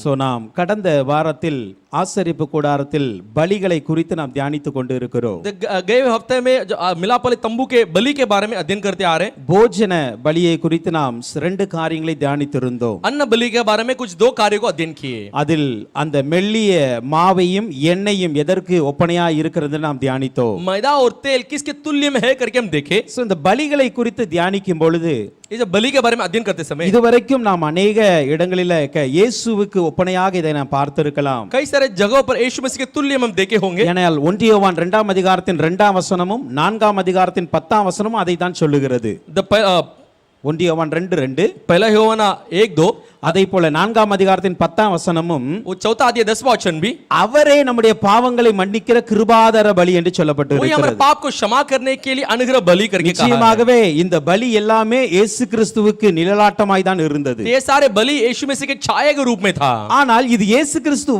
So நாம் கடந்த வாரத்தில் ஆசரிப்பு கூடாரத்தில் பலிகளை குறித்து நாம் தியானித்துக் கொண்டு இருக்கிறோம். गए हफ्ते में जो मिलाप वाले तंबू के बलि के बारे में अध्ययन करते आ रहे हैं. போஜன பலியை குறித்து நாம் ரெண்டு காரியங்களை தியானித்திருந்தோம். अन्न बलि के बारे में कुछ दो कार्यों को अध्ययन किए. அதில் அந்த மெல்லிய மாவையும் எண்ணெயும் எதற்கு ஒப்பனையா இருக்கிறது நாம் தியானித்தோம். मैदा और तेल किसके तुल्य में है करके हम देखे. சோ இந்த பலிகளை குறித்து தியானிக்கும் பொழுது ये जो बलि के बारे में अध्ययन करते समय இதுவரைக்கும் நாம் अनेक இடங்களில இயேசுவுக்கு ஒப்பனையாக இதை நாம் பார்த்திருக்கலாம். कई सारे जगहों पर यीशु मसीह के तुल्य में हम देखे होंगे. ஏனென்றால் 1 யோவான் 2ஆம் அதிகாரத்தின் 2ஆம் வசனமும் 4ஆம் அதிகாரத்தின் 10ஆம் வசனமும் அதை தான் சொல்லுகிறது. 1 யோவான் 2:2 पहला யோவானா 1:2 அதே போல 4ஆம் அதிகாரத்தின் 10ஆம் வசனமும் चौथा अध्याय 10वां वचन भी அவரே நம்முடைய பாவங்களை மன்னிக்கிற கிருபாதார பலி என்று वही சொல்லப்பட்டிருக்கிறது. हमारे पाप को क्षमा करने के लिए अनुग्रह बलि करके कहा है. நிச்சயமாகவே இந்த பலி எல்லாமே இயேசு கிறிஸ்துவுக்கு நிழலாட்டமாய் தான் இருந்தது. ये सारे बलि यीशु मसीह के छाया के रूप में था. ஆனால் இது இயேசு கிறிஸ்து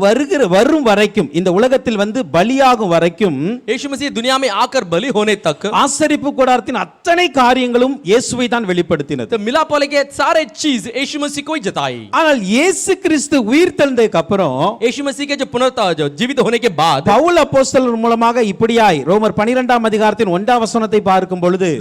வரும் வரைக்கும் இந்த உலகத்தில் வந்து பலியாகும் வரைக்கும் यीशु मसीह दुनिया में आकर बलि होने तक ஆசரிப்பு கூடாரத்தின் அத்தனை காரியங்களும் இயேசுவை தான் வெளிப்படுத்தினது. तो मिलाप वाले के सारे चीज यीशु मसीह को ही जताई. ஆனால் இயேசு கிறிஸ்து உயிர்த்தெழுந்ததுக்கு அப்புறம் यीशु मसीह के जो जो जीवित होने के बाद பவுல் அப்போஸ்தலர் மூலமாக இப்படியாய் ரோமர் 12ஆம் அதிகாரத்தின் 1ஆம் வசனத்தை பார்க்கும் பொழுது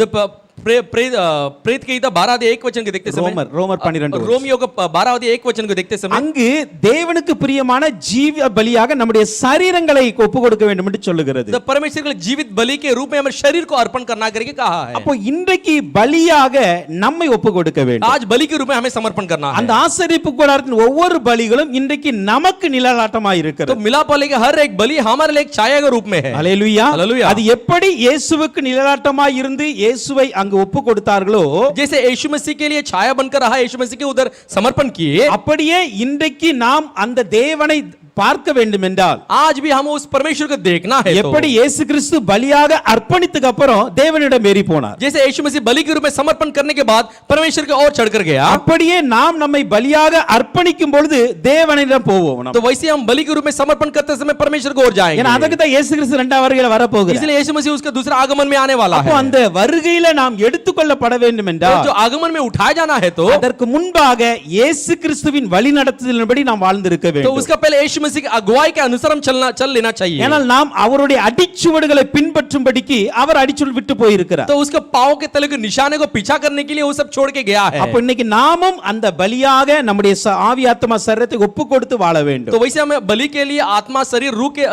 प्रेत के 12 वचन को देखते समय रोमर 12 रोमियो को 12 वचन को देखते समय அங்கு தேவனுக்கு பிரியமான ஜீவ பலியாக நம்முடைய சரீரங்களை ஒப்பு கொடுக்க வேண்டும் என்று சொல்லுகிறது. परमेश्वर के जीवित बलि के रूप में हमारे शरीर को अर्पण करना करके कहा है. அப்போ இன்றைக்கு பலியாக நம்மை ஒப்பு கொடுக்க வேண்டும். आज बलि के रूप में हमें समर्पण करना है. அந்த ஆசரிப்பு கூடாரத்தின் ஒவ்வொரு பலிகளும் இன்றைக்கு நமக்கு நிழலாட்டமாய் இருக்கிறது. तो मिलाप वाले के हर एक बलि हमारे लिए एक छाया के रूप में है. हालेलुया. हालेलुया. அது எப்படி இயேசுவுக்கு நிழலாட்டமாய் இருந்து இயேசுவை அங்கு ஒப்பு கொடுத்தார்களோ जैसे यीशु मसीह के लिए छाया बनकर रहा यीशु मसीह के उधर समर्पण किए அப்படியே இன்றைக்கு நாம் அந்த தேவனை பார்க்க வேண்டும் என்றால் आज भी हम उस परमेश्वर को देखना है. எப்படி இயேசு கிறிஸ்து பலியாக அர்ப்பணித்ததுக்கு அப்புறம் தேவனிடம் ஏறி போனார். जैसे यीशु मसीह बलि के रूप में समर्पण करने के बाद परमेश्वर की ओर चढ़कर गया அப்படியே நாம் நம்மை பலியாக அர்ப்பணிக்கும் பொழுது தேவனிடம் போவோம். तो वैसे हम बलि के रूप में समर्पण करते समय परमेश्वर की ओर जाएंगे. ஏன்னா அதுக்கு தான் இயேசு கிறிஸ்து இரண்டாவது வருகையில வர போகிறார். इसलिए यीशु मसीह उसका दूसरा आगमन में आने वाला है. அப்போ அந்த வருகையில நாம் எடுத்துக்கொள்ளப்பட வேண்டும் என்றால் जो आगमन में उठाया जाना है तो அதற்கு முன்பாக இயேசு கிறிஸ்துவின் வழிநடத்துதலின்படி நாம் வாழ்ந்திருக்க வேண்டும். तो उसका पहले यीशु मसीह की अगुवाई के अनुसार चल लेना चाहिए. ஏனால் நாம் அவருடைய அடிச்சுவடுகளை பின்பற்றும்படிக்கு அவர் அடிச்சுவடு விட்டு போய் இருக்கிறார். तो उसके पांव के तले के निशाने को पीछा करने के लिए वो सब छोड़ के गया है. அப்ப இன்னைக்கு நாமும் அந்த பலியாக நம்முடைய ஆவி ஆத்மா சரீரத்தை ஒப்பு கொடுத்து வாழ வேண்டும். तो वैसे हमें बलि के लिए आत्मा शरीर रूह के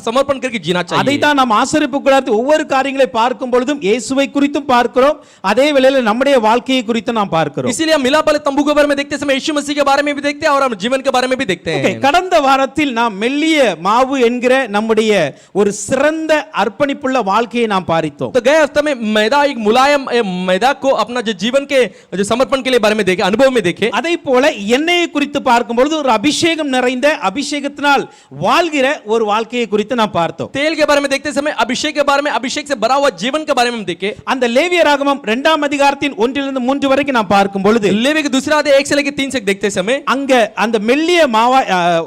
समर्पण करके जीना चाहिए. அதை தான் நாம் ஆசரிப்பு கூடாரத்தில் ஒவ்வொரு காரியங்களை பார்க்கும் பொழுதும் இயேசுவை குறித்தும் பார்க்கிறோம், அதே வேளையில் நம்முடைய வாழ்க்கையை குறித்து நாம் பார்க்கிறோம். इसीलिए हम मिलाप वाले तंबू के बारे में देखते समय यीशु मसीह के बारे में भी देखते हैं और हम जीवन के बारे में भी देखते हैं. கடந்த வாரத்தில் நாம் மெல்லிய மாவு என்கிற நம்முடைய ஒரு சிறந்த அர்ப்பணிப்புள்ள வாழ்க்கையை நாம் பார்த்தோம். तो गए हफ्ते में मैदा एक मुलायम मैदा को अपना जो जीवन के जो समर्पण के लिए बारे में देखे, अनुभव में देखे. அதே போல எண்ணெயை குறித்து பார்க்கும் பொழுது ஒரு அபிஷேகம் நிறைந்த அபிஷேகத்தினால் வாழ்கிற ஒரு வாழ்க்கையை குறித்து நாம் பார்த்தோம். तेल के बारे में देखते समय अभिषेक के बारे में, अभिषेक से भरा हुआ जीवन के बारे में हम देखे. அந்த லேவியராகமம் 2ஆம் அதிகாரத்தின் 1 முதல் 3 வரைக்கும் நாம் பார்க்கும் பொழுது लेवी के दूसरा अध्याय 1 से लेकर 3 तक देखते समय அங்க அந்த மெல்லிய மாவா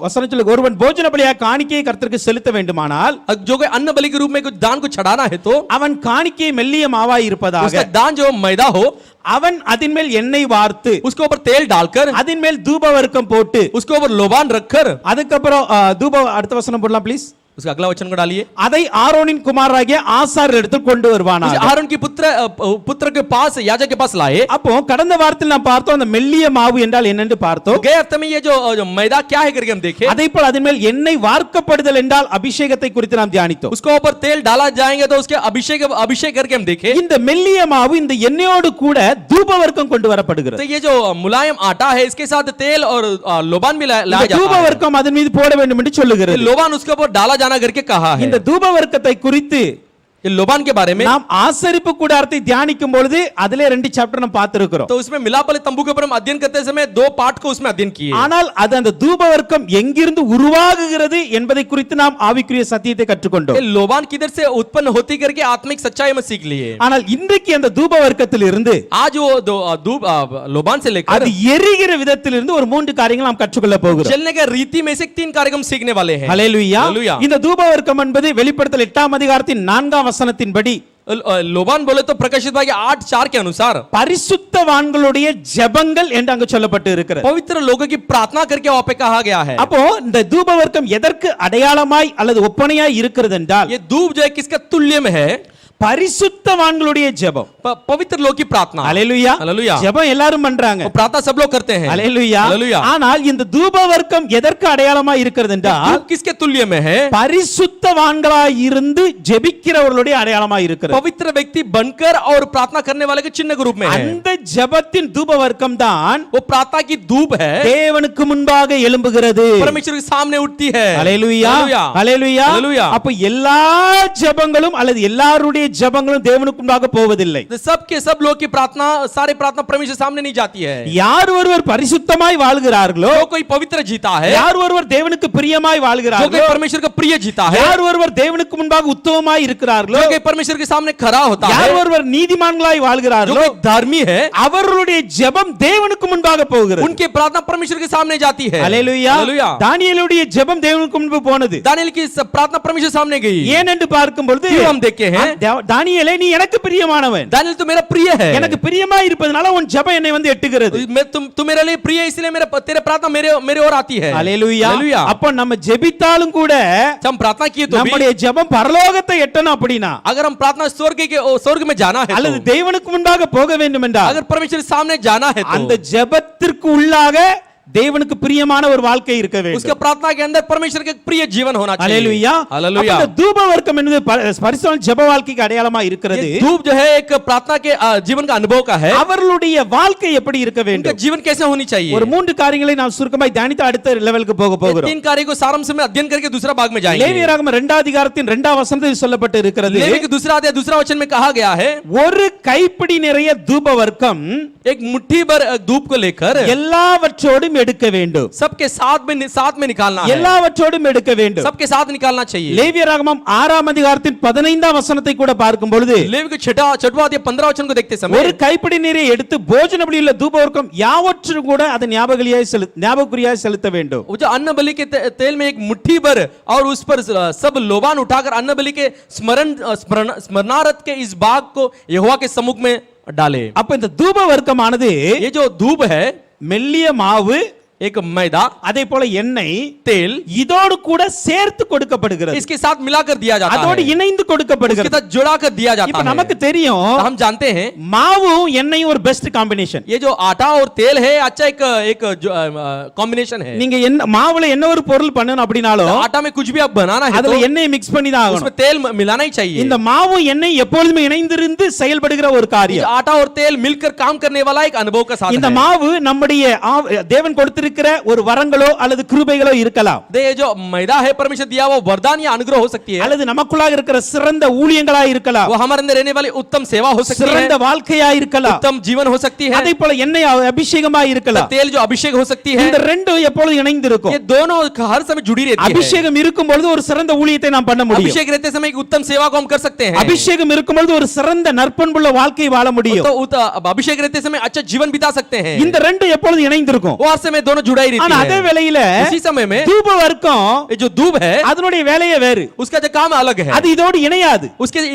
வசனத்தில் ஒருவன் போஜன பலியாக காணிக்கையை கர்த்தருக்கு செலுத்த வேண்டுமானால் जो कोई अन्न बलि के रूप में कुछ दान को चढ़ाना है तो அவன் காணிக்கை மெல்லிய மாவாய் இருப்பதாக उसका दान जो मैदा हो அவன் அதின் மேல் எண்ணெய் வார்த்து उसके ऊपर तेल डालकर அதின் மேல் தூபவர்க்கம் போட்டு उसके ऊपर लोबान रखकर அதுக்கப்புறம் தூப அடுத்த வசனம் போடலாம் ப்ளீஸ். उसका अगला वचन को डालिए. அதை ஆரோனின் குமாரராகிய ஆசாரியர் எடுத்து கொண்டு வருவானாக. आरोन की पुत्र के पास याजक के पास लाए. அப்போ கடந்த வாரத்தில் நாம் பார்த்தோம் அந்த மெல்லிய மாவு என்றால் என்னன்னு பார்த்தோம். गए हफ्ते में ये जो मैदा क्या है करके हम देखे. அதே போல அதின் மேல் எண்ணெய் வார்க்கப்படுதல் என்றால் அபிஷேகத்தை குறித்து நாம் தியானித்தோம். उसके ऊपर तेल डाला जाएंगे तो उसके अभिषेक करके हम देखे. இந்த மெல்லிய மாவு இந்த எண்ணெயோடு கூட தூபவர்க்கம் கொண்டு வரப்படுகிறது. तो ये जो मुलायम आटा है इसके साथ तेल और लोबान भी लाया जाता है. தூபவர்க்கம் அதன் மீது போட வேண்டும் என்று சொல்லுகிறது. लोबान उसके ऊपर डाला जाना करके कहा है. இந்த தூபவர்க்கத்தை குறித்து लोबान के बारे में நாம் ஆசரிப்பு கூடாரத்தை தியானிக்கும் பொழுது அதிலே 2 சாப்டர் நாம் பார்த்திருக்கிறோம். तो उसमें मिलाप वाले तंबू के ऊपर हम अध्ययन करते समय 2 पार्ट को उसमें अध्ययन किए. ஆனால் அது அந்த தூபவர்க்கம் எங்கிருந்து உருவாகுகிறது என்பதை குறித்து நாம் ஆவிக்குரிய சத்தியத்தை கற்றுக்கொண்டோம். लोबान किधर से उत्पन्न होती करके आत्मिक सच्चाई में सीख लिए. ஆனால் இன்றைக்கு அந்த தூபவர்க்கத்தில் இருந்து आज वो लोबान से लेकर அது எரிகிற விதத்தில் இருந்து ஒரு 3 காரியங்கள் நாம் கற்றுக்கொள்ள போகிறோம். जलने के रीति में से 3 कार्यक्रम सीखने वाले हैं. ஹல்லேலூயா. இந்த தூபவர்க்கம் என்பது வெளிப்படுத்தல் 8ஆம் அதிகாரத்தின் 4ஆம் வசனத்தின்படி लोबान बोले तो प्रकाशित भाग 8:4 के अनुसार பரிசுத்தவான்களுடைய ஜெபங்கள் என்று அங்கு சொல்லப்பட்டு இருக்கிறது. पवित्र लोगों की प्रार्थना करके वहां पे कहा गया है. அப்போ இந்த தூபவர்க்கம் எதற்கு அடையாளமாய் அல்லது ஒப்பனையாய் இருக்கிறது என்றால் ये धूप जो है किसका तुल्य में है? பரிசுத்தவான்களுடைய ஜெபம். पवित्र लोग की प्रार्थना. அல்லேலூயா. हालेलुया. ஜெபம் எல்லாரும் பண்றாங்க. वो प्रार्थना सब लोग करते हैं. அல்லேலூயா. हालेलुया. ஆனால் இந்த தூபவர்க்கம் எதற்கு அடையாளமாய் இருக்கிறது என்றால் धूप किसके तुल्य में है? பரிசுத்தவான்களாய் இருந்து ஜெபிக்கிறவர்களுடைய அடையாளமாய் இருக்கிறது. पवित्र व्यक्ति बनकर और प्रार्थना करने वाले के चिन्ह के रूप में है. அந்த ஜெபத்தின் தூபவர்க்கம் தான் वो प्रार्थना की धूप है, தேவனுக்கு முன்பாக எழும்புகிறது. परमेश्वर के सामने उठती है. அல்லேலூயா. அல்லேலூயா. हालेलुया. அப்ப எல்லா ஜெபங்களும் அல்லது எல்லாருடைய ஜெபங்களும் தேவனுக்கு முன்பாக போவதில்லை. सब के सब लोग की प्रार्थना, सारे प्रार्थना परमेश्वर सामने नहीं जाती है. யார் ஒருவர் பரிசுத்தமாய் வாழ்கிறார்களோ, जो कोई पवित्र जीता है, யார் ஒருவர் தேவனுக்கு பிரியமாய் जो कोई வாழ்கிறார்களோ, परमेश्वर का प्रिय जीता है, யார் ஒருவர் தேவனுக்கு முன்பாக உத்தமமாய் இருக்கிறார்களோ, जो कोई परमेश्वर के सामने खरा होता है, யார் ஒருவர் நீதிமான்களாய் जो வாழ்கிறார்களோ, कोई धर्मी है, அவர்களுடைய ஜெபம் தேவனுக்கு முன்பாக போகிறது. उनकी प्रार्थना परमेश्वर के सामने जाती है. அல்லேலூயா. हालेलुया. தானியேலுடைய ஜெபம் தேவனுக்கு முன்பு போனது. दानियेल की प्रार्थना परमेश्वर सामने गई. ஏன் என்று பார்க்கும் பொழுது क्यों हम देखे हैं? தானியேலே நீ எனக்கு பிரியமானவன், दानियेल तो मेरा प्रिय है, எனக்கு பிரியமாய் இருப்பதனால உன் ஜெபம் என்னை வந்து எட்டுகிறது. मैं तुम मेरे लिए प्रिय है, इसलिए मेरा तेरे प्रार्थना मेरे ओर आती है. அல்லேலூயா. हालेलुया. அப்ப நம்ம ஜெபித்தாலும் கூட हम प्रार्थना किए तो भी, நம்முடைய ஜெபம் பரலோகத்தை எட்டணும் அப்படினா, अगर हम प्रार्थना स्वर्ग में जाना है, அல்லது தேவனுக்கு முன்பாக போக வேண்டும் என்றால், अगर परमेश्वर के सामने जाना है, அந்த तो ஜெபத்திற்கு உள்ளாக தேவனுக்கு பிரியமான ஒரு வாழ்க்கை இருக்க வேண்டும். उसके प्रार्थना के अंदर परमेश्वर के प्रिय जीवन होना चाहिए. அல்லேலூயா. हालेलुया. அப்ப இந்த தூபவர்க்கம் என்பது பரிசுத்த ஜெப வாழ்க்கைக்கு அடையாளமா இருக்கிறது. ये धूप जो है एक प्रार्थना के जीवन का अनुभव का है. அவர்களுடைய வாழ்க்கை எப்படி இருக்க उनका வேண்டும்? जीवन कैसे होनी चाहिए? ஒரு மூன்று காரியங்களை நாம் சுருக்கமாய் தியானித்து அடுத்த லெவலுக்கு போக ये போகிறோம். 3 कार्य को सारांश में अध्ययन करके दूसरा भाग में जाएंगे. லேவியராகமம் 2 அதிகாரத்தின் 2 வசனத்தில் சொல்லப்பட்டு இருக்கிறது, लेवी के दूसरा अध्याय दूसरा वचन में कहा गया है, ஒரு கைப்பிடி நிறைய தூபவர்க்கம் एक मुट्ठी भर धूप को लेकर எல்லாவற்றோடும் எடுக்க வேண்டும். सबके साथ में निकालना है. எல்லாவற்றோடும் எடுக்க வேண்டும். सबके साथ निकालना चाहिए. லேவியராகமம் 6 அதிகாரத்தின் 15 வசனத்தை கூட பார்க்கும் பொழுது, लेवी के छठा अध्याय 15 वचन को देखते ஒரு समय, கைப்பிடி நீரை எடுத்து போஜன பலியுள்ள தூபவர்க்கம் யாவற்றும் கூட அதை ஞாபகக்குறியாய் செலுத்த வேண்டும். वो जो अन्न बलि के तेल में एक मुट्ठी भर और उस पर सब लोबान उठाकर अन्न बलि के स्मरणार्थ के इस भाग को यहोवा के सम्मुख में डाले. அப்ப இந்த தூபவர்க்கமானது ये जो धूप है, மெல்லிய மாவு, एक मैदा, அதே போல எண்ணெய், तेल, இதோடு கூட சேர்த்து கொடுக்கப்படுகிறது. इसके साथ मिलाकर दिया जाता அதோடு है, இணைந்து इसके கொடுக்கப்படுகிறது. साथ जोड़ाकर दिया இப்ப जाता है. நமக்கு தெரியும், हम जानते हैं மாவும் எண்ணெயும் ஒரு பெஸ்ட் காம்பினேஷன். ये जो आटा और तेल है अच्छा एक कॉम्बिनेशन है. நீங்க மாவுல என்ன ஒரு பொருள் பண்ணணும் அப்படினாலும் आटा में कुछ भी आप बनाना है तो அதுல எண்ணெயை மிக்ஸ் பண்ணி தான் ஆகணும். उसमें तेल मिलाना ही चाहिए. இந்த மாவும் எண்ணெய் எப்பொழுதுமே இணைந்திருந்து செயல்படுகிற ஒரு ये காரியம். आटा और तेल मिलकर काम करने वाला एक अनुभव का साधन இந்த है. மாவு நம்முடைய தேவன் கொடுத்திருக்கிற ஒரு வரங்களோ அல்லது கிருபைகளோ இருக்கலாம், ये जो मैदा है परमेश्वर दिया वो वरदान या अनुग्रह हो सकती है, அல்லது நமக்குள்ளாக இருக்கிற சிறந்த ஊழியங்களா இருக்கலாம், वो हमारे अंदर रहने वाली उत्तम सेवा हो सकती है, சிறந்த வாழ்க்கையா இருக்கலாம், उत्तम जीवन हो सकती है, அதே போல எண்ணெய் அபிஷேகமா இருக்கலாம். तेल जो अभिषेक हो सकती है. இந்த ரெண்டும் எப்பொழுது இணைந்து இருக்கும். ये दोनों हर समय जुड़ी रहती है. அபிஷேகம் இருக்கும் பொழுது ஒரு சிறந்த ஊழியத்தை நாம் பண்ண முடியும். अभिषेक रहते समय एक उत्तम सेवा को हम कर सकते हैं. அபிஷேகம் இருக்கும் பொழுது ஒரு சிறந்த நற்பண்புள்ள வாழ்க்கையை வாழ முடியும். तो अभिषेक रहते समय अच्छा जीवन बिता सकते हैं. இந்த ரெண்டும் எப்பொழுது இணைந்திருக்கும். वो हर समय दोनों जुड़ा ही रहती ஆனா அதே है. வேளையில इसी समय में தூபவர்க்கம் ये जो धूप है அதனுடைய வேலையே வேறு, उसका जो काम अलग है, அது இதோடு இணையாது.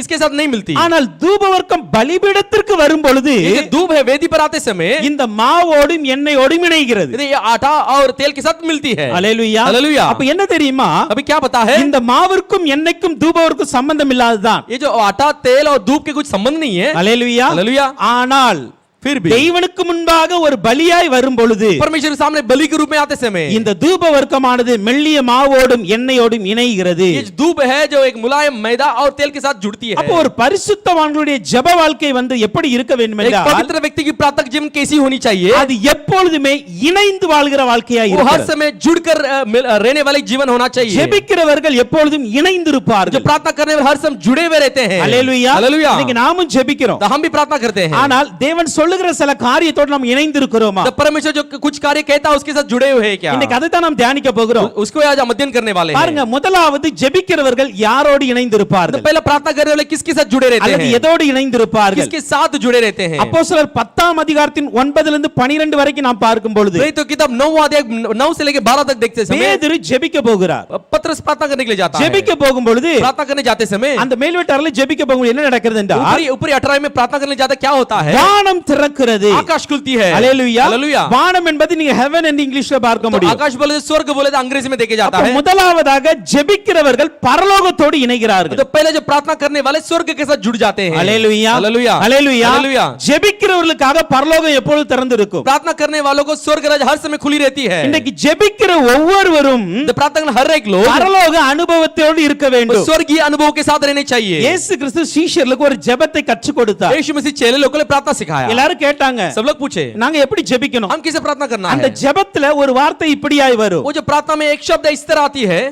इसके साथ नहीं मिलती. ஆனால் தூபவர்க்கம் பலிபீடத்திற்கு வரும் பொழுது ये जो धूप है वेदी पर आते समय இந்த மாவோடும் எண்ணெயோடும் இணைகிறது. ये आटा और तेल के साथ मिलती है. அல்லேலூயா. हालेलुया. அப்ப என்ன தெரியுமா, अभी क्या पता है, இந்த மாவிற்கும் எண்ணெய்க்கும் தூபவர்க்கும் சம்பந்தம் இல்லாததான். ये जो आटा तेल और धूप के कुछ संबंध नहीं है. அல்லேலூயா. हालेलुया. ஆனால் फिर भी தெய்வனுக்கு முன்பாக ஒரு பலியாய் வரும் பொழுது परमेश्वर के सामने बलि के रूप में आते समय இந்த தூபவர்க்கமானது மெல்லிய மாவோடும் எண்ணெயோடும் இணைகிறது. ये जो धूप है जो एक मुलायम मैदा और तेल के साथ जुड़ती है. அப்போ ஒரு பரிசுத்தவான்களுடைய ஜெப வாழ்க்கை வந்து எப்படி இருக்க வேண்டும் एक என்றால், पवित्र व्यक्ति की प्रार्थना जीवन कैसी होनी चाहिए, அது எப்பொழுதுமே இணைந்து வாழ்கிற வாழ்க்கையாய் वो हर இருக்கிறது. समय जुड़कर रहने वाले जीवन होना चाहिए. ஜெபிக்கிறவர்கள் எப்பொழுதும் இணைந்திருப்பார்கள். जो प्रार्थना करने वाले हर समय जुड़े हुए रहते हैं. அல்லேலூயா. हालेलुया. இன்னைக்கு நாமும் ஜெபிக்கிறோம். तो हम भी प्रार्थना करते हैं. ஆனால் தேவன் சொல்லுகிற சொல்லுகிற சில காரியத்தோடு நாம் இணைந்திருக்கிறோமா? The परमेश्वर जो कुछ कार्य कहता है उसके साथ जुड़े हुए हैं क्या? இன்னைக்கு அதை தான் நாம் தியானிக்க போகிறோம். उसको आज हम अध्ययन करने वाले हैं. பாருங்க, முதலாவது ஜெபிக்கிறவர்கள் யாரோடு तो இணைந்திருப்பார்கள்? पहला प्रार्थना करने वाले किसके साथ जुड़े रहते அல்லது हैं? எதோடு இணைந்திருப்பார்கள்? किसके साथ जुड़े रहते हैं? அப்போஸ்தலர் 10ஆம் அதிகாரத்தின் 9 லிருந்து 12 வரைக்கும் நாம் பார்க்கும் பொழுது नहीं तो किताब 9 अध्याय 9 से लेकर 12 तक देखते समय பேதுரு ஜெபிக்க போகிறார். पत्रस प्रार्थना करने के लिए जाता है. ஜெபிக்க போகும் பொழுது प्रार्थना करने जाते समय அந்த மேல்வீட்டாரில் ஜெபிக்க போகும் என்ன நடக்கிறது என்றால் ऊपरी 18 में प्रार्थना करने जाता क्या होता है? வானம் திறக்கிறது. आकाश खुलती है. ஹalleluya. हालेलुया. வானம் என்பது நீங்க heaven என்று இங்கிலீஷ்ல பார்க்க तो முடியும். आकाश बोले स्वर्ग बोले तो अंग्रेजी में देखे जाता அப்ப है. முதலாவதாக ஜெபிக்கிறவர்கள் பரலோகத்தோடு இணைகிறார்கள். तो पहले जो प्रार्थना करने वाले स्वर्ग के साथ जुड़ जाते हैं. ஹalleluya. हालेलुया. ஹalleluya. हालेलुया. ஜெபிக்கிறவர்களுக்காக பரலோகம் எப்பொழுது திறந்திருக்கும்? प्रार्थना करने वालों को स्वर्ग राज हर समय खुली रहती है. இன்னைக்கு ஜெபிக்கிற ஒவ்வொருவரும் तो प्रार्थना करने हर एक लोग பரலோக அனுபவத்தோடு இருக்க வேண்டும். स्वर्गीय अनुभव के साथ रहने चाहिए. இயேசு கிறிஸ்து சீஷர்களுக்கு ஒரு ஜெபத்தை கற்றுக் கொடுத்தார். यीशु मसीह चेले लोगों को प्रार्थना सिखाया. எல்லாரும் கேட்டாங்க, सब लोग पूछे நாங்க எப்படி ஜெபிக்கணும்? हम किसे प्रार्थना करना அந்த है? ஜெபத்துல ஒரு வார்த்தை இப்படியாய் வரும், वो जो प्रार्थना में एक शब्द इस तरह आती है,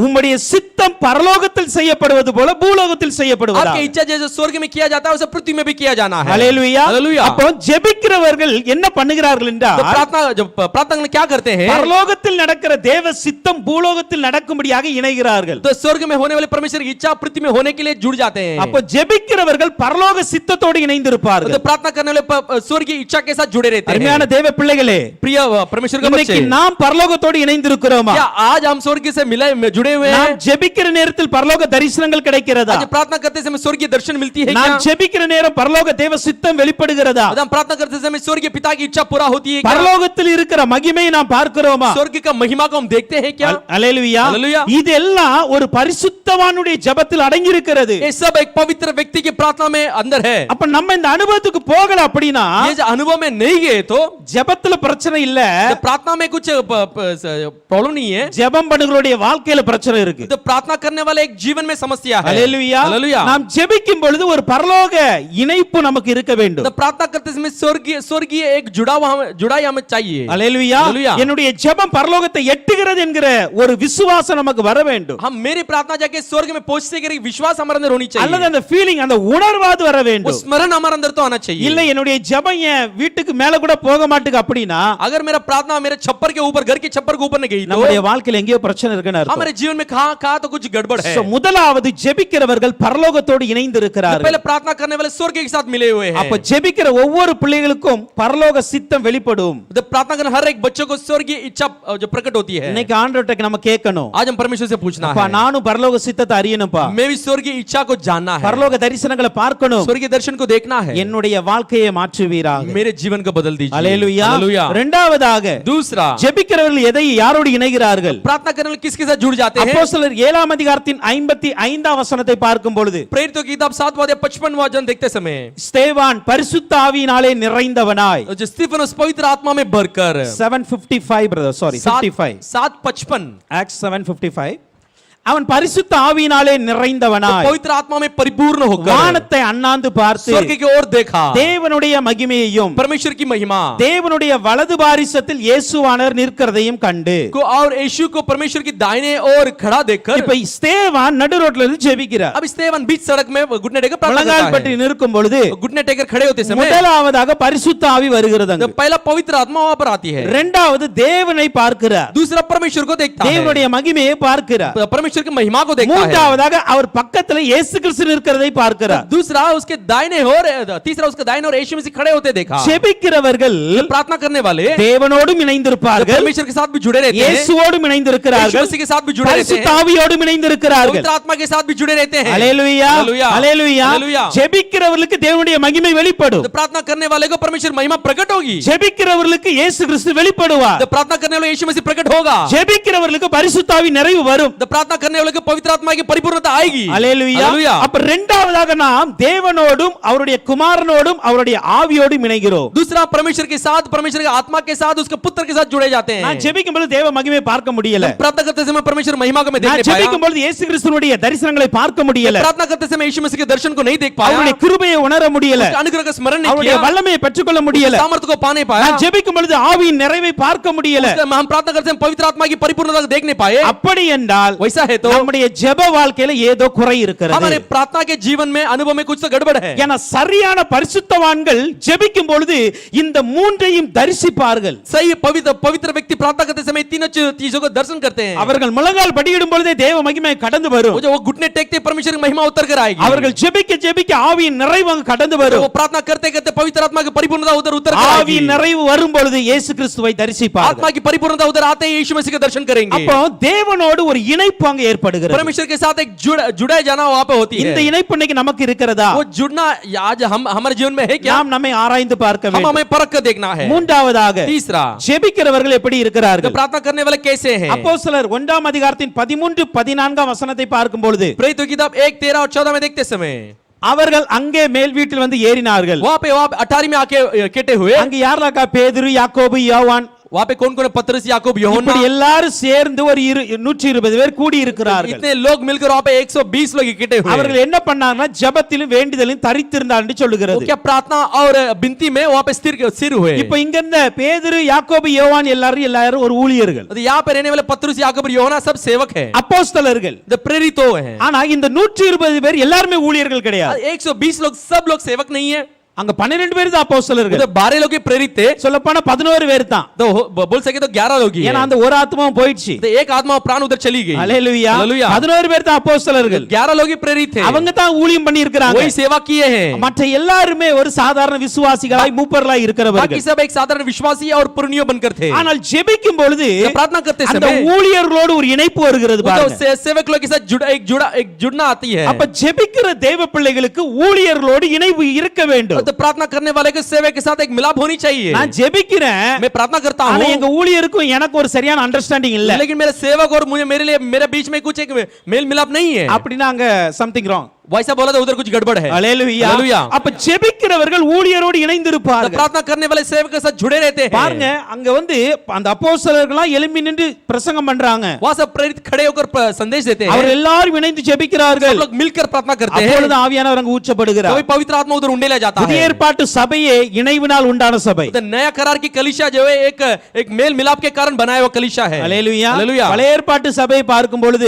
உம்முடைய சித்தம் பரலோகத்தில் செய்யப்படுவது போல பூலோகத்தில் செய்யப்படுவதா? आपकी इच्छा जैसे स्वर्ग में किया जाता है वैसे पृथ्वी में भी किया जाना है. ஹalleluya. हालेलुया. அப்போ ஜெபிக்கிறவர்கள் என்ன பண்ணுகிறார்கள் तो என்றால் प्रार्थना जब प्रार्थना में क्या करते हैं? பரலோகத்தில் நடக்கிற தேவ சித்தம் பூலோகத்தில் நடக்கும்படியாக இணைகிறார்கள். तो स्वर्ग में होने वाले परमेश्वर की इच्छा पृथ्वी में होने के लिए जुड़ जाते हैं. அப்போ ஜெபிக்கிறவர்கள் பரலோக சித்தத்தோடு இணைந்திருப்பார்கள். तो प्रार्थना करने वाले स्वर्गीय इच्छा के साथ जुड़े रहते हैं. அருமையான தேவ பிள்ளைகளே, प्रिय परमेश्वर के இன்னைக்கு बच्चे, நாம் பரலோகத்தோடு இணைந்திருக்கிறோமா? क्या आज हम स्वर्ग से मिले जुड़े हुए हैं? நாம் ஜெபிக்கிற நேரத்தில் பரலோக தரிசனங்கள் கிடைக்கிறதா? आज प्रार्थना करते समय स्वर्गीय दर्शन मिलती है நாம் क्या? ஜெபிக்கிற நேரம் பரலோக தேவ சித்தம் வெளிப்படுகிறதா? आज हम प्रार्थना करते समय स्वर्गीय पिता की इच्छा पूरा होती है क्या? பரலோகத்தில் இருக்கிற மகிமையை நாம் பார்க்கிறோமா? स्वर्ग का महिमा को हम देखते हैं क्या? அல்லேலூயா. அல்லேலூயா. இதெல்லாம் ஒரு பரிசுத்தவானுடைய ஜெபத்தில் அடங்கி இருக்கிறது. ये सब एक पवित्र व्यक्ति की प्रार्थना में अंदर है. அப்ப நம்ம இந்த அனுபவத்துக்கு போகல அப்படினா ये जो अनुभव में नहीं गए तो ஜெபத்துல பிரச்சனை இல்ல, प्रार्थना में कुछ प्रॉब्लम नहीं है. ஜெபம் பண்ணுகிறவருடைய வாழ்க்கையில பிரச்சனை இருக்கு. तो प्रार्थना करने वाले एक जीवन में समस्या है. அல்லேலூயா. हालेलुया. நாம் ஜெபிக்கும் பொழுது ஒரு பரலோக இணைப்பு நமக்கு இருக்க வேண்டும். तो प्रार्थना करते समय स्वर्गीय एक जुड़ाई हमें चाहिए. அல்லேலூயா. हालेलुया. என்னுடைய ஜெபம் பரலோகத்தை எட்டுகிறது என்கிற ஒரு விசுவாசம் நமக்கு வர வேண்டும். हम मेरी प्रार्थना जाके स्वर्ग में पहुंचने के विश्वास हमारे अंदर होनी அல்லது चाहिए. அந்த ஃபீலிங், அந்த உணர்வாது வர वो வேண்டும். स्मरण हमारे अंदर तो आना चाहिए. இல்ல என்னுடைய ஜெபம் என் வீட்டுக்கு மேல கூட போக மாட்டுக்கு அப்படினா अगर मेरा प्रार्थना मेरे छप्पर के ऊपर, घर के छप्पर के ऊपर नहीं गई तो நம்முடைய வாழ்க்கையில எங்கேயோ பிரச்சனை இருக்குன்னு அர்த்தம். हमारे जीवन में कहां तो कुछ गड़बड़ है. So, முதலாவது ஜெபிக்கிறவர்கள் பரலோகத்தோடு இணைந்து இருக்கிறார்கள். पहले प्रार्थना करने वाले स्वर्ग के साथ मिले हुए हैं. அப்ப ஜெபிக்கிற ஒவ்வொரு பிள்ளைகளுக்கும் பரலோக சித்தம் வெளிப்படும். तो प्रार्थना करने हर एक बच्चे को स्वर्गीय इच्छा जो प्रकट होती है. இன்னைக்கு ஆண்டவர்ட்ட நம்ம கேட்கணும், आज हम परमेश्वर से पूछना அப்பா है, நானும் பரலோக சித்தத்தை அறியணும்ப்பா, मैं भी स्वर्गीय इच्छा को जानना है, பரலோக தரிசனங்களை பார்க்கணும், स्वर्गीय दर्शन को देखना है, என்னுடைய வாழ்க்கையை மாற்றுவீராக. मेरे जीवन को बदल दीजिए. அல்லேலூயா. हालेलुया. இரண்டாவதாக दूसरा, ஜெபிக்கிறவர்கள் எதை யாரோடு இணைகிறார்கள்? प्रार्थना करने वाले किसके साथ जुड़ जाते हैं? அப்போஸ்தலர் 7ஆம் அதிகாரத்தின் 55ஆம் வசனத்தை பார்க்கும் பொழுது प्रेरितों की किताब 7वां अध्याय 55वां वचन देखते समय ஸ்தேவான் பரிசுத்த ஆவியினாலே நிறைந்தவனாய், जो स्टीफनस पवित्र आत्मा में भरकर 755 பிரதர், சாரி 55, 7:55 ஆக்ட்ஸ் 7:55, அவன் பரிசுத்த ஆவியினாலே நிறைந்தவனாய் पवित्र आत्मा में परिपूर्ण होकर வானத்தை அண்ணாந்து பார்த்து स्वर्ग की ओर देखा, தேவனுடைய மகிமையையும் परमेश्वर की महिमा தேவனுடைய வலது பாரிசத்தில் இயேசுவானவர் நிற்கிறதையும் கண்டு. को और यीशु को परमेश्वर की दाहिने ओर खड़ा देखकर, இப்ப ஸ்தேவான் நடு ரோட்ல இருந்து ஜெபிக்கிறார். अब स्तेफन बीच सड़क में घुटने टेकर प्रार्थना முழங்கால் करता பற்றி है. நிற்கும் பொழுது घुटने टेकर खड़े होते समय முதலாவதாக பரிசுத்த ஆவி வருகிறது जब அங்கு. पहला पवित्र आत्मा वहां पर आती है, இரண்டாவது தேவனை பார்க்கிறார், दूसरा परमेश्वर को देखता है, தேவனுடைய மகிமையை பார்க்கிறார். परमेश्वर की महिमा को देखता है, மூன்றாவதாக அவர் பக்கத்துல இயேசு கிறிஸ்து நிற்கிறதை பார்க்கிறார். दूसरा उसके दाहिने ओर, तीसरा उसके दाहिने ओर यीशु मसीह खड़े होते देखा. ஜெபிக்கிறவர்கள் प्रार्थना करने वाले தேவனோடும் இணைந்திருப்பார்கள், परमेश्वर के साथ भी जुड़े रहते हैं, இயேசுவோடும் यीशु இணைந்திருக்கிறார்கள், मसीह के साथ भी जुड़े रहते பரிசுத்த हैं, ஆவியோடும் இணைந்திருக்கிறார்கள். पवित्र आत्मा के साथ भी जुड़े रहते हैं. அல்லேலூயா. हालेलुया. அல்லேலூயா. हालेलुया. ஜெபிக்கிறவர்களுக்கு தேவனுடைய மகிமை வெளிப்படும். तो प्रार्थना करने वाले को परमेश्वर महिमा प्रकट होगी. ஜெபிக்கிறவர்களுக்கு இயேசு கிறிஸ்து வெளிப்படுவார். तो प्रार्थना करने वाले यीशु मसीह प्रकट होगा. ஜெபிக்கிறவர்களுக்கு பரிசுத்த ஆவி நிறைவு வரும். तो प्रार्थना करने वाले को पवित्र आत्मा की परिपूर्णता आएगी. அல்லேலூயா. हालेलुया. அப்ப இரண்டாவதாக நாம் தேவனோடும் அவருடைய குமாரனோடும் அவருடைய ஆவியோடும் இணைகிறோம். दूसरा परमेश्वर के साथ, परमेश्वर के आत्मा के साथ, उसके पुत्र के साथ जुड़े जाते हैं. நான் ஜெபிக்கும் பொழுது தேவ மகிமையை பார்க்க முடியல. प्रार्थना करते समय परमेश्वर महिमा को मैं देख நான் नहीं पाया. ஜெபிக்கும் பொழுது இயேசு கிறிஸ்துவினுடைய தரிசனங்களை பார்க்க முடியல. प्रार्थना करते समय यीशु मसीह के दर्शन को नहीं देख पाया. அவருடைய கிருபையை உணர முடியல. उसके अनुग्रह का स्मरण नहीं அவருடைய किया. வல்லமையை பெற்றுக்கொள்ள முடியல. सामर्थ्य को पा नहीं पाया. நான் ஜெபிக்கும் பொழுது ஆவியின் நிறைவை பார்க்க முடியல. हम प्रार्थना करते हैं पवित्र आत्मा की परिपूर्णता को देख नहीं पाए. அப்படி என்றால் वैसा है तो நம்முடைய ஜெப வாழ்க்கையில ஏதோ குறை இருக்கிறது. हमारे प्रार्थना के जीवन में अनुभव में कुछ तो गड़बड़ है. ஏன்னா சரியான பரிசுத்தவான்கள் ஜெபிக்கும் பொழுது இந்த மூன்றையும் தரிசிப்பார்கள். सही पवित्र व्यक्ति प्रार्थना करते समय तीनों चीजों को दर्शन करते हैं. அவர்கள் முழங்கால் படியிடும் பொழுதே தேவ மகிமை கடந்து வரும். वो घुटने टेकते परमेश्वर की महिमा उतर कर आएगी. அவர்கள் ஜெபிக்க ஜெபிக்க ஆவியின் நிறைவு அங்க கடந்து வரும். वो प्रार्थना करते करते पवित्र आत्मा की परिपूर्णता उधर उतर कर आएगी. ஆவியின் நிறைவு வரும் பொழுது இயேசு கிறிஸ்துவை தரிசிப்பார்கள். आत्मा की परिपूर्णता उधर आते ही यीशु मसीह का दर्शन करेंगे. அப்போ தேவனோடு ஒரு இணைப்பு அங்க ஏற்படுகிறது. परमेश्वर के साथ एक जुड़े जाना वहां पे होती है. இந்த இணைப்பு இன்னைக்கு நமக்கு இருக்கிறதா? वो जुड़ना आज हमारे जीवन में है क्या? நாம் நம்மை ஆராய்ந்து பார்க்க வேண்டும். हमें परख कर देखना है. மூன்றாவதாக तीसरा, ஜெபிக்கிறவர்கள் எப்படி இருக்கிறார்கள்? प्रार्थना करने वाले कैसे हैं? அப்போஸ்தலர் 1ஆம் அதிகாரத்தின் 13-14 வசனத்தை பார்க்கும் பொழுது प्रेरितों की किताब 1, 13 और 14 में देखते समय அவர்கள் அங்கே மேல் வீட்டில் வந்து ஏறினார்கள். वहां पे 18 में आके केटे हुए. அங்க யாரெல்லாம் பேதுரு, யாக்கோபு, யோவான், वहां पे कौन कौन है? पतरस, याकूब, यूहन्ना. இப்படி எல்லாரும் சேர்ந்து ஒரு 120 பேர் கூடி இருக்கிறார்கள். इतने लोग मिलकर वहां पे 120 लोग इकट्ठे हुए. அவர்கள் என்ன பண்ணாங்கன்னா ஜெபத்திலும் வேண்டுதலிலும் தரித்திருந்தார் என்று சொல்லுகிறது. क्या प्रार्थना और विनती में वहां पे स्थिर हुए. இப்போ இங்க இருந்த பேதுரு, யாக்கோபு, யோவான் எல்லாரும் ஒரு ஊழியர்கள். यहाँ पे रहने वाले पतरस, याकूब, यूहन्ना सब सेवक हैं. அப்போஸ்தலர்கள். द प्रेरित हैं. ஆனா இந்த 120 பேர் எல்லாரும் ஊழியர்கள் கிடையாது. 120 लोग सब लोग सेवक नहीं है. அங்க 12 பேர் தான் அப்போஸ்தலர்கள். 12 लोग प्रेरित थे. சொல்ல போனா 11 பேர் தான். तो बोल सके तो 11 लोग ही ஏன்னா அந்த ஒரு ஆத்மாவும் போயிடுச்சு. तो एक आत्मा प्राण उधर चली गई. ஹalleluya. हालेलुया. 11 பேர் தான் அப்போஸ்தலர்கள். 11 लोग ही प्रेरित थे. அவங்க தான் ஊழியம் பண்ணி இருக்காங்க. वही सेवा किए हैं. மற்ற எல்லாருமே ஒரு சாதாரண விசுவாசிகளாய் மூப்பர்களாய் बाकी இருக்கிறவர்கள். सब एक साधारण विश्वासी और पुरनियो बनकर थे. ஆனால் ஜெபிக்கும் பொழுது प्रार्थना करते அந்த समय ஊழியர்களோடு ஒரு இணைப்பு வருகிறது वो பாருங்க. तो सेवक लोग के साथ एक जुड़ना आती है. அப்ப ஜெபிக்கிற தேவ பிள்ளைகளுக்கு ஊழியர்களோடு இணைவு இருக்க வேண்டும். तो प्रार्थना करने वाले के सेवक के साथ एक मिलाप होनी चाहिए. நான் ஜெபிக்கிறேன். मैं प्रार्थना करता ஆனா हूं. எங்க ஊழியருக்கும் எனக்கு ஒரு சரியான அண்டர்ஸ்டாண்டிங் இல்ல. लेकिन मेरे सेवक और मेरे लिए मेरे बीच में कुछ एक मेल मिलाप नहीं है. அப்படினா அங்க சம்திங் ராங். वैसा बोला तो उधर कुछ गड़बड़ है. ஹalleluya. हालेलुया. அப்ப ஜெபிக்கிறவர்கள் ஊழியரோடு இணைந்து तो இருப்பார்கள். प्रार्थना करने वाले सेवक के साथ जुड़े रहते हैं. பாருங்க அங்க வந்து அந்த அப்போஸ்தலர்கள்லாம் எழும்பி நின்று பிரசங்கம் பண்றாங்க. वहां सब प्रेरित खड़े होकर संदेश देते हैं. அவர் எல்லாரும் இணைந்து ஜெபிக்கிறார்கள். सब लोग मिलकर प्रार्थना करते हैं. அப்பொழுது ஆவியானவர் அங்க ஊற்றப்படுகிறார். कोई पवित्र आत्मा उधर उंडेला जाता புதிய है. ஏற்பாட்டு சபையே இணைவினால் உண்டான சபை. तो नया करार की कलीसिया जो है एक मेल मिलाप के कारण बनाया हुआ कलीसिया है. ஹalleluya. हालेलुया. பழைய ஏற்பாட்டு சபையை பார்க்கும் பொழுது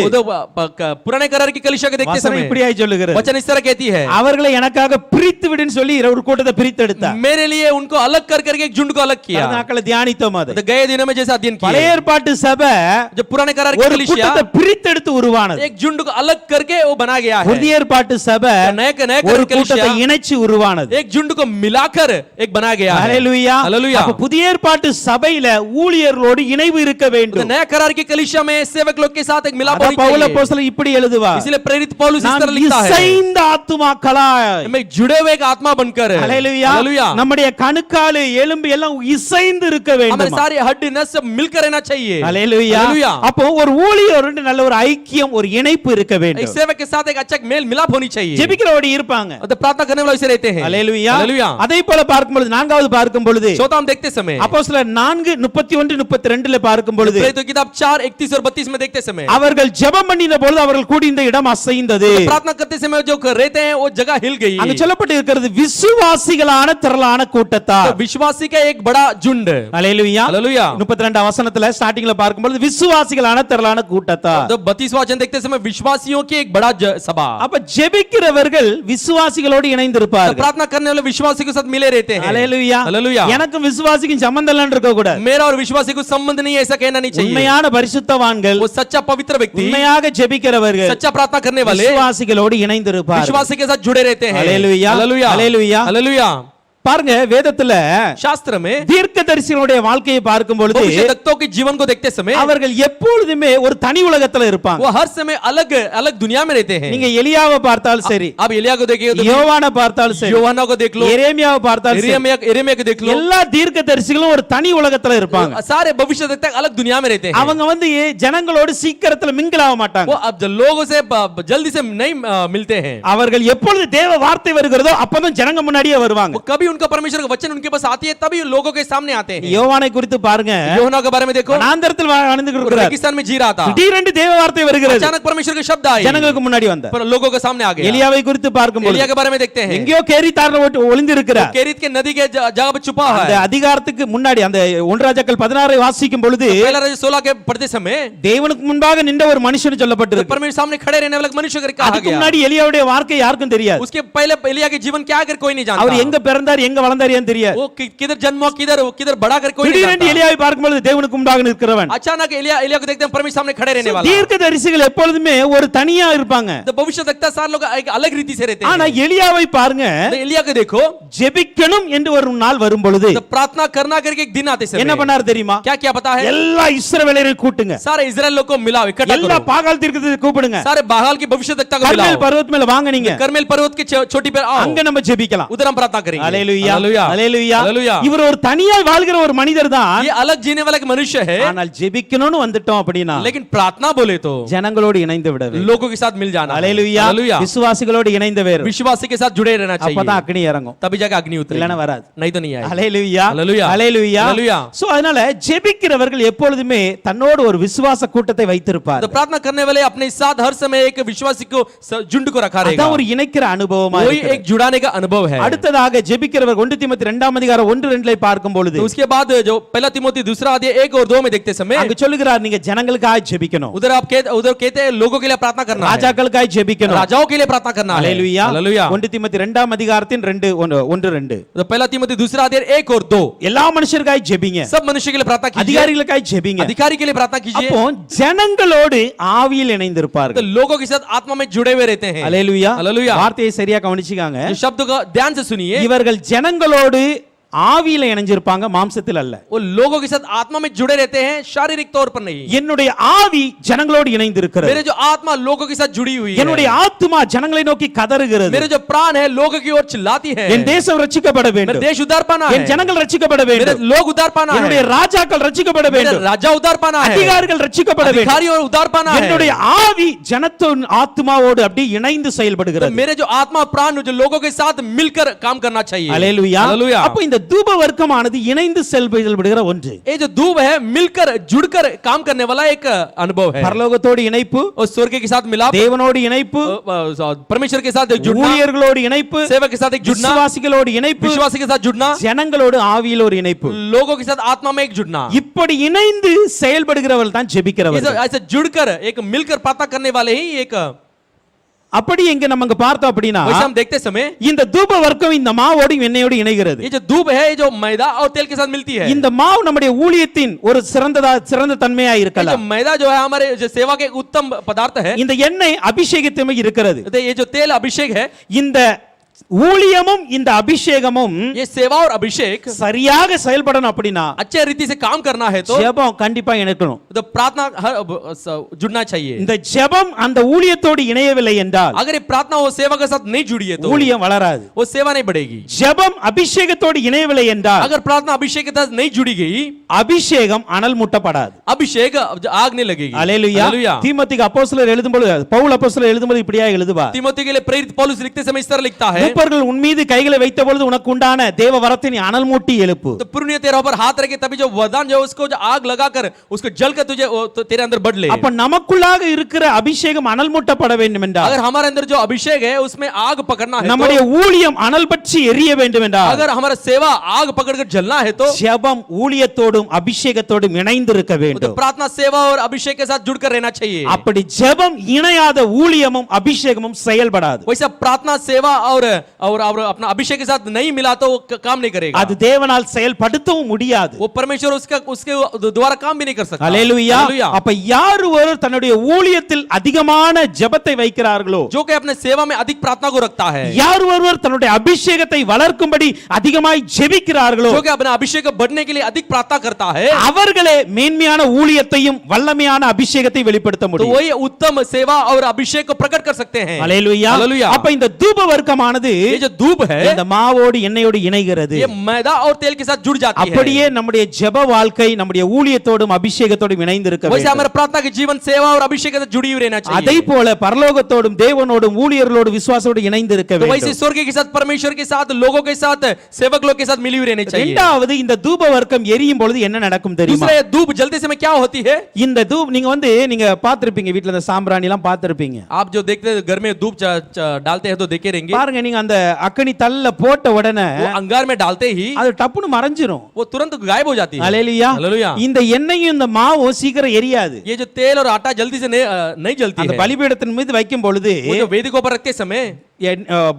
पुराने करार की कलीसिया को देखते வசனம் समय இப்படியாய் சொல்லுகிறது. वचन इस तरह कहती है, அவர்களை எனக்காக பிரித்து விடுன்னு சொல்லி ஒரு கூட்டத்தை பிரித்து எடுத்தார். मेरे लिए उनको अलग कर करके एक झुंड को अलग किया. நாட்களை தியானித்தோம் அது. तो गए दिनों में जैसा अध्ययन பழைய किया. ஏற்பாட்டு சபை जो पुराने करार की ஒரு कलीसिया கூட்டத்தை பிரித்து எடுத்து உருவானது. एक झुंड को अलग करके वो बनाया गया है. புதிய ஏற்பாட்டு சபை नए ஒரு करार की கூட்டத்தை कलीसिया இணைச்சு உருவானது. एक झुंड को मिलाकर एक बनाया गया है. ஹalleluya. हालेलुया. அப்ப புதிய ஏற்பாட்டு சபையில ஊழியர்களோடு இணைவு இருக்க तो வேண்டும். नया करार की कलीसिया में सेवक लोग के साथ एक मिलाप அதான் होनी பவுல் चाहिए. அப்போஸ்தலன் இப்படி எழுதுவார். इसलिए प्रेरित पौलुस इस நாம் तरह लिखता है, இசைந்த ஆத்துமாக்களாய் में जुड़े हुए एक आत्मा बनकर. ஹalleluya. हालेलुया. நம்முடைய கணுக்காலு எலும்பு எல்லாம் இசைந்து இருக்க हमारे வேண்டும். सारे हड्डी नस सब मिलकर रहना चाहिए. ஹalleluya. हालेलुया. அப்போ ஒரு ஊழியரோடு நல்ல ஒரு ஐக்கியம் ஒரு இணைப்பு இருக்க एक வேண்டும். सेवक के साथ एक अच्छा मेल मिलाप होनी चाहिए. ஜெபிக்கிறவரோடு இருப்பாங்க. तो प्रार्थना करने वाले वैसे रहते हैं. ஹalleluya. हालेलुया. அதே போல பார்க்கும் பொழுது நான்காவது பார்க்கும் பொழுது चौथा हम देखते समय அப்போஸ்தலர் 4:31-32ல பார்க்கும் பொழுது प्रेरितों की किताब 4:31 और 32 में देखते समय அவர்கள் ஜெபம் பண்ணின பொழுது அவர்கள் கூடியிருந்த இடம் அசைந்தது. प्रार्थना करते समय जो रहते हैं वो जगह हिल गई. அங்க சொல்லப்பட்டு இருக்கிறது விசுவாசிகளான திரளான கூட்டத்தார். तो विश्वासी का एक बड़ा झुंड. ஹalleluya. हालेलुया. 32 வசனத்துல ஸ்டார்டிங்ல பார்க்கும் பொழுது விசுவாசிகளான திரளான கூட்டத்தார். तो 32 वचन देखते समय विश्वासियों की एक बड़ा सभा. அப்ப ஜெபிக்கிறவர்கள் விசுவாசிகளோடு तो இணைந்திருப்பார்கள். प्रार्थना करने वाले विश्वासी के साथ मिले रहते हैं. ஹalleluya. हालेलुया. எனக்கும் விசுவாசிக்கும் சம்பந்தம் இல்லன்னு இருக்க கூடாது. मेरा और विश्वासी को संबंध नहीं है ऐसा कहना नहीं चाहिए. உண்மையான பரிசுத்தவான்கள் वो सच्चा पवित्र व्यक्ति உண்மையாக ஜெபிக்கிறவர்கள் सच्चा प्रार्थना करने वाले விசுவாசிகளோடு இணைந்திருப்பார்கள். विश्वासी के साथ जुड़े रहते हैं. हालेलुया. हालेलुया. हालेलुया. हालेलुया. பாருங்க வேதத்துல शास्त्र में தீர்க்கதரிசிகளுடைய வாழ்க்கையை பார்க்கும் பொழுது भविष्यवक्ताओं के जीवन को देखते समय அவர்கள் எப்பொழுதுமே ஒரு தனி உலகத்துல இருப்பாங்க. वो हर समय अलग अलग दुनिया में रहते हैं. நீங்க எலியாவை பார்த்தாலும் சரி, आप एलिया को देखिए तो யோவானை பார்த்தாலும் சரி, யோவானா को देख लो, எரேமியாவை பார்த்தாலும் சரி, यिर्मयाह को देख लो, எல்லா தீர்க்கதரிசிகளும் ஒரு தனி உலகத்துல இருப்பாங்க. सारे भविष्यवक्ता अलग दुनिया में रहते हैं. அவங்க வந்து ஜனங்களோடு சீக்கிரத்துல மிங்கிள் ஆக மாட்டாங்க. वो अब लोगों से जल्दी से नहीं मिलते हैं. அவர்கள் எப்பொழுது தேவ வார்த்தை வருகிறதோ அப்பதான் ஜனங்க முன்னாடியே வருவாங்க. वो कभी उनका परमेश्वर का वचन उनके पास आती है तभी लोगों के सामने आते हैं। யோவானை குறித்து பாருங்க, யோனா के बारे में देखो, வனாந்தரத்தில் வாழ்ந்து वो இருக்கிறார். रेगिस्तान में जी रहा था, திடீரென்று தேவ வார்த்தை வருகிறது, अचानक परमेश्वर के शब्द आए, ஜனங்களுக்கு முன்னாடி வந்தார். पर लोगों के सामने आ गया। எலியாவை குறித்து பார்க்கும்போது एलिया के बारे में देखते हैं, எங்கேயோ கேரித்தார்ல ஒளிந்து இருக்கிறார். केरीत के नदी के जगह पे छुपा அந்த है। அதிகாரத்துக்கு முன்னாடி அந்த 1 ராஜாக்கள் 16 வாசிக்கும் பொழுது पहला राजा 16 के पढ़ते समय தேவனுக்கு முன்பாக நின்ற ஒரு மனுஷன் சொல்லப்பட்டிருக்கு. परमेश्वर सामने खड़े रहने वाला मनुष्य कर कहा அதுக்கு गया। முன்னாடி எலியாவுடைய வாழ்க்கை யாருக்கும் தெரியாது. उसके पहले एलिया के जीवन क्या कर कोई नहीं அவர் जानता, எங்க பிறந்தார் எங்க வளர்ந்தார் ஏன் தெரியாது. वो किधर जन्म हुआ किधर बड़ा कर कोई नहीं திடீரென்று जानता। எலியாவை பார்க்கும்போது தேவனுக்கு முன்பாக நிற்கிறவன். अचानक एलिया को देखते हैं परमेश्वर सामने खड़े रहने वाला। தீர்க்கதரிசிகள் எப்பொழுதுமே ஒரு தனியா இருப்பாங்க. तो भविष्यवक्ता सारे लोग एक अलग रीति से रहते ஆனா हैं। எலியாவை பாருங்க, तो एलिया को देखो, ஜெபிக்கணும் என்று ஒரு நாள் வரும் பொழுது तो प्रार्थना करना करके एक दिन आते என்ன समय பண்ணார் தெரியுமா? क्या क्या पता है, எல்லா இஸ்ரவேலரை கூட்டுங்க, सारे इजराइल लोग को मिलाओ, इकट्ठा எல்லா करो, பாகால் தீர்க்கதரிசியை கூப்பிடுங்க, सारे बाहाल की भविष्यवक्ता को கர்மேல் मिलाओ, பர்வத் மேல வாங்க, நீங்க करमेल पर्वत के छोटी पे आओ, அங்க நம்ம ஜெபிக்கலாம். उधर हम प्रार्थना करेंगे। அல்லேலூயா, हालेलुया, அல்லேலூயா. हालेलुया। இவர் ஒரு தனியாய் வாழ்கிற ஒரு மனிதர் தான். ये अलग जीने वाला एक मनुष्य है, ஆனால் ஜெபிக்கணும்னு வந்துட்டோம் அப்படினா लेकिन प्रार्थना बोले तो ஜனங்களோடு இணைந்து விட வேண்டும். लोगों के साथ मिल जाना है। அல்லேலூயா. हालेलुया। விசுவாசிகளோடு இணைந்து வேறு, विश्वासी के साथ जुड़े रहना चाहिए, அப்பதான் அக்னி இறங்கும், तभी जाके अग्नि இல்லனா उतरेगी, வராது. नहीं तो नहीं आएगी। அல்லேலூயா, हालेलुया, அல்லேலூயா. हालेलुया। சோ அதனால ஜெபிக்கிறவர்கள் எப்பொழுதுமே தன்னோடு ஒரு விசுவாச கூட்டத்தை வைத்திருப்பார். तो प्रार्थना करने वाले अपने साथ हर समय एक विश्वासी को झुंड को रखा रहेगा, அதான் ஒரு இணைக்கிற அனுபவமா वही இருக்கிறது. एक जुड़ाने का अनुभव है। அடுத்ததாக ஜெபிக்கிறவர் 1 தீமோத்தேயு 2 அதிகாரம் 1-2 பார்க்கும் பொழுது तो उसके बाद जो पहला तिमोथी 2 अध्याय 1 और 2 में देखते समय அங்க சொல்லுகிறார், நீங்க ஜனங்களுக்காக ஜெபிக்கணும், उधर कहते हैं लोगों के लिए प्रार्थना करना है, ராஜாக்களுக்காக ஜெபிக்கணும். राजाओं के लिए प्रार्थना करना है। அல்லேலூயா. हालेलुया। 1 தீமோத்தேயு 2 அதிகாரத்தின் 1-2 तो पहला तिमोथी 2 अध्याय 1 और 2 எல்லா மனுஷருக்காக ஜெபிங்க, सब मनुष्य के लिए प्रार्थना कीजिए, அதிகாரிகளுக்காக ஜெபிங்க. अधिकारी के लिए प्रार्थना कीजिए, அப்போ ஜனங்களோடு ஆவியில் तो இணைந்திருப்பார்கள். लोगों के साथ आत्मा में जुड़े हुए रहते हैं। அல்லேலூயா. हालेलुया। வார்த்தையை சரியா கவனிச்சுக்காங்க. इस शब्द को ध्यान से सुनिए, இவர்கள் ஜனங்களோடு ஆவியில இணைஞ்சிருப்பாங்க, மாம்சத்தில் அல்ல. वो लोगों के साथ आत्मा में जुड़े रहते हैं, शारीरिक तौर पर नहीं। என்னுடைய ஆவி ஜனங்களோடு இணைந்திருக்கிறது, मेरे जो आत्मा लोगों के साथ जुड़ी हुई என்னுடைய है, ஆத்துமா ஜனங்களை நோக்கி கதறுகிறது. मेरे जो प्राण है लोगों की ओर चिल्लाती है, என் தேசம் ரட்சிக்கப்பட मेरा வேண்டும், देश उद्धार पाना என் है, ஜனங்கள் ரட்சிக்கப்பட मेरे வேண்டும், लोग उद्धार पाना है, என்னுடைய ராஜாக்கள் ரட்சிக்கப்பட मेरे வேண்டும், राजा उद्धार पाना है, அதிகாரிகள் ரட்சிக்கப்பட வேண்டும். अधिकारी और उद्धार पाना है। என்னுடைய ஆவி ஜனத்தின் ஆத்மாவோடு அப்படி இணைந்து तो செயல்படுகிறது. मेरे जो आत्मा प्राण जो लोगों के साथ मिलकर काम करना चाहिए। அல்லேலூயா. हालेलुया। அப்ப இந்த தூப வர்க்கமானது இணைந்து செயல்படுகிற ஒன்று. ये जो धूप है मिलकर जुड़कर काम करने वाला एक अनुभव है। பரலோகத்தோடு இணைப்பு, और स्वर्ग के साथ मिलाप, தேவனோடு இணைப்பு, परमेश्वर के साथ एक जुड़ना, ஊழியர்களோடு இணைப்பு, सेवक के साथ एक जुड़ना, விசுவாசிகளோடு இணைப்பு, विश्वासी के साथ जुड़ना, ஜனங்களோடு ஆவியில் ஒரு இணைப்பு. लोगों के साथ आत्मा में एक जुड़ना। இப்படி இணைந்து செயல்படுகிறவர்கள் தான் ये ஜெபிக்கிறவர்கள். सब ऐसे जुड़कर एक मिलकर प्रार्थना करने वाले ही एक, அப்படி எங்க நம்ம அங்க பார்த்தோம் அப்படின்னா वैसे हम देखते समय இந்த தூப வர்க்கம் இந்த மாவோடு எண்ணெயோடு இணைகிறது. ये जो धूप है ये जो मैदा और तेल के साथ मिलती है, இந்த மாவு நம்முடைய ஊழியத்தின் ஒரு சிறந்த தன்மையா ये जो இருக்கலாம். मैदा जो है हमारे जो सेवा के उत्तम पदार्थ है, இந்த எண்ணெய் அபிஷேகத்தன்மை இருக்கிறது. तो ये जो तेल अभिषेक है, இந்த ஊழியமும் இந்த அபிஷேகமும் ये सेवा और अभिषेक சரியாக செயல்படணும் அப்படின்னா अच्छे रीति से काम करना है तो ஜெபம் கண்டிப்பா இணைக்கணும். प्रार्थना जुड़ना चाहिए। இந்த ஜெபம் அந்த ஊழியத்தோடு இணையவில்லை என்றால் अगर ये प्रार्थना वो सेवा के साथ नहीं जुड़ी है तो ஊழியம் வளராது. वो सेवा नहीं बढ़ेगी। ஜெபம் அபிஷேகத்தோடு இணையவில்லை என்றால் अगर प्रार्थना अभिषेक के साथ नहीं जुड़ी गई, அபிஷேகம் அனல் மூட்டப்படாது. अभिषेक आग नहीं लगेगी। அல்லேலூயா. हालेलुया। தீமோத்தேயுக்கு அப்போஸ்தலர் எழுதும்போது பவுல் அப்போஸ்தலர் எழுதும்போது இப்படியா எழுதுவார், तीमोथी के लिए प्रेरित पौलुस लिखते समय इस तरह लिखता है, மூப்பர்கள் உன் மீது கைகளை வைத்த பொழுது உனக்கு உண்டான தேவ வரத்தை நீ அனல் மூட்டி எழுப்பு. तो पुण्य तेरा ऊपर हाथ रखे तभी जो वरदान जो उसको जो आग लगाकर उसको जलकर तुझे तो तेरे अंदर बढ़ ले। அப்ப நமக்குள்ளாக இருக்கிற அபிஷேகம் அனல் மூட்டப்பட வேண்டும் என்றால், अगर हमारे अंदर जो अभिषेक है उसमें आग पकड़ना है நம்முடைய तो, ஊழியம் அனல் பற்றி எரிய வேண்டும் என்றால், अगर हमारा सेवा आग पकड़कर जलना है तो ஜெபம் ஊழியத்தோடும் அபிஷேகத்தோடும் இணைந்திருக்க तो வேண்டும். प्रार्थना सेवा और अभिषेक के साथ जुड़कर रहना चाहिए। அப்படி ஜெபம் இணையாத ஊழியமும் அபிஷேகமும் செயல்படாது. वैसा प्रार्थना सेवा और अपना अभिषेक के साथ नहीं मिला तो वो काम नहीं करेगा। அது தேவனால் செயல்படுத்தவும் முடியாது. वो परमेश्वर उसके द्वारा काम भी नहीं कर सकता। அல்லேலூயா. हालेलुया। அப்ப யார் ஒருவர் தன்னுடைய ஊழியத்தில் அதிகமான ஜெபத்தை வைக்கிறார்களோ, जो कि अपने सेवा में अधिक प्रार्थना को रखता है, யார் ஒருவர் தன்னுடைய அபிஷேகத்தை வளர்க்கும்படி அதிகமாய் ஜெபிக்கிறார்களோ, जो कि अपने अभिषेक को बढ़ने के लिए अधिक प्रार्थना करता है, அவர்களே மேன்மையான ஊழியத்தையும் வல்லமையான அபிஷேகத்தை வெளிப்படுத்த तो முடியும். वही उत्तम सेवा और अभिषेक को प्रकट कर सकते हैं। அல்லேலூயா. हालेलुया। அப்ப இந்த தூப வர்க்கமானது வந்து ये जो धूप है இந்த மாவோடு எண்ணெயோடு இணைகிறது. ये मैदा और तेल के साथ जुड़ जाती है। அப்படியே நம்முடைய ஜெப வாழ்க்கை நம்முடைய ஊழியத்தோடும் அபிஷேகத்தோடும் இணைந்திருக்க वैसे வேண்டும். हमारा प्रार्थना के जीवन सेवा और अभिषेक के साथ जुड़ी हुई रहना चाहिए। அதை போல பரலோகத்தோடும் தேவனோடும் ஊழியர்களோடும் விசுவாசத்தோடும் இணைந்திருக்க तो वैसे வேண்டும். स्वर्ग के साथ परमेश्वर के साथ लोगों के साथ सेवक लोग के साथ मिली हुई रहनी चाहिए। இரண்டாவது இந்த தூப வர்க்கம் எரியும் பொழுது என்ன நடக்கும் தெரியுமா? दूसरा ये धूप जलते समय क्या होती है? இந்த தூப் நீங்க பாத்திருப்பீங்க, வீட்ல இந்த சாம்பிராணி எல்லாம் பாத்திருப்பீங்க. आप जो देखते हैं घर में धूप डालते हैं तो देखे रहेंगे। பாருங்க, நீங்க அந்த அக்கினி தல்ல போட்ட உடனே वो अंगार में डालते ही அது டப்புன்னு மறைஞ்சிரும். वो तुरंत गायब हो जाती है। அல்லேலூயா. हालेलूया। இந்த எண்ணெயும் இந்த மாவும் சீக்கிரம் எரியாது. ये जो तेल और आटा जल्दी से नहीं जलती அந்த है। பலிபீடத்தின் மீது வைக்கும் பொழுது वो जो वेदी को ऊपर रखते समय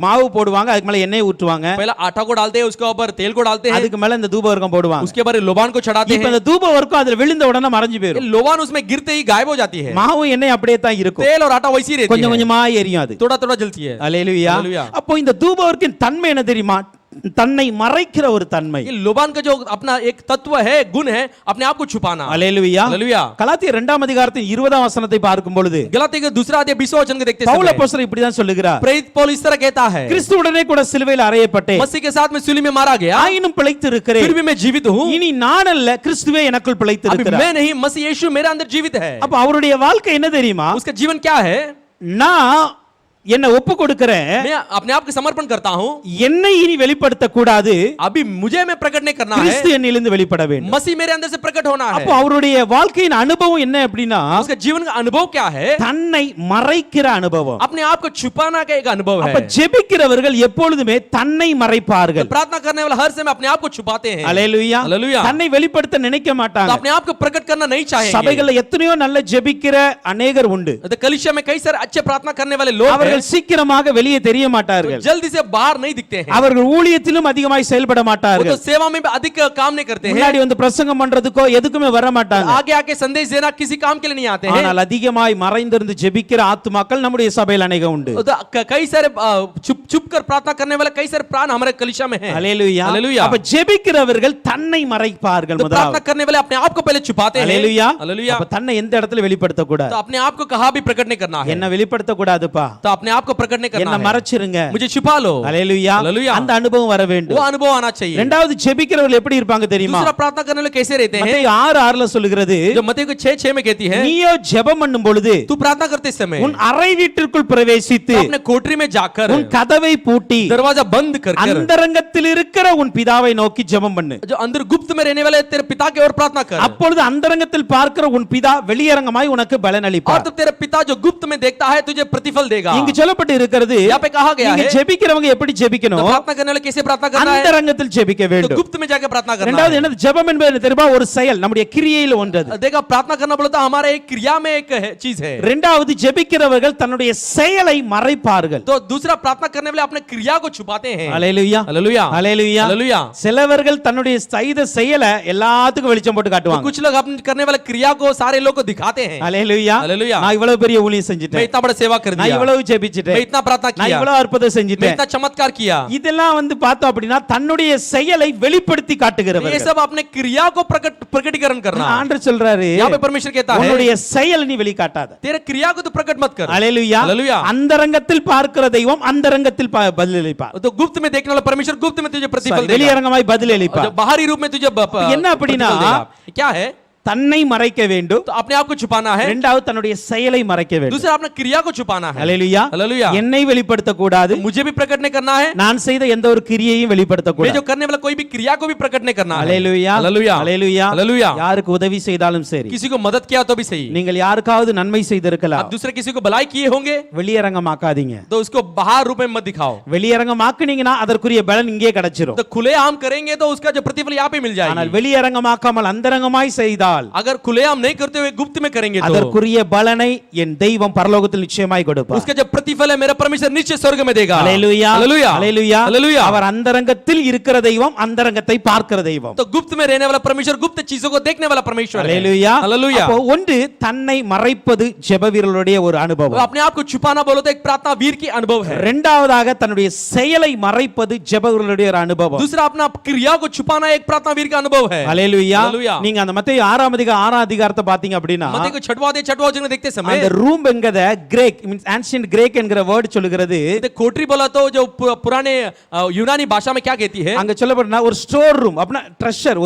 மாவு போடுவாங்க, அதுக்கு மேல எண்ணெய் ஊற்றுவாங்க, पहला आटा को डालते हैं, उसके ऊपर तेल को डालते हैं, அதுக்கு மேல இந்த தூப வர்க்கம் போடுவாங்க. उसके बाद लोबान को चढ़ाते இப்ப हैं। இந்த தூப வர்க்கம் அதுல விழுந்த உடனே மறைஞ்சு ये போயிடும். लोबान उसमें गिरते ही गायब हो जाती है। மாவும் எண்ணெய் அப்படியே தான் இருக்கும். तेल और आटा वैसी रहती கொஞ்சம் है, கொஞ்சமா எரியும் அது. थोड़ा थोड़ा जलती है। அல்லேலூயா. அல்லேலூயா. அப்போ இந்த தூப வர்க்கின் தன்மை என்ன தெரியுமா? தன்னை மறைக்கிற ஒரு தன்மை. ये लोबान का जो अपना एक तत्व है, गुण है, अपने आप को छुपाना। அல்லேலூயா. हालेलूया। கலாத்தியர் 2ஆம் அதிகாரத்தின் 20ஆம் வசனத்தை பார்க்கும் பொழுது गलातियों के दूसरा अध्याय 20वां वचन को देखते பவுல் समय அப்போஸ்தலன் இப்படி தான் சொல்லுகிறார். प्रेरित पौल इस तरह कहता है, கிறிஸ்துவுடனே கூட சிலுவையில் அறையப்பட்டேன், मसीह के साथ में सूली में मारा गया, ஆயினும் பிழைத்து இருக்கிறேன், फिर भी मैं जीवित हूँ। இனி நான் அல்ல, கிறிஸ்துவே எனக்குள் பிழைத்து अभी இருக்கிறார். मैं नहीं, मसीह यीशु मेरे अंदर जीवित है। அப்ப அவருடைய வாழ்க்கை என்ன தெரியுமா? उसका जीवन क्या है? நான் என்ன ஒப்பு கொடுக்கிறேன், मैं अपने आप को समर्पण करता हूँ, என்னை இனி வெளிப்படுத்த கூடாது, अभी मुझे में प्रकट नहीं करना है, கிறிஸ்து என்னிலிருந்து வெளிப்பட வேண்டும். मसीह मेरे अंदर से प्रकट होना है। அப்ப அவருடைய வாழ்க்கையின் அனுபவம் என்ன அப்படின்னா, उसका जीवन का अनुभव क्या है? தன்னை மறைக்கிற அனுபவம். अपने आप को छुपाना का एक अनुभव அப்ப है। ஜெபிக்கிறவர்கள் எப்பொழுதுமே தன்னை மறைப்பார்கள். प्रार्थना करने वाला हर समय अपने आप को छुपाते हैं। அல்லேலூயா. हालेलूया। தன்னை வெளிப்படுத்த நினைக்க तो மாட்டாங்க. अपने आप को प्रकट करना नहीं चाहेंगे। சபைகள்ல எத்தனையோ நல்ல ஜெபிக்கிற अनेகர் உண்டு. तो कलीसिया में कई सारे अच्छे प्रार्थना करने वाले लोग हैं, அவர்கள் சீக்கிரமாக வெளியே தெரிய மாட்டார்கள். तो जल्दी से बाहर नहीं दिखते हैं। அவர்கள் ஊழியத்திலும் அதிகமாய் செயல்பட वो तो மாட்டார்கள். सेवा में भी अधिक काम नहीं करते हैं। முன்னாடி வந்து பிரசங்கம் பண்றதுக்கோ எதுக்குமே வர மாட்டாங்க. आगे आके संदेश देना किसी काम के लिए नहीं आते हैं। ஆனால் அதிகமாய் மறைந்திருந்து ஜெபிக்கிற ஆத்துமாக்கள் நம்முடைய சபையில் अनेகம் உண்டு. तो कई सारे छुप कर प्रार्थना करने वाले कई सारे प्राण हमारे कलीसिया में हैं। அல்லேலூயா. हालेलूया। அப்ப ஜெபிக்கிறவர்கள் தன்னை மறைப்பார்கள். तो प्रार्थना முதலாவது करने वाले अपने आप को पहले छुपाते हैं। அல்லேலூயா. हालेलूया। அப்ப தன்னை எந்த இடத்துல வெளிப்படுத்த तो கூடாது? अपने आप को कहाँ भी प्रकट नहीं करना है। என்ன வெளிப்படுத்த கூடாதுப்பா, तो अपने आप को प्रकट नहीं करना என்ன है। மறைச்சிருங்க. मुझे छुपा लो। அல்லேலூயா. हालेलूया। அந்த அனுபவம் வர वो வேண்டும். अनुभव आना चाहिए। இரண்டாவது ஜெபிக்கிறவர்கள் எப்படி இருப்பாங்க தெரியுமா? दूसरा प्रार्थना करने वाले कैसे रहते हैं? மத்தேயு 6:6ல சொல்லுகிறது, जो मत्ती को 6:6 में कहती है, நீயோ ஜெபம் பண்ணும் பொழுது तू प्रार्थना करते समय உன் அறை வீட்டிற்குள் பிரவேசித்து अपने कोठरी में जाकर உன் கதவை பூட்டி दरवाजा बंद कर அந்தரங்கத்தில் இருக்கிற உன் பிதாவை நோக்கி ஜெபம் பண்ணு. जो अंदर गुप्त में रहने वाले तेरे पिता की ओर प्रार्थना कर। அப்பொழுது அந்தரங்கத்தில் பார்க்கிற உன் பிதா வெளியரங்கமாய் உனக்கு பலன் और அளிப்பார். तब तेरा पिता जो गुप्त में देखता है तुझे प्रतिफल देगा। இங்கு சொல்லப்பட்டு இருக்கிறது, यहाँ पे कहा गया நீங்க है, ஜெபிக்கிறவங்க எப்படி तो ஜெபிக்கணும்? प्रार्थना करने वाले कैसे प्रार्थना करना है? அந்தரங்கத்தில் ஜெபிக்க तो வேண்டும். गुप्त में जाके प्रार्थना करना இரண்டாவது है। என்னது? ஜெபம் என்பது என்ன தெரியுமா? ஒரு செயல், நம்முடைய கிரியையில் ஒன்றது. देखा, प्रार्थना करना बोलता हमारे एक क्रिया में एक चीज है। இரண்டாவது ஜெபிக்கிறவர்கள் தன்னுடைய செயலை மறைப்பார்கள். तो दूसरा प्रार्थना करने वाले अपने क्रिया को छुपाते हैं। அல்லேலூயா. हालेलूया। அல்லேலூயா. हालेलूया। சிலவர்கள் தன்னுடைய செய்த செயலை எல்லாத்துக்கும் வெளிச்சம் போட்டு तो காட்டுவாங்க. कुछ लोग अपने करने वाले क्रिया को सारे लोग को दिखाते हैं। அல்லேலூயா. हालेलूया। நான் இவ்வளவு பெரிய ஊழியம் मैं செஞ்சிட்டேன், इतना बड़ा सेवा कर நான் दिया, இவ்வளவு मैं ஜெபிச்சிட்டேன், इतना प्रार्थना நான் किया, இவ்வளவு அற்புதம் मैं செஞ்சிட்டேன். इतना चमत्कार किया। இதெல்லாம் வந்து பார்த்தோம் அப்படின்னா தன்னுடைய செயலை வெளிப்படுத்தி ये காட்டுகிறவர்கள். सब अपने क्रिया को प्रकटीकरण करना है। ஆண்டவர் சொல்றாரு, यहाँ पे परमेश्वर कहता है, உன்னுடைய செயல் நீ வெளிக்காட்டாத. तेरे क्रिया को तो प्रकट मत कर। அல்லேலூயா. हालेलूया। அந்தரங்கத்தில் பார்க்கிற தெய்வம் அந்தரங்கத்தில் பதிலளிப்பார். तो गुप्त में देखने वाला परमेश्वर गुप्त में तुझे प्रतिफल देगा। வெளியரங்கமாய் और பதிலளிப்பார். जो बाहरी रूप में तुझे என்ன அப்படின்னா, प्रतिफल देगा। क्या है? தன்னை மறைக்க வேண்டும். तो अपने आप को छुपाना है। இரண்டாவது தன்னுடைய செயலை மறைக்க வேண்டும். दूसरा अपने क्रिया को छुपाना है। அல்லேலூயா. हालेलूया। என்னை வெளிப்படுத்த கூடாது, मुझे भी प्रकट नहीं करना है। நான் செய்த எந்த ஒரு கிரியையும் வெளிப்படுத்த मैं கூடாது. जो करने वाला कोई भी क्रिया को भी प्रकट नहीं करना है। அல்லேலூயா. हालेलूया। அல்லேலூயா. हालेलूया। யாருக்கு உதவி செய்தாலும் சரி, किसी को मदद किया तो भी सही। நீங்கள் யாருக்காவது நன்மை आप செய்திருக்கலாம், दूसरे किसी को भलाई किए होंगे வெளியரங்கமாக்காதீங்க. तो उसको बाहर रूप में मत दिखाओ। வெளியரங்கமாக்குனீங்கன்னா அதற்குரிய பலன் இங்கே கிடைச்சிரும். तो खुले आम करेंगे तो उसका जो प्रतिफल यहाँ पे मिल ஆனால் जाएगा। வெளியரங்கமாக்காமல் அந்தரங்கமாய் செய்தால் अगर खुले आम नहीं करते हुए गुप्त में करेंगे तो அதற்குரிய பலனை என் தெய்வம் பரலோகத்தில் நிச்சயமாய் கொடுப்பார். उसका जो प्रतिफल है मेरा परमेश्वर निश्चय स्वर्ग में देगा। அல்லேலூயா. हालेलूया। அல்லேலூயா. हालेलूया। அவர் அந்தரங்கத்தில் இருக்கிற தெய்வம், அந்தரங்கத்தை பார்க்கிற தெய்வம். तो गुप्त में रहने वाला परमेश्वर गुप्त चीजों को देखने वाला परमेश्वर है। அல்லேலூயா. हालेलूया। அப்போ ஒன்று தன்னை மறைப்பது ஜெப வீரர்களுடைய ஒரு वो அனுபவம். अपने आप को छुपाना बोलो तो एक प्रार्थना वीर की अनुभव है। இரண்டாவதாக தன்னுடைய செயலை மறைப்பது ஜெப வீரர்களுடைய ஒரு அனுபவம். दूसरा अपना क्रिया को छुपाना एक प्रार्थना वीर का अनुभव है। அல்லேலூயா. हालेलूया। நீங்க அந்த மத்தேயு ஆறாம் அதிகாரத்தை பாத்தீங்க அப்படின்னா मत्ती को छठवां वचन में देखते समय அந்த ரூம் என்கிறத கிரேக் மீன்ஸ் ஆன்சியன்ட் கிரேக் என்கிற வேர்ட் சொல்லுகிறது कोठरी बोला तो जो पुराने यूनानी भाषा में क्या कहती है அங்க சொல்லப்படுனா ஒரு ஸ்டோர் ரூம் அப்படினா ட்ரெஷர்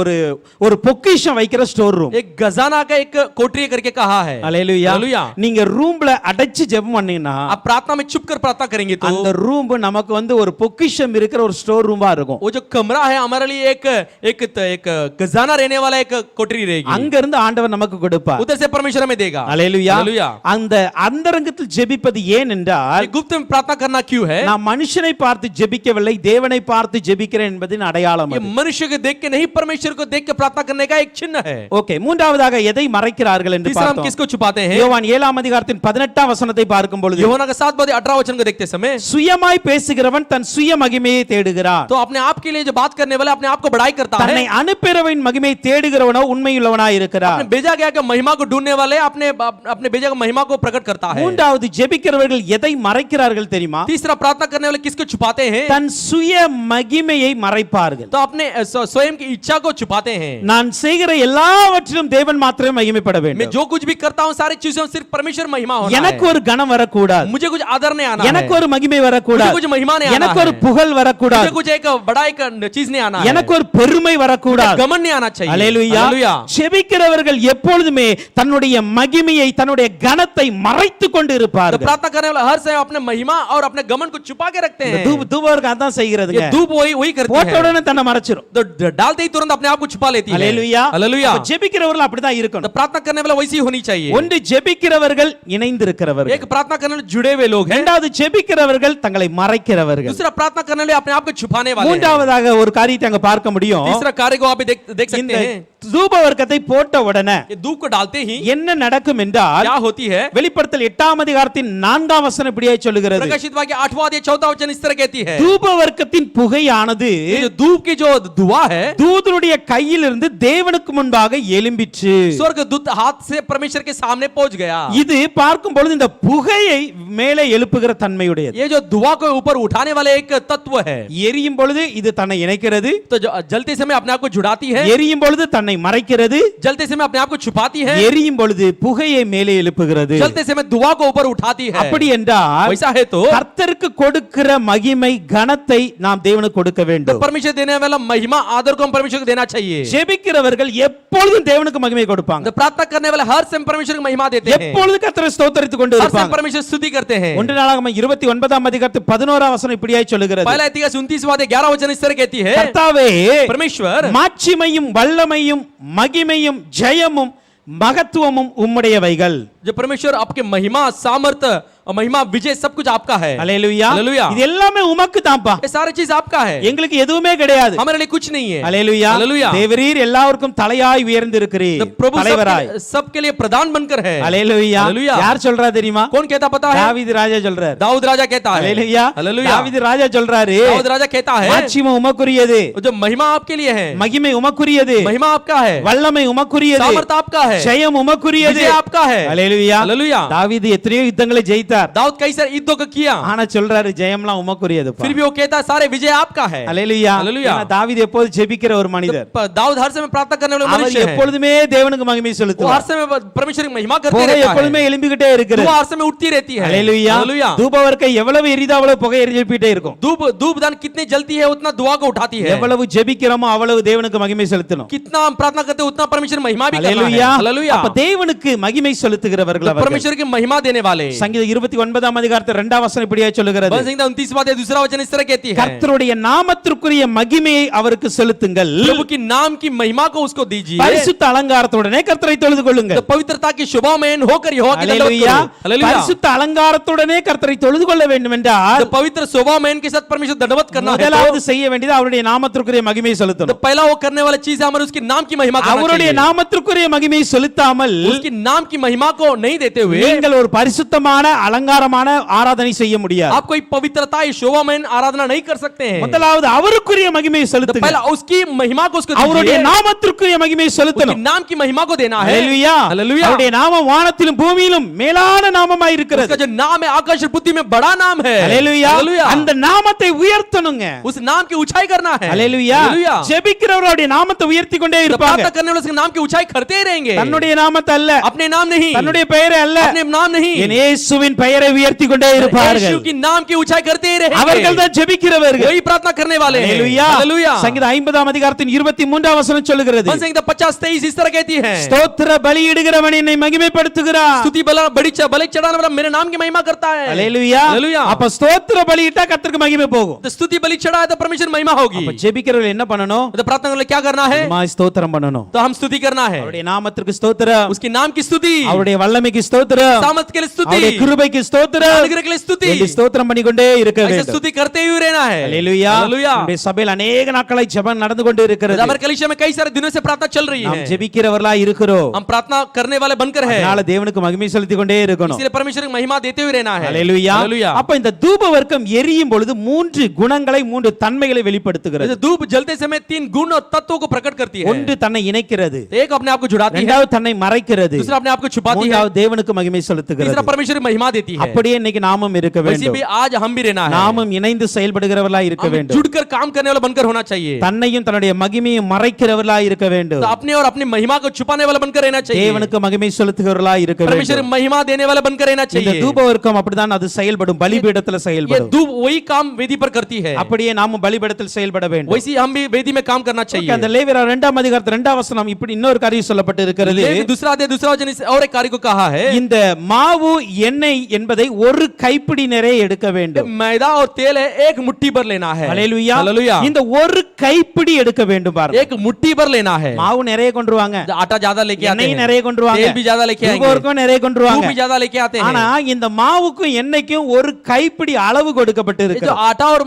ஒரு பொக்கிஷம் வைக்கிற ஸ்டோர் ரூம் एक खजाना का एक कोठरी करके कहा है ஹalleluya நீங்க ரூம்ல அடைச்சு ஜெபம் பண்ணீங்கன்னா आप प्रार्थना में छुप कर प्रार्थना करेंगे तो அந்த ரூம் நமக்கு வந்து ஒரு பொக்கிஷம் இருக்கிற ஒரு ஸ்டோர் ரூமா இருக்கும் वो जो कमरा है हमारे लिए एक खजाना रहने वाला एक कोठरी रहेगी அங்க இருந்து ஆண்டவர் நமக்கு கொடுப்பார் उधर से परमेश्वर हमें देगा ஹalleluya அந்த அந்தரங்கத்தில் ஜெபிப்பது ஏன் என்றால் गुप्त में प्रार्थना करना क्यों है நான் மனுஷனை பார்த்து ஜெபிக்கவில்லை தேவனை பார்த்து ஜெபிக்கிறேன் என்பதின் அடையாளம் ये मनुष्य को देख के नहीं परमेश्वर को देख के प्रार्थना करने का एक चिन्ह है ஓகே மூன்றாவதாக எதை மறைக்கிறார்கள் என்று तीसरा हम பார்த்தோம் किसको छुपाते हैं யோவான் 7 அதிகாரத்தின் 18 வசனத்தை பார்க்கும் பொழுது यूहन्ना का 7:18 वचन को देखते समय சுயமாய் பேசுகிறவன் தன் சுய மகிமையை தேடுகிறான் तो अपने आप के लिए जो बात करने वाला अपने आप को बड़ाई करता है தன்னை அனுப்பிறவன் மகிமையை தேடுகிறவனோ உண்மையுள்ளவனாய் இருக்கிறான் अपने भेजा गया के महिमा को ढूंढने वाले अपने भेजा के महिमा को प्रकट करता है மூன்றாவது ஜெபிக்கிறவர்கள் எதை மறைக்கிறார்கள் தெரியுமா तीसरा प्रार्थना करने वाले किसको छुपाते हैं தன் சுய மகிமையை மறைப்பார்கள் तो अपने स्वयं की इच्छा को छुपाते हैं நான் செய்கிற எல்லாவற்றிலும் தேவன் மாத்திரமே மகிமைப்பட मैं வேண்டும் जो कुछ भी करता हूं सारी चीजों में सिर्फ परमेश्वर महिमा होना எனக்கு है ஒரு கனம் வரக்கூடாது मुझे कुछ आदर नहीं आना है எனக்கு ஒரு மகிமை मुझे வரக்கூடாது कुछ महिमा नहीं आना எனக்கு ஒரு है புகழ் मुझे வரக்கூடாது कुछ एक बड़ा एक चीज नहीं आना है எனக்கு ஒரு பெருமை வரக்கூடாது घमंड नहीं आना चाहिए அல்லேலூயா हालेलुया ஜெபிக்கிறவர்கள் எப்பொழுதுமே தன்னுடைய மகிமையை தன்னுடைய கனத்தை மறைத்துக் கொண்டு तो இருப்பார்கள் प्रार्थना करने वाला हर समय अपने महिमा और अपने घमंड को छुपा के रखते हैं தூபவர்கள் அதான் செய்கிறதுங்க ये धूप वही करती போட்ட है உடனே தன்னை மறைச்சிரும் तो डालते ही तुरंत अपने आप को छुपा लेती है அல்லேலூயா हालेलुया அப்ப ஜெபிக்கிறவர்கள் அப்படிதான் तो இருக்கணும் प्रार्थना करने वाला वैसी होनी चाहिए ஒன்று ஜெபிக்கிறவர்கள் இணைந்திருக்கிறவர்கள் एक प्रार्थना करने वाले जुड़े हुए लोग हैं இரண்டாவது ஜெபிக்கிறவர்கள் தங்களை மறைக்கிறவர்கள் दूसरा प्रार्थना करने वाले अपने आप को छुपाने वाले हैं மூன்றாவதாக ஒரு காரியத்தை அங்க பார்க்க முடியும் तीसरा कार्य को आप भी देख सकते இந்த हैं தூபவர்க்கத்தை போட்ட உடனே ये धूप को डालते ही என்ன நடக்கும் என்றால் क्या होती है வெளிப்படுத்தல் 8 அதிகாரத்தின் 4 வசனம் இப்படியே சொல்லுகிறது प्रकाशित वाक्य 8वां अध्याय 4वां वचन इस तरह कहती है தூபவர்க்கத்தின் புகையானது ये जो धूप की जो धुआं है தூதனுடைய கையிலிருந்து தேவனுக்கு முன்பாக எழும்பிற்று स्वर्ग दूत हाथ से परमेश्वर के सामने पहुंच गया இது பார்க்கும் பொழுது இந்த புகையை மேலே எழுப்புகிற தன்மையுடையது ये जो धुआं को ऊपर उठाने वाले एक तत्व है எரியும் பொழுது இது தன்னை இணைக்கிறது तो जो जलते समय अपने आप को जुड़ाती है எரியும் பொழுது தன்னை மறைக்கிறது जलते समय अपने आप को छुपाती है எரியும் பொழுது புகையை மேலே எழுப்புகிறது जलते समय धुआं को ऊपर उठाती है அப்படி என்றால் वैसा है तो கர்த்தருக்கு கொடுக்கிற மகிமை கனத்தை நாம் தேவனுக்கு கொடுக்க तो வேண்டும் परमेश्वर देने वाला महिमा आदर को हम परमेश्वर को देना चाहिए ஜெபிக்கிறவர்கள் எப்பொழுதும் தேவனுக்கு மகிமை கொடுப்பாங்க तो प्रार्थना करने वाले हर समय परमेश्वर को महिमा देते हैं எப்பொழுது கர்த்தரை ஸ்தோத்திரித்துக் கொண்டு हर समय இருப்பாங்க परमेश्वर स्तुति करते हैं ஒன்று நாளாகமம் 29 அதிகாரத்து 11 வசனம் இப்படியாய் சொல்லுகிறது पहला इतिहास 29वां अध्याय 11 वचन इस तरह कहती है கர்த்தாவே परमेश्वर மாட்சிமையும் வல்லமையும் மகிமையும் ஜெயமும் மகத்துவமும் உம்முடையவைகள் जो परमेश्वर आपके महिमा सामर्थ और महिमा विजय सब कुछ आपका है அல்லேலூயா हालेलुया இது எல்லாமே உமக்கு தான்ப்பா ये सारी चीज आपका है எங்களுக்கு எதுவுமே கிடையாது हमारे लिए कुछ नहीं है அல்லேலூயா हालेलुया தேவரீர் எல்லாருக்கும் தலையாய் உயர்ந்து இருக்கிறீர் तो प्रभु தலைவராய் सबके लिए प्रधान बनकर है அல்லேலூயா हालेलुया யார் சொல்றா தெரியுமா कौन कहता पता है தாவீது ராஜா சொல்றார் दाऊद राजा कहता है அல்லேலூயா हालेलुया தாவீது ராஜா சொல்றாரு दाऊद राजा कहता है மாட்சிமை உமக்குரியது जो महिमा आपके लिए है மகிமை உமக்குரியது महिमा आपका है வல்லமை உமக்குரியது सामर्थ आपका है ஜெயம் உமக்குரியது विजय आपका है அல்லேலூயா हालेलुया தாவீது எத்தனையோ யுத்தங்களை ஜெயித்தார் दाऊद कई सारे युद्धों को किया ஆனா சொல்றாரு ஜெயம்லாம் உமக்குரியதுப்பா फिर भी वो कहता है सारे विजय आपका है அல்லேலூயா हालेलुया ஏன்னா தாவீது எப்போது ஜெபிக்கிற ஒரு மனிதர் दाऊद हर समय प्रार्थना करने वाला அவர் मनुष्य है எப்பொழுதுமே தேவனுக்கு மகிமை वो செலுத்துவார் हर समय परमेश्वर की महिमा करते புகை रहता எப்பொழுதுமே है எழும்பிக்கிட்டே இருக்கிறது वो हर समय उठती रहती है அல்லேலூயா हालेलुया தூபவர்க்கை எவ்வளவு எரியுதோ அவ்வளவு புகை எழுப்பிட்டே இருக்கும் धूप दान कितनी जलती है उतना दुआ को उठाती है எவ்வளவு ஜெபிக்கிறோமோ அவ்வளவு தேவனுக்கு மகிமை செலுத்தணும் कितना हम प्रार्थना करते हैं उतना परमेश्वर महिमा भी करना है அல்லேலூயா हालेलुया அப்ப தேவனுக்கு மகிமை செலுத்துகிறவர்கள் அவர்கள் परमेश्वर की महिमा देने वाले சங்கீதம் 29 அதிகாரத்து 2 வசனம் இப்படியே சொல்லுகிறது संहिता 29वां अध्याय दूसरा वचन इस तरह कहती है கர்த்தருடைய நாமத்திற்குரிய மகிமையை அவருக்கு செலுத்துங்கள் प्रभु की नाम की महिमा को उसको दीजिए பரிசுத்த அலங்காரத்துடனே கர்த்தரை தொழுது கொள்ளுங்கள் तो पवित्रता की शोभा में होकर यहोवा की दंडवत அல்லேலூயா करो हालेलुया பரிசுத்த அலங்காரத்துடனே கர்த்தரை தொழுது கொள்ள வேண்டும் என்றால் तो पवित्र शोभा में के साथ परमेश्वर दंडवत करना है முதலாவது செய்ய வேண்டியது அவருடைய நாமத்திற்குரிய மகிமையை तो செலுத்தணும் पहला वो करने वाला चीज है हमारे उसके नाम की महिमा करना அவருடைய நாமத்திற்குரிய மகிமையை செலுத்தாமல் उसकी नाम की महिमा को नहीं देते हुए நீங்கள் ஒரு பரிசுத்தமான அலங்காரமான ஆராதனை செய்ய முடியாது. आप कोई पवित्रता या शोभामय आराधना नहीं कर सकते हैं. முதலாவது அவருக்குரிய மகிமையை செலுத்துங்க. पहला उसकी महिमा को उसको அவருடைய दीजिए. நாமத்திற்குரிய மகிமையை उसके செலுத்தணும். नाम की महिमा को देना है. ஹalleluya. हालेलुया. அவருடைய நாமம் வானத்திலும் பூமியிலும் மேலான நாமமாய் இருக்கிறது. उसका जो नाम है आकाश और पृथ्वी में बड़ा नाम है. ஹalleluya. हालेलुया. அந்த நாமத்தை உயர்த்தணுங்க. उस नाम की ऊंचाई करना है. ஹalleluya. हालेलुया. ஜெபிக்கிறவருடைய நாமத்தை உயர்த்தி கொண்டே இருப்பாங்க. प्रार्थना करने वाले उसके नाम की ऊंचाई करते ही रहेंगे. தன்னுடைய நாமத்தை அல்ல, अपने नाम नहीं, தன்னுடைய பெயரை அல்ல, अपने नाम नहीं, என் இயேசுவின் பெயரை உயர்த்தி கொண்டே இருப்பார்கள். यीशु की नाम की ऊंचाई करते ही रहेंगे. அவர்கள் தான் ஜெபிக்கிறவர்கள். वही प्रार्थना करने वाले हैं. ஹalleluya. हालेलुया. சங்கீதம் 50ஆம் அதிகாரத்தின் 23ஆம் வசனம் சொல்லுகிறது, संगीत 50-23 इस तरह कहती है, ஸ்தோத்திர பலியிடுகிறவன் என்னை மகிமைப்படுத்துகிறான். स्तुति बलि चढ़ाने वाला मेरे नाम की महिमा करता है. ஹalleluya. हालेलुया. அப்ப ஸ்தோத்திர பலியிட்டா கர்த்தருக்கு மகிமை போகும். तो स्तुति बलि चढ़ाए तो परमेश्वर महिमा होगी. அப்ப ஜெபிக்கிறவர்கள் என்ன பண்ணணும்? तो प्रार्थना करने क्या करना है? மா ஸ்தோத்திரம் பண்ணணும். तो हम स्तुति करना है. அவருடைய நாமத்திற்கு ஸ்தோத்திரம், उसके नाम की स्तुति, அவருடைய வல்லமைக்கு ஸ்தோத்திரம், सामर्थ के लिए स्तुति, அவருடைய கிருபைக்கு ஸ்தோத்திரம், अनुग्रह के लिए स्तुति, இப்படி ஸ்தோத்திரம் பண்ணிக்கொண்டே இருக்க ऐसे வேண்டும். स्तुति करते ही रहना है. ஹalleluya. हालेलुया. நம்முடைய சபையில் अनेक நாட்களாய் ஜெபம் நடந்து கொண்டு இருக்கிறது. हमारे कलीसिया में कई सारे दिनों से प्रार्थना चल रही நாம் है. ஜெபிக்கிறவர்களா இருக்கிறோம். हम प्रार्थना करने वाले बनकर है, அதனால தேவனுக்கு மகிமை செலுத்திக் கொண்டே இருக்கணும். इसलिए परमेश्वर की महिमा देते हुए रहना है. ஹalleluya. हालेलुया. அப்ப இந்த தூப வர்க்கம் எரியும் பொழுது மூன்று குணங்களை, மூன்று தன்மைகளை வெளிப்படுத்துகிறது. जैसे धूप जलते समय 3 गुण और तत्वों को प्रकट करती है. ஒன்று தன்னை இணைக்கிறது, एक अपने आप को जुड़ाती है, இரண்டாவது தன்னை மறைக்கிறது, दूसरा अपने आप को छुपाती है, மூன்றாவது தேவனுக்கு மகிமை तीसरा செலுத்துகிறது. परमेश्वर की महिमा देती है. அப்படியே இன்னைக்கு நாமும் இருக்க वैसे வேண்டும். भी आज हम भी रहना है. நாமும் இணைந்து செயல்படுகிறவர்களா இருக்க हम வேண்டும். जुड़कर काम करने वाला बनकर होना चाहिए. தன்னையும் தன்னுடைய மகிமையும் மறைக்கிறவர்களா இருக்க வேண்டும். तो अपने और अपनी महिमा को छुपाने वाला बनकर रहना चाहिए. தேவனுக்கு மகிமை செலுத்துகிறவர்களா இருக்க परमेश्वर வேண்டும். की महिमा देने वाला बनकर रहना இந்த चाहिए. தூப வர்க்கம் அப்படிதான் அது செயல்படும், பலிபீடத்துல ये செயல்படும். धूप वही काम वेदी पर करती है. அப்படியே நாமும் பலிபீடத்தில் செயல்பட வேண்டும். वैसे ही हम भी वेदी में काम करना चाहिए. அந்த லேவியர் 2ஆம் அதிகாரத்தில் 2ஆம் வசனம் இப்படி இன்னொரு காரியம் சொல்லப்பட்டு இருக்கிறது. लेवित दूसरा अध्याय दूसरा वचन इस और एक कार्य को कहा है, இந்த மாவு எண்ணெய் என்பதை ஒரு கைப்பிடி நிறைய எடுக்க வேண்டும். मैदा और तेल है एक मुट्ठी भर लेना है. ஹalleluya. हालेलुया. இந்த ஒரு கைப்பிடி எடுக்க வேண்டும் பாருங்க. एक मुट्ठी भर लेना है. மாவு நிறைய கொண்டு வாங்க, आटा ज्यादा लेके आते எண்ணெய் हैं, நிறைய கொண்டு வாங்க, तेल भी ज्यादा लेके आएंगे, தூபவர்க்கம் நிறைய கொண்டு दूध வாங்க. भी ज्यादा लेके आते हैं. ஆனா இந்த மாவுக்கும் எண்ணெய்க்கும் ஒரு கைப்பிடி அளவு கொடுக்கப்பட்டு ये जो இருக்கிறது. आटा और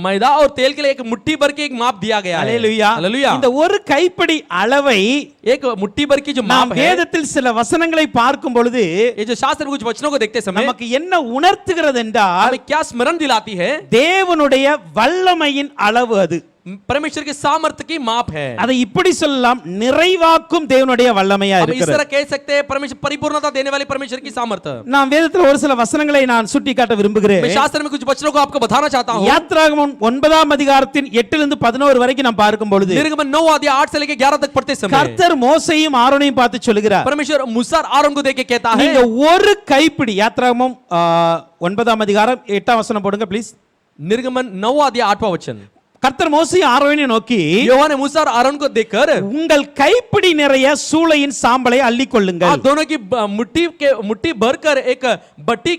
मैदा और तेल के लिए एक मुट्ठी भर के एक माप दिया गया है. ஹalleluya. हालेलुया. இந்த ஒரு கைப்பிடி அளவை एक मुट्ठी भर की जो நாம் माप है, வேதத்தில் சில வசனங்களை பார்க்கும் பொழுது ये जो शास्त्र में कुछ वचनों को देखते समय நமக்கு என்ன உணர்த்துகிறது என்றால், हमें क्या स्मरण दिलाती है? தேவனுடைய வல்லமையின் அளவு அது. परमेश्वर के सामर्थ्य की माप है. அதை இப்படி சொல்லலாம், நிறைவாக்கும் தேவனுடைய வல்லமையா हम इस இருக்கிறது. तरह कह सकते हैं परमेश्वर परिपूर्णता देने वाले परमेश्वर की सामर्थ्य. நான் வேதத்தில் ஒரு சில வசனங்களை நான் சுட்டிக்காட்ட விரும்புகிறேன். मैं शास्त्र में कुछ वचनों को आपको बताना चाहता हूं. யாத்ராகமம் 9ஆம் அதிகாரத்தின் 8 to 11 வரைக்கும் நாம் பார்க்கும் பொழுது निर्गमन 9 अध्याय 8 से लेकर 11 तक पढ़ते समय கர்த்தர் மோசேயும் ஆரோனையும் பார்த்து சொல்கிறார், परमेश्वर मूसा और आरोन को देख के कहता है, நீங்க ஒரு கைப்பிடி, யாத்ராகமம் 9ஆம் அதிகாரம் 8ஆம் வசனம் போடுங்க ப்ளீஸ். निर्गमन 9 अध्याय 8वां वचन, கர்த்தர் மோசேயும் ஆரோனையும் நோக்கி, यहोवा ने मूसा और आरोन को देखकर உங்கள் கைப்பிடி நிறைய சூளையின் சாம்பலை அள்ளிக் கொள்ளுங்கள். आप दोनों की मुट्ठी भरकर एक बट्टी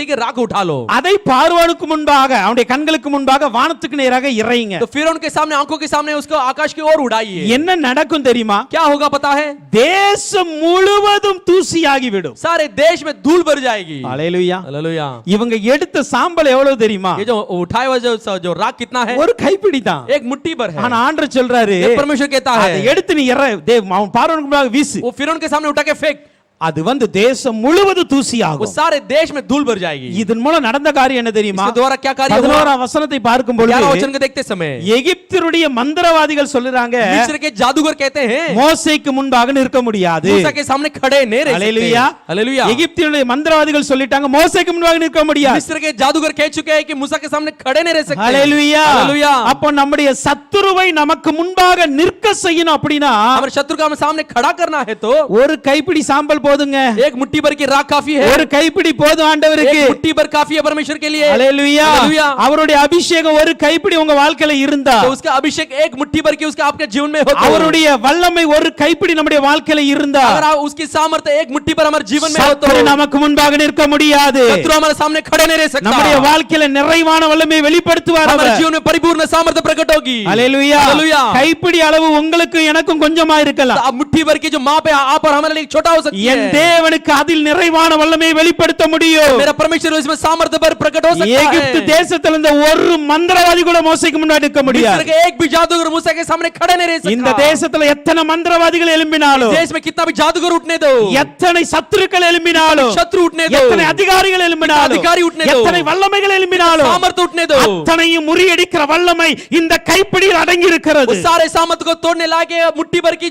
के राख उठा लो. அதை பார்வோனுக்கு முன்பாக, அவனுடைய கண்களுக்கு முன்பாக வானத்துக்கு நேராக இறையுங்க. तो फिर उनके सामने आंखों के सामने उसको आकाश की ओर उड़ाइए. என்ன நடக்கும் தெரியுமா? क्या होगा पता है? தேசம் முழுவதும் தூசியாகி விடும். सारे देश में धूल भर जाएगी. ஹalleluya. हालेलुया. இவங்க எடுத்த சாம்பல் எவ்வளவு தெரியுமா? ये जो उठाए हुआ जो राख कितना है? ஒரு கைப்பிடி தான். एक मुट्ठी भर है. ஆனா ஆண்டவர் சொல்றாரு, परमेश्वर कहता அதை है, எடுத்து நீ அவன் பார்வோனுக்கு முன்பாக வீசு. वो फिर उनके सामने उठा के फेंक. அது தேசம் முழுவதும் தூசியாகும். वो सारे देश में धूल भर जाएगी. இதன் மூலம் நடந்த காரியம் என்ன தெரியுமா? इसके द्वारा क्या कार्य हुआ? 11ஆம் வசனத்தை பார்க்கும் பொழுது 11 वचन को देखते समय எகிப்தியருடைய மந்திரவாதிகள் சொல்றாங்க, मिस्र के जादूगर कहते हैं, மோசேக்கு முன்பாக நிற்க முடியாது. मूसा के सामने खड़े नहीं रह सकते. ஹalleluya. हालेलुया. எகிப்தியருடைய மந்திரவாதிகள் சொல்லிட்டாங்க, மோசேக்கு முன்பாக நிற்க முடியாது. मिस्र के जादूगर कह चुके हैं कि मूसा के सामने खड़े नहीं रह सकते. ஹalleluya. हालेलुया. அப்போ நம்முடைய சத்துருவை நமக்கு முன்பாக நிற்க செய்யணும் அப்படினா हमारे शत्रु का हमें सामने खड़ा करना है तो ஒரு கைப்பிடி சாம்பல் போதுங்க. एक मुट्ठी भर की राख काफी है. ஒரு கைப்பிடி போதும் ஆண்டவருக்கு. एक मुट्ठी भर काफी है परमेश्वर के लिए. ஹalleluya. हालेलुया. அவருடைய அபிஷேகம் ஒரு கைப்பிடி உங்க வாழ்க்கையில இருந்தா, तो उसका अभिषेक एक मुट्ठी भर की उसका आपके जीवन में हो तो, அவருடைய வல்லமை ஒரு கைப்பிடி நம்முடைய வாழ்க்கையில இருந்தா, अगर आप उसकी सामर्थ्य एक मुट्ठी भर हमारे जीवन में हो तो சத்துரு நமக்கு முன்பாக நிற்க முடியாது. शत्रु हमारे सामने खड़े नहीं रह सकता. நம்முடைய வாழ்க்கையில நிறைவான வல்லமையை வெளிப்படுத்துவார் हमारे அவர். जीवन में परिपूर्ण सामर्थ्य प्रकट होगी. ஹalleluya. हालेलुया. கைப்பிடி அளவு உங்களுக்கு எனக்கும் கொஞ்சமா இருக்கலாம். तो अब मुट्ठी भर की जो माप है आप और हमारे लिए छोटा हो सकती है. என் தேவனுக்கு அதில் நிறைவான வல்லமையை வெளிப்படுத்த முடியும். मेरा परमेश्वर इसमें सामर्थ्य भर प्रकट हो सकता எகிப்து है. தேசத்துல இருந்த ஒரு மந்திரவாதி கூட மோசேக்கு முன்னாடி நிற்க முடியாது. मिस्र के एक भी जादूगर मूसा के सामने खड़े नहीं रह இந்த सकता. தேசத்துல எத்தனை மந்திரவாதிகள் எழும்பினாலும், देश में कितना भी जादूगर उठने दो, எத்தனை சத்துருக்கள் எழும்பினாலும், शत्रु उठने दो, எத்தனை அதிகாரிகள் எழும்பினாலும், अधिकारी उठने दो, எத்தனை வல்லமைகள் எழும்பினாலும், सामर्थ्य उठने दो, அத்தனையும் முறியடிக்கிற வல்லமை இந்த கைப்பிடியில் அடங்கி இருக்கிறது. उस सारे सामर्थ्य को तोड़ने लाके मुट्ठी भर की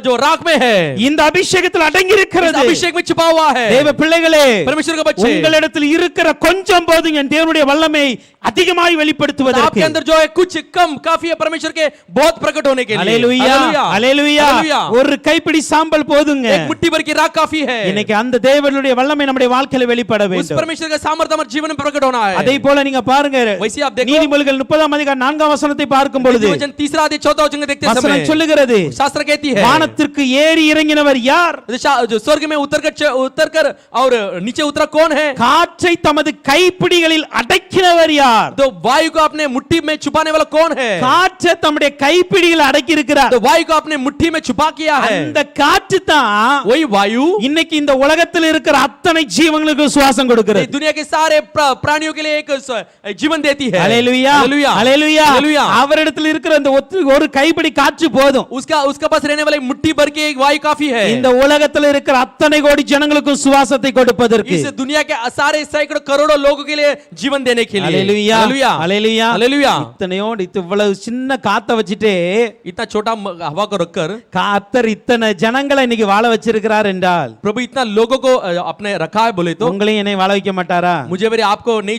जो राख में है, இந்த அபிஷேகத்தில் அடங்கி इस இருக்கிறது. अभिषेक में छिपा हुआ है. தேவ பிள்ளைகளே, परमेश्वर के बच्चे, உங்களிடத்தில் இருக்கிற கொஞ்சம் போதும் என் தேவனுடைய வல்லமை அதிகமாய் आपके வெளிப்படுத்துவதற்கு. अंदर जो है कुछ कम काफी है परमेश्वर के बहुत प्रकट होने के लिए. அல்லேலூயா, அல்லேலூயா. ஒரு கைப்பிடி சாம்பல் போதுங்க. एक मुट्ठी भर की राख काफी है. இன்னைக்கு அந்த தேவனுடைய வல்லமை நம்முடைய வாழ்க்கையில வெளிப்பட उस வேண்டும். परमेश्वर का सामर्थ्य हमारे जीवन में प्रकट होना है. அதே போல நீங்க பாருங்க, वैसे आप देखो, நீதிமொழிகள் 30ஆம் அதிகாரம் 4ஆம் வசனத்தை பார்க்கும் பொழுது वचन 3 अध्याय 4 वचन देखते வசனம் समय சொல்லுகிறது, शास्त्र कहती है, வானத்திற்கு ஏறி இறங்கினவர் யார்? जो स्वर्ग में उतर कर और नीचे उतरा कौन है? காற்றை தமது கைப்பிடிகளில் அடக்கினவர் யார்? तो वायु को अपने मुट्ठी में छुपाने वाला कौन है? காற்றை தம்முடைய கைப்பிடியில் அடக்கி இருக்கிறார். तो वायु को अपने मुट्ठी में छुपा किया है. அந்த காற்று தான் वही वायु இன்னைக்கு இந்த உலகத்தில் இருக்கிற அத்தனை ஜீவங்களுக்கு சுவாசம் கொடுக்கிறது. दुनिया के सारे प्राणियों के लिए एक जीवन देती है. அல்லேலூயா, हालेलुया, அல்லேலூயா. हालेलुया. அவரிடத்தில் இருக்கிற அந்த ஒரு கைப்பிடி காற்று போதும். उसका पास रहने वाले मुट्ठी भर की एक वायु काफी है. இந்த உலகத்தில் இருக்கிற அத்தனை கோடி ஜனங்களுக்கும் சுவாசத்தை கொடுப்பதற்கு. इस दुनिया के सारे सैकड़ों करोड़ों लोगों के लिए जीवन देने के लिए. அல்லேலூயா, हालेलुया, அல்லேலூயா. हालेलुया. இத்தனையோடு இவ்வளவு சின்ன காத்த வச்சிட்டே इतना छोटा हवा को रखकर கர்த்தர் இத்தனை ஜனங்களை இன்னைக்கு வாழ வச்சிருக்கிறார் என்றால், प्रभु इतना लोगों को अपने रखा है बोले तो உங்களையும் என்னை வாழ வைக்க மாட்டாரா? मुझे मेरे आपको नहीं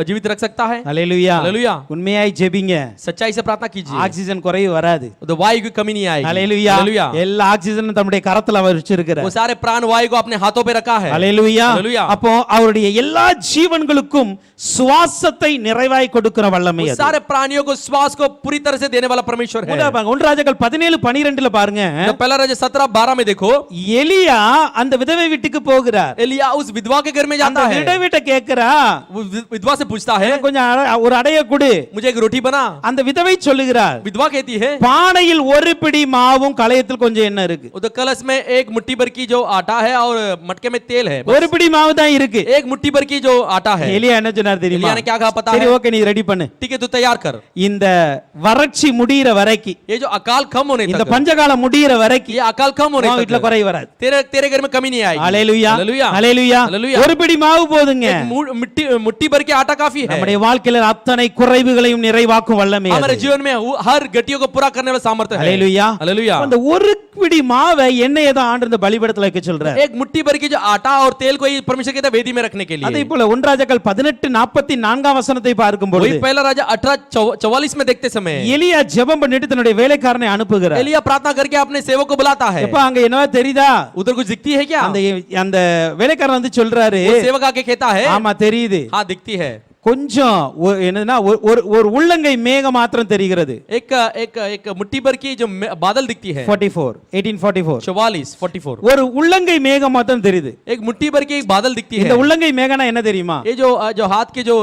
जीवित रख सकता है. அல்லேலூயா, हालेलुया. உண்மையாய் ஜெபிங்க. सच्चाई से प्रार्थना कीजिए. ஆக்சிஜன் குறைவு வராது. तो वायु की कमी नहीं आएगी. அல்லேலூயா. हालेलुया. எல்லா ஆக்சிஜனும் தம்முடைய கரத்துல அவர் வச்சிருக்கிறார். वो सारे प्राण वायु को अपने हाथों पे रखा है. அல்லேலூயா. हालेलुया. அப்போ அவருடைய எல்லா ஜீவன்களுக்கும் சுவாசத்தை நிறைவாய் கொடுக்கிற வல்லமை वो அது. सारे प्राणियों को श्वास को पूरी तरह से देने वाला परमेश्वर है. ஒன்று ராஜாக்கள் 17:12 பாருங்க, तो पहला राजा 17:12 में देखो, எலியா அந்த விதவை வீட்டுக்கு போகிறார். एलिया उस विधवा के घर में அந்த जाता है. விதவை வீட்டை கேக்குறா, वो विधवा से पूछता है, கொஞ்சம் ஒரு அடைய கொடு. मुझे एक रोटी बना. அந்த விதவை சொல்லுகிறார், विधवा कहती है, பானையில் ஒரு பிடி மாவும் கலயத்தில் கொஞ்சம் எண்ணெய் இருக்கு. उधर कलश में एक मुट्ठी भर की जो आटा है और मटके में तेल है. ஒரு பிடி மாவு தான் இருக்கு. एक मुट्ठी भर की जो आटा है. எலியா என்ன சொன்னார் தெரியுமா? एलिया ने क्या कहा पता சரி, है? ஓகே, நீ ரெடி பண்ணு. ठीक है, तू तैयार कर. இந்த வறட்சி முடியிற வரைக்கும், ये जो अकाल कम होने இந்த तक, பஞ்சகாலம் முடியிற வரைக்கும் ये अकाल कम होने உன் வீட்ல तक குறை வராது. तेरे घर में कमी नहीं आएगी. அல்லேலூயா, हालेलुया, அல்லேலூயா. हालेलुया. ஒரு பிடி மாவு போதுங்க. मुट्ठी भर के आटा काफी है. நம்முடைய வாழ்க்கையில அத்தனை குறைவுகளையும் நிறைவாக்கும் வல்லமை அது. हमारे जीवन में हर गतियों को पूरा करने वाला सामर्थ्य है. அல்லேலூயா. हालेलुया. அந்த ஒரு பிடி மாவை எண்ணெயை தான் ஆண்டு இந்த பலிபீடத்துல வைக்க சொல்றார். एक मुट्ठी भर की जो आटा और तेल को ही परमेश्वर कहता है वेदी में रखने के लिए. அதே போல 1 ராஜாக்கள் 18:44 வசனத்தை பார்க்கும் वही பொழுது, पहला राजा 18:44 में देखते समय எலியா ஜெபம் பண்ணிட்டு தன்னுடைய வேலைக்காரனை அனுப்புகிறார். एलिया प्रार्थना करके अपने सेवक को बुलाता है. எப்ப அங்க என்னவா தெரியுதா? उधर कुछ दिखती है क्या? அந்த அந்த வேலைக்காரன் வந்து சொல்றாரு, वो सेवक आके कहता है, ஆமா தெரியுது, हाँ दिखती है. கொஞ்சம் என்னன்னா ஒரு உள்ளங்கை மேகம் மாத்திரம் தெரிகிறது. एक एक एक मुट्ठी भर की जो बादल दिखती है. 1844 44 ஒரு உள்ளங்கை மேகம் மாத்திரம் தெரியுது. एक मुट्ठी भर की एक बादल दिखती है. இந்த உள்ளங்கை மேகனா என்ன தெரியுமா? ये जो हाथ के जो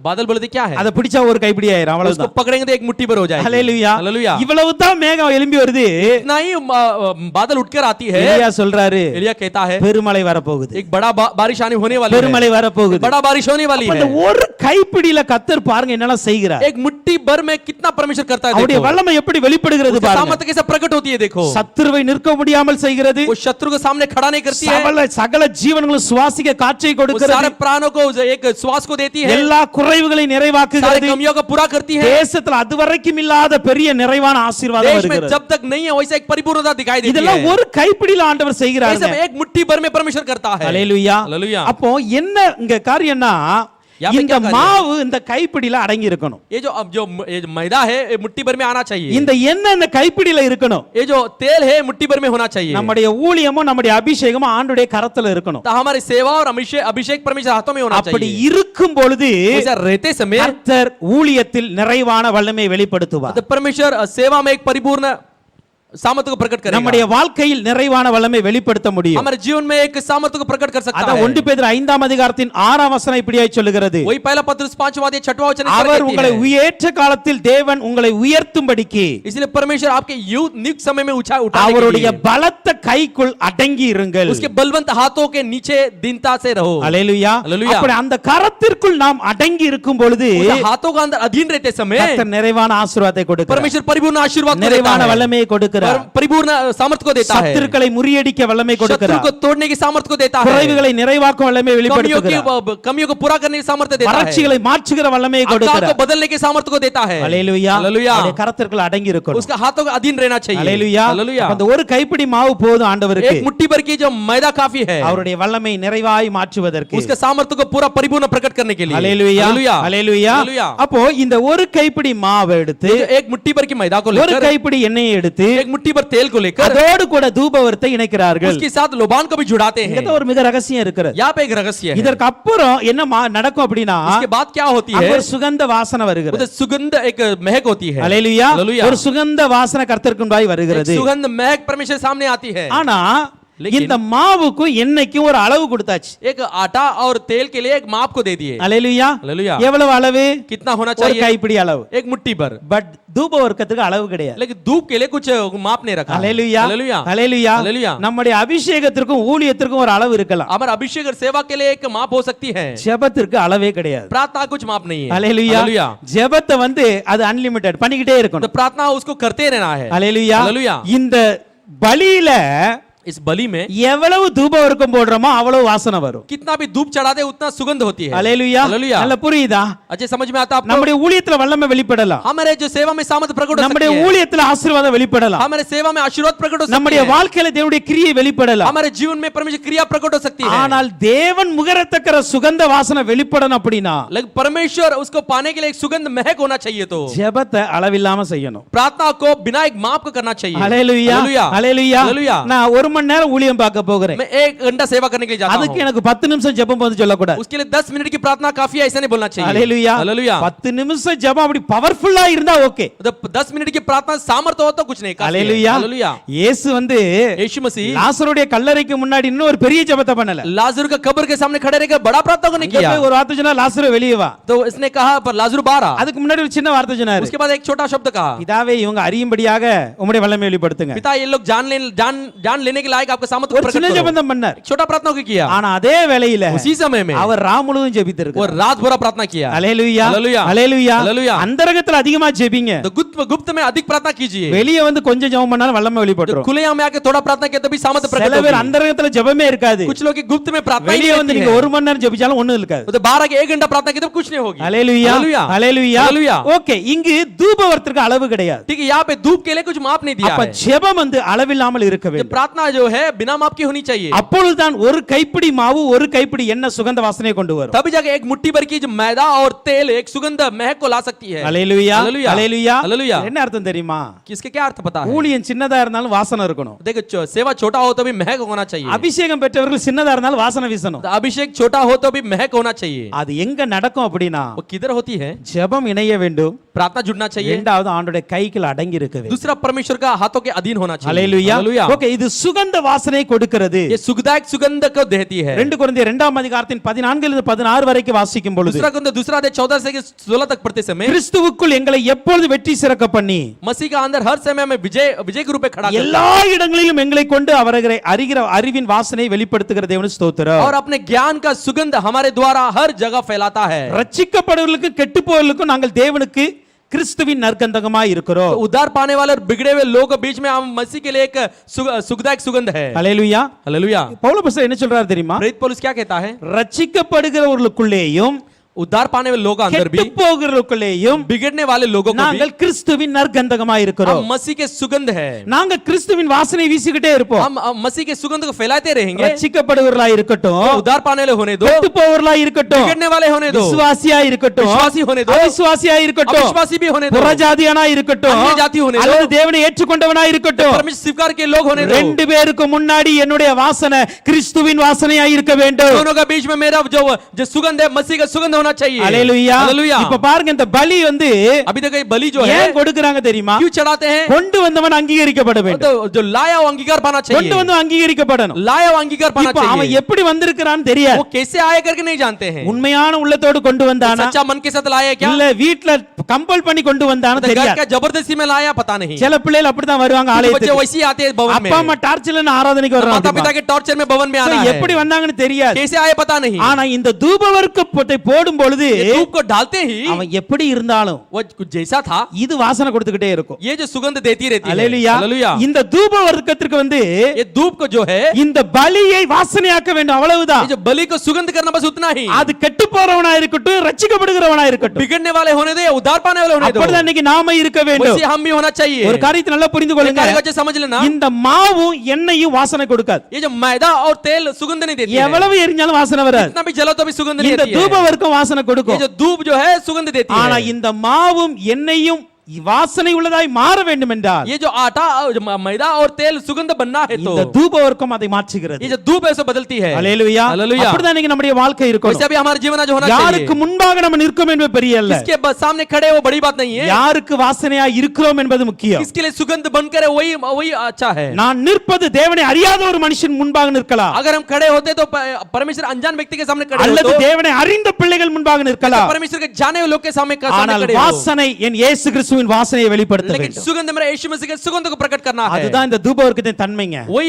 बादल बोलते क्या है? அத பிடிச்சா ஒரு கைப்பிடி ஆயிரும், उसको அவ்வளவுதான். पकड़ेंगे तो एक मुट्ठी भर हो जाएगी. ஹalleluya, हालेलुया. இவ்வளவு தான் மேகம் எழும்பி வருது. इतना ही बादल उठकर आती है. எலியா சொல்றாரு, एलिया कहता है பெருமழை வர போகுது, एक बड़ा बारिश आने होने वाली है. பெருமழை வர போகுது. बड़ा बारिश होने वाली அந்த है. ஒரு கைப்பிடியில கர்த்தர் பாருங்க என்னெல்லாம் செய்கிறார். एक मुट्ठी भर में कितना परमेश्वर करता है. அவருடைய देखो வல்லமை எப்படி வெளிப்படுகிறது उसका பாருங்க. सामर्थ्य कैसे प्रकट होती है. देखो சத்துருவை நிற்க முடியாமல் செய்கிறது. वो शत्रु को सामने खड़ा नहीं करती है. சகல ஜீவன்களும் சுவாசிக்க காற்றை वो கொடுக்கிறது. सारे प्राणों को एक श्वास को देती है. எல்லா குறைவுகளை सारे நிறைவாக்குகிறது. कमियों को पूरा करती है. தேசத்துல அதுவரைக்கும் இல்லாத பெரிய நிறைவான ஆசீர்வாதம் देश में வருகிறது. जब तक नहीं है वैसा एक परिपूर्णता दिखाई देती இதெல்லாம் है. ஒரு கைப்பிடியில ஆண்டவர் ये செய்கிறார். सब एक मुट्ठी भर में परमेश्वर करता है. ஹalleluya. हालेलुया. அப்போ என்ன இங்க காரியம்னா, यहाँ पे இந்த क्या कार्य है? மாவு இந்த கைப்பிடியில அடங்கி இருக்கணும். ये जो मैदा है ये मुट्ठी भर में आना चाहिए. இந்த எண்ணெய் இந்த கைப்பிடியில இருக்கணும். ये जो तेल है मुट्ठी भर में होना चाहिए. நம்முடைய ஊழியமும் நம்முடைய அபிஷேகமும் ஆண்டவருடைய கரத்துல இருக்கணும். तो हमारी सेवा और अभिषेक परमेश्वर हाथों में होना அப்படி चाहिए. இருக்கும் பொழுது वैसा रहते समय கர்த்தர் ஊழியத்தில் நிறைவான வல்லமையை வெளிப்படுத்துவார். तो परमेश्वर सेवा में एक परिपूर्ण सामर्थ्य को प्रकट करेगा। நம்முடைய வாழ்க்கையில் நிறைவான வல்லமை வெளிப்படுத்த முடியும். हमारे जीवन में एक सामर्थ्य को प्रकट कर सकता அத है। 1 பேதுரு 5ஆம் அதிகாரத்தின் 6ஆம் வசனம் இப்படியாய் சொல்லுகிறது. वही पहला पत्रस 5वां अध्याय 6वां वचन அவர் உங்களை உயர்த்த காலத்தில் தேவன் உங்களை உயர்த்தும்படிக்கு इसलिए परमेश्वर आपके नियुक्त समय में उठाने के அவருடைய लिए பலத்த கைக்குள் அடங்கி இருங்கள். उसके बलवंत हाथों के नीचे दीनता से रहो। அல்லேலூயா. அல்லேலூயா. அப்படி அந்த கரத்திற்குள் நாம் அடங்கி இருக்கும் பொழுது उस हाथों का अंदर अधीन रहते समय கர்த்தர் நிறைவான ஆசீர்வாதத்தை கொடுக்கிறார். परमेश्वर परिपूर्ण आशीर्वाद को देता நிறைவான है, வல்லமையை கொடுக்கிறார். परिपूर्ण सामर्थ्य को देता है, சத்துருக்களை முறியடிக்க வல்லமை शत्रु கொடுக்கிறார். को तोड़ने की सामर्थ्य को देता है, குறைவுகளை நிறைவாக்கும் வல்லமையை வெளிப்படுத்துகிறார். कमियों को पूरा करने की सामर्थ्य देता है, வறட்சிகளை மாற்றுகிற வல்லமையை अकाल को கொடுக்கிறார். बदलने की सामर्थ्य को देता है। அல்லேலூயா. அல்லேலூயா. அவருடைய கரத்திற்குள் அடங்கி இருக்கணும். उसका हाथों का अधीन रहना चाहिए। அல்லேலூயா. हालेलुया। அந்த ஒரு கைப்பிடி மாவு போதும் ஆண்டவருக்கு एक मुट्ठी भर की जो मैदा काफी है அவருடைய வல்லமை நிறைவாய் மாற்றுவதற்கு. उसके सामर्थ्य को पूरा परिपूर्ण प्रकट करने के लिए। அல்லேலூயா. हालेलुया। அல்லேலூயா. हालेलुया। அப்போ இந்த ஒரு கைப்பிடி மாவை எடுத்து एक मुट्ठी भर की मैदा को ஒரு लेकर கைப்பிடி எண்ணெயை எடுத்து एक मुट्ठी भर तेल को लेकर அதோடு கூட தூபவர்த்தை இணைக்கிறார்கள். उसके साथ लोबान को भी जुड़ाते हैं। இங்க ஒரு மிக ரகசியம் இருக்கிறது. यहाँ पे एक रहस्य है। இதற்கு அப்புறம் என்ன நடக்கும் அப்படினா इसके बाद क्या होती அங்க है, ஒரு சுகந்த வாசனை வருகிறது. उधर सुगंध एक महक होती है। அல்லேலூயா. हालेलुया। ஒரு சுகந்த வாசனை கர்த்தருக்கு முன்பாய் एक வருகிறது. सुगंध महक परमेश्वर सामने आती है। ஆனா लेकिन இந்த மாவுக்கு எண்ணெய்க்கும் ஒரு அளவு கொடுத்தாச்சு. एक आटा और तेल के लिए एक माप को दे दिए। அல்லேலூயா. हालेलुया। எவ்வளவு அளவு? कितना होना ஒரு चाहिए? கைப்பிடி அளவு. एक मुट्ठी भर। பட் தூபவர்க்கத்துக்கு அளவு கிடையாது. लेकिन धूप के लिए कुछ माप नहीं रखा। அல்லேலூயா. हालेलुया। அல்லேலூயா. हालेलुया। நம்முடைய அபிஷேகத்திற்கும் ஊழியத்திற்கும் ஒரு அளவு இருக்கலாம். हमारा अभिषेक और सेवा के लिए एक माप हो सकती है, ஜெபத்திற்கு அளவே கிடையாது. प्रार्थना कुछ माप नहीं है। அல்லேலூயா. हालेलुया। ஜெபத்தை அது அன்லிமிட்டெட் பண்ணிக்கிட்டே तो இருக்கணும். प्रार्थना उसको करते रहना है। அல்லேலூயா. हालेलुया। இந்த பலியில इस बलि में எவ்வளவு தூபவர்க்கம் போடுறோமோ அவ்வளவு வாசனை வரும். कितना भी धूप चढ़ाते उतना सुगंध होती है। அல்லேலூயா. हालेलुया। நல்ல புரியுதா? अच्छे समझ में आता आपको? நம்முடைய ஊழியத்துல வல்லமை வெளிப்படலாம். हमारे जो सेवा में सामर्थ्य प्रकट हो நம்முடைய सकती है, ஊழியத்துல ஆசீர்வாதம் வெளிப்படலாம். हमारे सेवा में आशीर्वाद प्रकट हो सकती நம்முடைய है, வாழ்க்கையில தேவனுடைய கிரியை வெளிப்படலாம். हमारे जीवन में परमेश्वर क्रिया प्रकट हो सकती है। ஆனால் தேவன் முகரத்தக்கற சுகந்த வாசனை வெளிப்படணும் அப்படினா लेकिन परमेश्वर उसको पाने के लिए एक सुगंध महक होना चाहिए, तो ஜெபத்தை அளவில்லாம செய்யணும். प्रार्थना को बिना एक माप को करना चाहिए। அல்லேலூயா. हालेलुया। அல்லேலூயா. हालेलुया। நான் 1 மணி நேரம் ஊழியம் பார்க்க போகிறேன். मैं 1 घंटा सेवा करने के लिए जाता அதுக்கு हूं, எனக்கு 10 நிமிஷம் ஜெபம் போதும் சொல்லக்கூடாது. उसके लिए 10 मिनट की प्रार्थना काफी है, ऐसा नहीं बोलना चाहिए। அல்லேலூயா. हालेलुया। 10 நிமிஷம் ஜெபம் அப்படி பவர்ஃபுல்லா இருந்தா ஓகே. तो 10 मिनट की प्रार्थना सामर्थ्य हो तो कुछ नहीं, काफी है। அல்லேலூயா. हालेलुया। இயேசு यीशु मसीह லாசருடைய கல்லறைக்கு முன்னாடி இன்னும் ஒரு பெரிய ஜெபத்தை பண்ணல. लाजर का कब्र के सामने खड़े रहकर बड़ा प्रार्थना को नहीं இங்க किया, போய் ஒரு வார்த்தை சொன்னா லாசரு வெளியே வா. तो इसने कहा पर लाजर बाहर आ। அதுக்கு முன்னாடி ஒரு சின்ன வார்த்தை சொன்னாரு. उसके बाद एक छोटा शब्द कहा, பிதாவே இவங்க அறியும்படியாக உம்முடைய வல்லமை வெளிப்படுத்துங்க. पिता ये लोग जान लेने के लायक आपका सामर्थ्य ஒரு प्रकट சின்ன करो। ஜெபம் தான் பண்ணார். एक छोटा प्रार्थना को किया, ஆனா அதே வேளையில उसी समय में அவர் ராம் முழுவதும் वो ஜெபித்திருக்கார். रात भर प्रार्थना किया। அல்லேலூயா. हालेलुया। அல்லேலூயா. हालेलुया। அந்தரங்கத்துல அதிகமா ஜெபிங்க. तो गुप्त में अधिक प्रार्थना कीजिए, வெளிய வந்து கொஞ்சம் ஜெபம் பண்ணாலும் வல்லமை तो வெளிப்பட்டுரும். खुलेआम में आके थोड़ा प्रार्थना किया तो भी सामर्थ्य சில प्रकट பேர் होगी। அந்தரங்கத்துல ஜெபமே இருக்காது. कुछ लोग की गुप्त में प्रार्थना ही வெளிய வந்து नहीं நீங்க है, 1 மணி நேரம் ஜெபிச்சாலும் ஒண்ணும் இருக்காது. तो बाहर आके 1 घंटा प्रार्थना किया तो कुछ नहीं होगी। அல்லேலூயா. हालेलुया। அல்லேலூயா. हालेलुया। ஓகே, இங்கு தூபவர்த்திற்கு அளவு கிடையாது. ठीक है, यहाँ पे धूप के लिए कुछ माप नहीं दिया அப்ப है। ஜெபம் அளவில்லாமல் இருக்க ये வேண்டும். प्रार्थना जो है बिना माप की होनी चाहिए, அப்பொழுதுதான் ஒரு கைப்பிடி மாவு ஒரு கைப்பிடி எண்ணெய் சுகந்த வாசனையை கொண்டு வரும். तभी जाके एक मुट्ठी भर की जो मैदा और तेल एक सुगंध महक को ला सकती है। அல்லேலூயா. हालेलुया। அல்லேலूயா. हालेलुया। என்ன அர்த்தம் தெரியுமா? किसके क्या अर्थ पता है? ஊழியம் சின்னதா இருந்தாலும் வாசனை இருக்கணும். देखो सेवा छोटा हो तो भी महक होना चाहिए, அபிஷேகம் பெற்றவர்கள் சின்னதா இருந்தாலும் வாசனை வீசணும். तो अभिषेक छोटा हो तो भी महक होना चाहिए। அது எங்க நடக்கும் அப்படினா वो किधर होती है? ஜெபம் இணைய வேண்டும். प्रार्थना जुड़ना चाहिए, இரண்டாவது ஆண்டவருடைய கைக்குள்ள அடங்கி இருக்க வேண்டும். दूसरा परमेश्वर का हाथों के अधीन होना चाहिए। அல்லேலூயா. हालेलुया। ஓகே, இது சுகந்த வாசனை கொடுக்கிறது. ये सुखदायक सुगंध को देती है। 2 கொரிந்தியர் 2ஆம் அதிகாரத்தின் 14 இலிருந்து 16 வரைக்கும் வாசிக்கும் பொழுது दूसरा अध्याय 14 से 16 तक पढ़ते समय கிறிஸ்துவுக்குள் எங்களை எப்பொழுது வெற்றி சிறக்க பண்ணி मसीह का अंदर हर समय में विजय के रूप में खड़ा करता எல்லா இடங்களிலும் எங்களை கொண்டு அவரை அறிகிற அறிவின் வாசனை வெளிப்படுத்துகிற தேவனுக்கு ஸ்தோத்திரம். और अपने ज्ञान का सुगंध हमारे द्वारा हर जगह फैलाता है। ரட்சிக்கப்படுவர்களுக்கு கெட்டுப்போவர்களுக்கும் நாங்கள் தேவனுக்கு கிறிஸ்துவின் நற்கந்தகமாய் இருக்கிறோம். तो उद्धार पाने वाले और बिगड़े हुए लोगों के बीच में हम मसीह के लिए एक सुखदायक सुगंध है। அல்லேலூயா. हालेलुया। பவுல் என்ன சொல்றாரு தெரியுமா? प्रेरित पौलुस क्या कहता है? ரட்சிக்கப்படுகிறவர்களுக்குள்ளேயும் उद्धार पाने वाले लोग अंदर भी கெட்டுப்போகிறவர்களுக்குள்ளேயும் बिगड़ने वाले लोगों को भी நாங்கள் கிறிஸ்துவின் நற்கந்தகமாய் இருக்கிறோம். हम मसीह के सुगंध है। நாங்க கிறிஸ்துவின் வாசனை வீசிக்கிட்டே இருப்போம். हम मसीह के सुगंध को फैलाते रहेंगे। ரட்சிக்கப்படுகிறவர்களாய் இருக்கட்டும், उद्धार पाने वाले होने दो, கெட்டுப்போகிறவர்களாய் இருக்கட்டும், बिगड़ने वाले होने दो, விசுவாசியாய் இருக்கட்டும், विश्वासी होने दो, அவிசுவாசியாய் இருக்கட்டும், अविश्वासी भी होने दो, புறஜாதியானாய் இருக்கட்டும், अन्य जाति होने दो, அல்லது தேவனை ஏற்றுக்கொண்டவனாய் இருக்கட்டும், परमेश्वर स्वीकार के लोग होने दो। ரெண்டு பேருக்கு முன்னாடி என்னுடைய வாசனை கிறிஸ்துவின் வாசனையாய் இருக்க வேண்டும். दोनों के बीच में मेरा जो सुगंध है मसीह का सुगंध होना चाहिए। அல்லேலூயா हालेलुया। இப்ப பாருங்க இந்த பலி வந்து अभी तक ये बलि जो है ஏன் கொடுக்கறாங்க தெரியுமா? क्यों चढ़ाते हैं? கொண்டு வந்தவன் அங்கீகரிக்கப்பட வேண்டும், तो जो लाया वो अंगीकार पाना கொண்டு चाहिए, வந்து அங்கீகரிக்கப்படணும். लाया वो अंगीकार पाना இப்ப அவன் चाहिए। எப்படி வந்திருக்கிறான்னு தெரியாது. वो कैसे आए करके नहीं जानते हैं। உண்மையான உள்ளத்தோடு கொண்டு வந்தானா सच्चा मन के साथ लाया क्या, இல்ல வீட்ல கம்பல் பண்ணி கொண்டு வந்தானா तो घर தெரியாது. का जबरदस्ती में लाया पता नहीं। சில பிள்ளைகள் அப்படிதான் வருவாங்க कुछ बच्चे ஆலயத்துக்கு, वैसे ही आते हैं भवन में, அப்பா அம்மா டார்ச்சர்ல ஆராதனைக்கு माता வர்றாங்க, पिता के टॉर्चर में भवन में आना है, எப்படி வந்தாங்கன்னு தெரியாது. कैसे आए पता नहीं। ஆனா இந்த தூபவர்க்கத்தை போடும் பொழுது ये धूप को डालते ही அவன் எப்படி இருந்தாலும் वो कुछ जैसा था, இது வாசனை கொடுத்துக்கிட்டே இருக்கும். ये जो सुगंध देती रहती है। அல்லேலூயா. हालेलुया। இந்த தூபவர்க்கத்திற்கு வந்து ये धूप को जो है, இந்த பலியை வாசனையாக்க வேண்டும், அவ்வளவுதான். ये जो बलि को सुगंध करना बस उतना ही। அது கெட்டு போறவனா இருக்கட்டும், ரட்சிக்கப்படுகிறவனா இருக்கட்டும், बिगड़ने वाले होने दे, उद्धार पाने वाले होने दो, அப்படிதான் இன்னைக்கு நாம இருக்க வேண்டும். वैसे हम भी होना चाहिए। ஒரு காரியத்தை நல்லா புரிந்து एक கொள்ளுங்க, कार्य को अच्छे समझ लेना, இந்த மாவும் எண்ணெயும் வாசனை கொடுக்காது. ये जो मैदा और तेल सुगंध नहीं देती है, எவ்வளவு எரிஞ்சாலும் வாசனை வராது. इतना भी जला तो भी सुगंध नहीं இந்த देती है। தூபவர்க்கம் வாசனை ये கொடுக்கும். जो धूप जो है सुगंध देती ஆனா है। இந்த மாவும் எண்ணெயும் வாசனை உள்ளதாய் மாற வேண்டும் என்றால் ये जो आटा जो मैदा और तेल सुगंध बनना है, तो இந்த தூபவர்க்கம் அதை மாற்றுகிறது. ये जो धूप है उसे बदलती है। அல்லேலூயா. हालेलुया। அப்படிதான் இன்னைக்கு நம்முடைய வாழ்க்கை वैसे இருக்கணும். अभी हमारा जीवन आज होना யாருக்கு चाहिए। முன்பாக நம்ம நிற்கும் என்பது பெரிய அல்ல, किसके सामने खड़े वो बड़ी बात नहीं है, யாருக்கு வாசனையா இருக்கிறோம் என்பது முக்கியம். किसके लिए सुगंध बनकर है वही वही अच्छा है। நான் நிற்பது தேவனை அறியாத ஒரு மனுஷன் முன்பாக நிற்கலாம், अगर हम खड़े होते तो परमेश्वर अनजान व्यक्ति के सामने खड़े அல்லது हो, तो தேவனை அறிந்த பிள்ளைகள் முன்பாக நிற்கலாம். परमेश्वर के जाने हुए लोग के सामने ஆனால் खड़े हो। வாசனை என் இயேசு கிறிஸ்துவின் வாசனையை வெளிப்படுத்த लेकिन வேண்டும். सुगंध मेरा यीशु मसीह के सुगंध को प्रकट करना है। அதுதான் இந்த தூபவர்க்கத்தின் தன்மைங்க. वही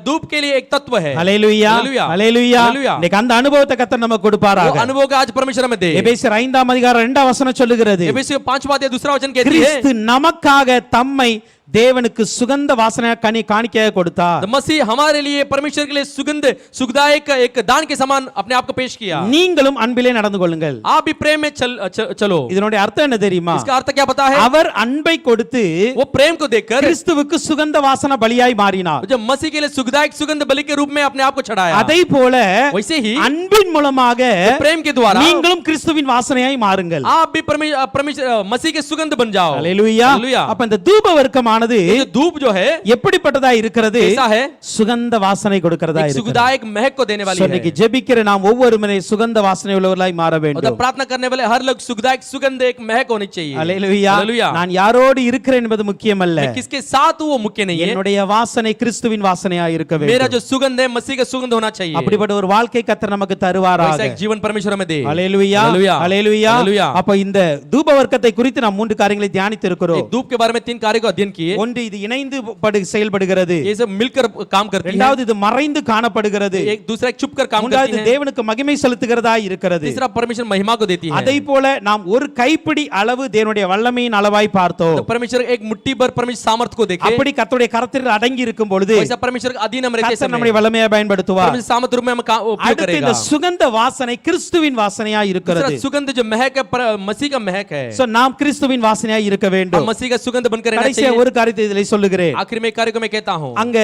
धूप के लिए एक तत्व है। அல்லேலூயா. हालेलुया। அல்லேலூயா. हालेलुया। இன்னைக்கு அந்த அனுபவத்தை கர்த்தர் நமக்கு वो கொடுப்பாராக. अनुभव का आज परमेश्वर हमें दे। எபேசியர் 5ஆம் அதிகாரம் 2ஆம் வசனம் சொல்லுகிறது, एफेसियों 5 बात 2 वचन कहती है, கிறிஸ்து நமக்காக தம்மை தேவனுக்கு சுகந்த வாசனை காணிக்கையாக கொடுத்தார். मसीह हमारे लिए परमेश्वर के लिए सुगंध सुखदायक एक दान के समान अपने आप को पेश किया। நீங்களும் அன்பிலே நடந்து கொள்ளுங்கள். आप भी प्रेम में चलो। இதனுடைய அர்த்தம் என்ன தெரியுமா? इसका अर्थ क्या पता है? அவர் அன்பை கொடுத்து वो प्रेम को देखकर கிறிஸ்துவுக்கு சுகந்த வாசனை பலியாய் மாறினார். जब मसीह के लिए सुखदायक सुगंध बलि के रूप में अपने आप को चढ़ाया, அதை போல वैसे ही அன்பின் மூலமாக प्रेम के द्वारा நீங்களும் கிறிஸ்துவின் வாசனையாய் மாறுங்கள். आप भी परमेश्वर मसीह के सुगंध बन जाओ। அல்லேலூயா. हालेलुया। அப்ப இந்த தூப வர்க்கமானது ये जो धूप जो है எப்படிப்பட்டதா இருக்கிறது? कैसा है? சுகந்த வாசனை கொடுக்கிறதா एक இருக்கிறது. सुखदायक महक को देने वाली है। இன்னைக்கு ஜெபிக்கிற நாம் ஒவ்வொருவரை சுகந்த வாசனை உள்ளவர்களாய் மாற और வேண்டும். प्रार्थना करने वाले हर लोग सुखदायक सुगंध एक महक होनी चाहिए। அல்லேலூயா. हालेलुया। நான் யாரோடு இருக்கிறேன் என்பது முக்கியமல்ல, मैं किसके साथ हूं वो मुख्य नहीं है, என்னுடைய வாசனை கிறிஸ்துவின் வாசனையாய் இருக்க मेरा வேண்டும். जो सुगंध है मसीह का सुगंध होना चाहिए। அப்படிப்பட்ட ஒரு வாழ்க்கை கர்த்தர் நமக்கு वैसा தருவாராக. एक जीवन परमेश्वर हमें दे। அல்லேலூயா. हालेलुया। அல்லேலூயா. हालेलुया। அப்ப இந்த தூப வர்க்கத்தை குறித்து நாம் 3 காரியங்களை தியானித்து இருக்கிறோம். एक धूप के बारे में 3 कार्य को अध्ययन किए। ஒன்று, இது இணைந்து செயல்படுகிறது. ये सब मिलकर काम करती है। இரண்டாவது, இது மறைந்து காணப்படுகிறது. एक दूसरा एक छुप कर काम करती மூன்றாவது, है। தேவனுக்கு மகிமை செலுத்துகிறதாய் இருக்கிறது. तीसरा परमेश्वर महिमा को देती है। அதை போல நாம் ஒரு கைப்பிடி அளவு தேவனுடைய வல்லமையின் அளவாய் பார்த்தோம். तो परमेश्वर एक मुट्ठी भर परमेश्वर सामर्थ को देखे, அப்படி கர்த்தருடைய கரத்தில் அடங்கி இருக்கும் பொழுது वैसा परमेश्वर के अधीन हम रहते கர்த்தர் समय நம்முடைய வல்லமையை பயன்படுத்துவார். परमेश्वर सामर्थ रूप में हम उपयोग அடுத்து இந்த करेगा। சுகந்த வாசனை கிறிஸ்துவின் வாசனையாய் दूसरा இருக்கிறது. सुगंध जो महक है मसीह का महक है। சோ நாம் கிறிஸ்துவின் வாசனையாய் இருக்க हम வேண்டும். मसीह का सुगंध बनकर रहना கடைசியா चाहिए। ஒரு காரியத்தை இதிலே சொல்லுகிறேன். आखिर में एक कार्य को मैं कहता हूं, அங்க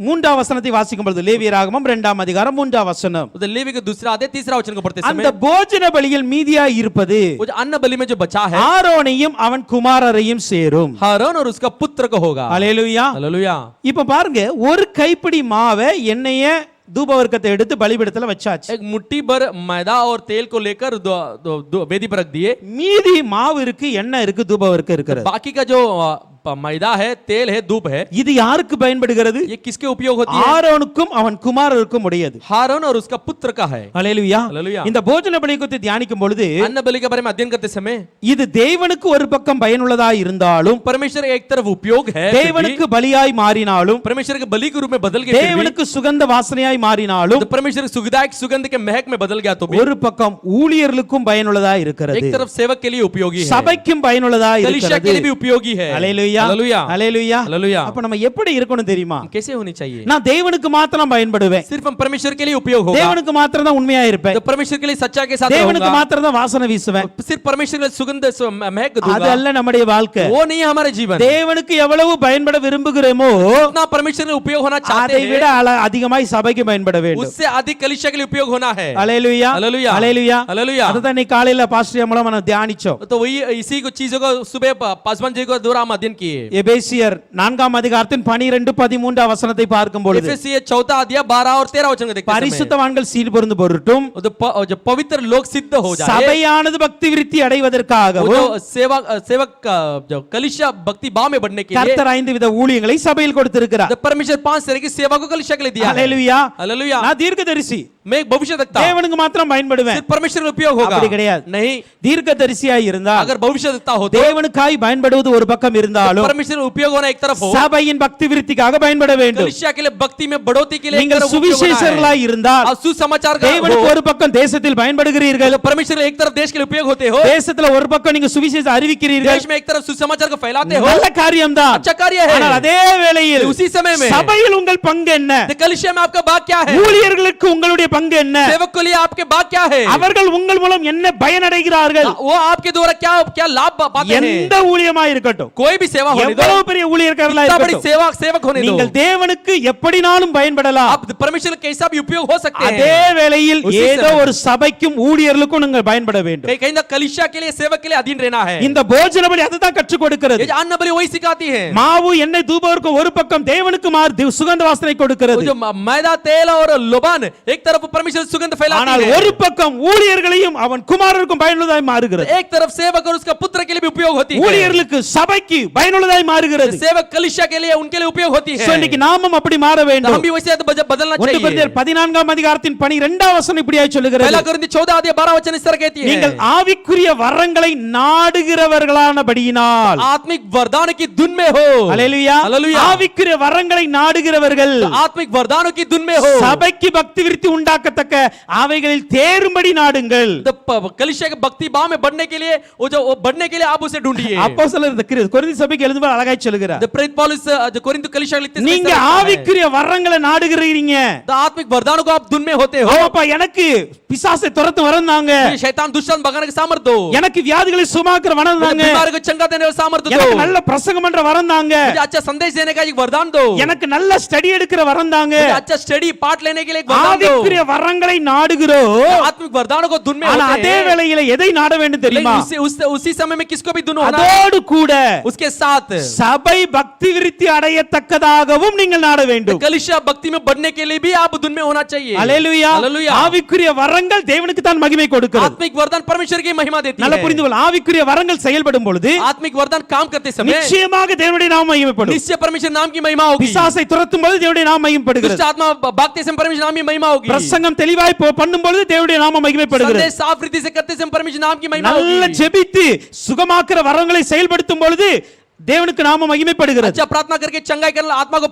3ஆம் வசனத்தை வாசிக்கும் பொழுது லேவியராகமம் 2ஆம் அதிகாரம் 3ஆம் வசனம், उधर लेवी के दूसरा अध्याय 3रा वचन को पढ़ते அந்த समय போஜன பலியில் மீதியாய் இருப்பது वो जो अन्न बलि में जो बचा है ஆரோனையும் அவன் குமாரரையும் சேரும். हारून और उसका पुत्र को होगा। அல்லேலூயா. हालेलुया। இப்ப பாருங்க, ஒரு கைப்பிடி மாவை எண்ணெய தூபவர்க்கத்தை எடுத்து பலிபீடத்துல வச்சாச்சு. एक मुट्ठी भर मैदा और तेल को लेकर वेदी पर रख दिए। மீதி மாவு இருக்கு, எண்ணெய் இருக்கு, தூபவர்க்கம் இருக்கிறது. बाकी का जो मैदा है, तेल है, धूप है, இது யாருக்கு பயன்படுகிறது? ये किसके उपयोग होती है? ஆரோனுக்கும் அவன் குமாரருக்கும் உடையது. हारून और उसका पुत्र का है। அல்லேலூயா. हालेलुया। இந்த போஜன பலியை குறித்து தியானிக்கும் பொழுது अन्न बलि के बारे में अध्ययन करते समय இது தேவனுக்கு ஒரு பக்கம் பயனுள்ளதா இருந்தாலும், परमेश्वर एक तरफ उपयोग है, தேவனுக்கு பலியாய் மாறினாலும், परमेश्वर के बलि के रूप में बदल गया, தேவனுக்கு சுகந்த வாசனையாய் மாறினாலும், तो परमेश्वर सुखदायक सुगंध के महक में बदल गया, तो भी ஒரு பக்கம் ஊழியர்களுக்கும் பயனுள்ளதா இருக்கிறது, एक तरफ सेवक के लिए उपयोगी है, சபைக்கும் பயனுள்ளதா कलीसिया के लिए இருக்கிறது. भी उपयोगी है। அல்லேலூயா. हालेलुया। அல்லேலூயா. हालेलुया। அப்ப நம்ம எப்படி இருக்கணும் தெரியுமா? कैसे होनी चाहिए? நான் தேவனுக்கு மாத்திரம் பயன்படுவேன், सिर्फ हम परमेश्वर के लिए उपयोग होगा, தேவனுக்கு மாத்திரம் தான் உண்மையா இருப்பேன், तो परमेश्वर के लिए सच्चा के साथ தேவனுக்கு रहूंगा, மாத்திரம் தான் வாசனை வீசுவேன். सिर्फ परमेश्वर के लिए सुगंध महक அது दूंगा, அல்ல நம்முடைய வாழ்க்கை. वो नहीं है हमारे जीवन। தேவனுக்கு எவ்வளவு பயன்பட விரும்புகிறோமோ जितना परमेश्वर के लिए उपयोग होना चाहते அதை விட हैं, அதிகமாய் சபைக்கு பயன்பட வேண்டும். उससे अधिक कलीसिया के लिए उपयोग होना है। அல்லேலூயா. हालेलुया। அல்லேலூயா. हालेलुया। அதுதான் இன்னைக்கு காலையில பாஸ்டர் மூலமா நம்ம தியானிச்சோம். तो वही इसी को चीजों को सुबह पासवान जी को द्वारा हम अध्ययन किए। எபேசியர் 4ஆம் அதிகாரத்தின் 12 13 வசனத்தை பார்க்கும் பொழுது एफेसियर 4 अध्याय 12 और 13 वचन को देखते समय பரிசுத்தவான்கள் சீர் பொருந்து பொருட்டும் जो पवित्र लोग सिद्ध हो जाए, சபையானது பக்தி விருத்தி वो அடைவதற்காகவும் जो सेवक जो कलीसिया भक्ति भाव में बढ़ने के लिए கர்த்தர் 5 வித ஊழியங்களை சபையில் கொடுத்திருக்கிறார். जब परमेश्वर 5 तरह की सेवा को कलीसिया के लिए दिया है। ஹalleluya. हालेलुया। நான் தீர்க்கதரிசி, मैं एक भविष्य देखता हूं, தேவனுக்கு மாத்திரம் பயன்படுவேன். सिर्फ परमेश्वर का उपयोग होगा அப்படி கிடையாது. नहीं। தீர்க்கதரிசியாய் இருந்தால் अगर भविष्य देखता हो तो தேவனுக்காய் பயன்படுவது ஒரு பக்கம் இருந்தாலும் परमेश्वर का उपयोग होना एक तरफ हो, சபையின் பக்தி விருத்திக்காக பயன்பட வேண்டும். कलीसिया के लिए भक्ति में बढ़ोतरी के लिए एक நீங்கள் तरफ उपयोग होना है। சுவிசேஷர்களாய் இருந்தால் और सुसमाचार का தேவனுக்கு हो, ஒரு பக்கம் தேசத்தில் பயன்படுகிறீர்கள், तो परमेश्वर एक तरफ देश के लिए उपयोग होते हो, தேசத்துல ஒரு பக்கம் நீங்க சுவிசேஷம் அறிவிக்கிறீர்கள், देश में एक तरफ सुसमाचार को फैलाते हो, நல்ல காரியம்தான். अच्छा कार्य है। ஆனால் அதே வேளையில் उसी समय में சபையில் உங்கள் பங்கு என்ன? तो कलीसिया में आपका भाग क्या है? ஊழியர்களுக்கு உங்களுடைய பங்கு என்ன? सेवक के लिए आपके भाग क्या है? அவர்கள் உங்கள் மூலம் என்ன பயனடைகிறார்கள்? वो आपके द्वारा क्या क्या लाभ पाते हैं? எந்த ஊழியமா இருக்கட்டும், कोई भी सेवा होने दो, எவ்வளவு பெரிய ஊழியர்களா कितना बड़ी இருக்கட்டும், सेवक होने दो, நீங்கள் தேவனுக்கு எப்படினாலும் பயன்படலாம். आप परमेश्वर का कैसा भी उपयोग हो सकते அதே हैं। வேளையில் उसी ஏதோ समय ஒரு சபைக்கும் ஊழியர்களுக்கும் நீங்கள் பயன்பட வேண்டும். कहीं ना कलीसिया के लिए सेवक के लिए अधीन रहना है। இந்த போஜன பலி அதுதான் கற்றுக் கொடுக்கிறது. ये जो अन्न बलि वही सिखाती है। மாவு எண்ணெய் தூபவர்க்கு ஒரு பக்கம், தேவனுக்கு சுகந்த வாசனை वो கொடுக்கிறது. जो मैदा तेल और लोबान एक तरफ परमेश्वर सुगंध फैलाती ஆனால் है, ஒரு பக்கம் ஊழியர்களையும் அவன் குமாரருக்கும் பயனுள்ளதாய் மாறுகிறது. एक तरफ सेवक और उसका पुत्र के लिए भी उपयोग होती है। ஊழியர்களுக்கு சபைக்கு பயனுள்ளதாய் மாறுகிறது. सेवक कलीसिया के लिए उनके लिए उपयोग होती है। So, இன்னைக்கு நாமும் அப்படி மாற तो வேண்டும். हम भी वैसे बदलना 1 चाहिए। கொரிந்தியர் 14ஆம் அதிகாரத்தின் 12ஆம் வசனம் இப்படியாய் சொல்லுகிறது, पहला कोरिन्थी 14 अध्याय 12 वचन इस तरह कहती है, நீங்கள் ஆவிக்குரிய வரங்களை நாடுகிறவர்களானபடியினால். आत्मिक वरदान की धुन में हो। அல்லேலூயா. हालेलुया। ஆவிக்குரிய வரங்களை நாடுகிறவர்கள் आत्मिक वरदानों की धुन में हो। சபைக்கு பக்தி விருத்தி உண்டாக்கத்தக்க அவைகளில் தேறும்படி நாடுங்கள். तो कलीसिया के भक्ति भाव में बढ़ने के लिए वो बढ़ने के लिए आप उसे ढूंढिए। அப்போஸ்தலர் இந்த கொரிந்தி சபைக்கு எழுதும்போது அழகாய் சொல்லுகிறார், The प्रेरित पौलुस जो कोरिन्थ कलीसिया के लिखते हैं, நீங்க इस तरह लिखता है, ஆவிக்குரிய வரங்களை நாடுகிறீங்க. तो आत्मिक वरदानों को आप धुन में होते हो। அப்பா எனக்கு பிசாசை துரத்து வரந்தாங்க, ये शैतान दुष्टन भगाने के सामर्थ दो, எனக்கு வியாதிகளை சுமாக்குற வரந்தாங்க, बीमार को चंगा देने का सामर्थ दो, எனக்கு நல்ல பிரசங்கம் பண்ற வரந்தாங்க, मुझे अच्छा संदेश देने का एक वरदान दो, எனக்கு நல்ல ஸ்டடி எடுக்கிற வரந்தாங்க. मुझे अच्छा स्टडी पाठ लेने के लिए एक वरदान दो। ஆவிக்குரிய வரங்களை நாடுகிறோம். आत्मिक वरदानों को धुन में ஆனா होते அதே हैं, வேளையில எதை நாட வேண்டும் தெரியுமா? लेकिन उसी समय में किसको भी धुन होना है, அதோடு கூட उसके साथ சபை பக்தி விருத்தி அடையத்தக்கதாகவும் நீங்கள் நாட வேண்டும். कलीसिया भक्ति में बढ़ने के लिए भी आप धुन में होना चाहिए। அல்லேலூயா. हालेलुया। ஆவிக்குரிய வரங்கள் தேவனுக்கு தான் மகிமை கொடுக்கிறது. आत्मिक वरदान परमेश्वर की महिमा देती நல்ல है। புரிந்து கொள். ஆவிக்குரிய வரங்கள் செயல்படும் பொழுது आत्मिक वरदान काम करते समय நிச்சயமாக தேவனுடைய நாமம் மகிமைப்படும். निश्चय परमेश्वर नाम की महिमा होगी। பிசாசை துரத்தும் பொழுது தேவனுடைய நாமம் மகிமைப்படுகிறது. दुष्ट आत्मा भागते समय परमेश्वर नाम की महिमा होगी। பிரசங்கம் தெளிவாய் பண்ணும் பொழுது தேவனுடைய நாமம் மகிமைப்படுகிறது. संदेश साफ रीति से करते समय परमेश्वर नाम की महिमा நல்ல होगी। ஜெபித்து சுகமாக்குற வரங்களை செயல்படுத்தும் பொழுது தேவனுக்கு நாமம் மகிமைப்படுகிறது. अच्छा प्रार्थना करके चंगाई करना आत्मा को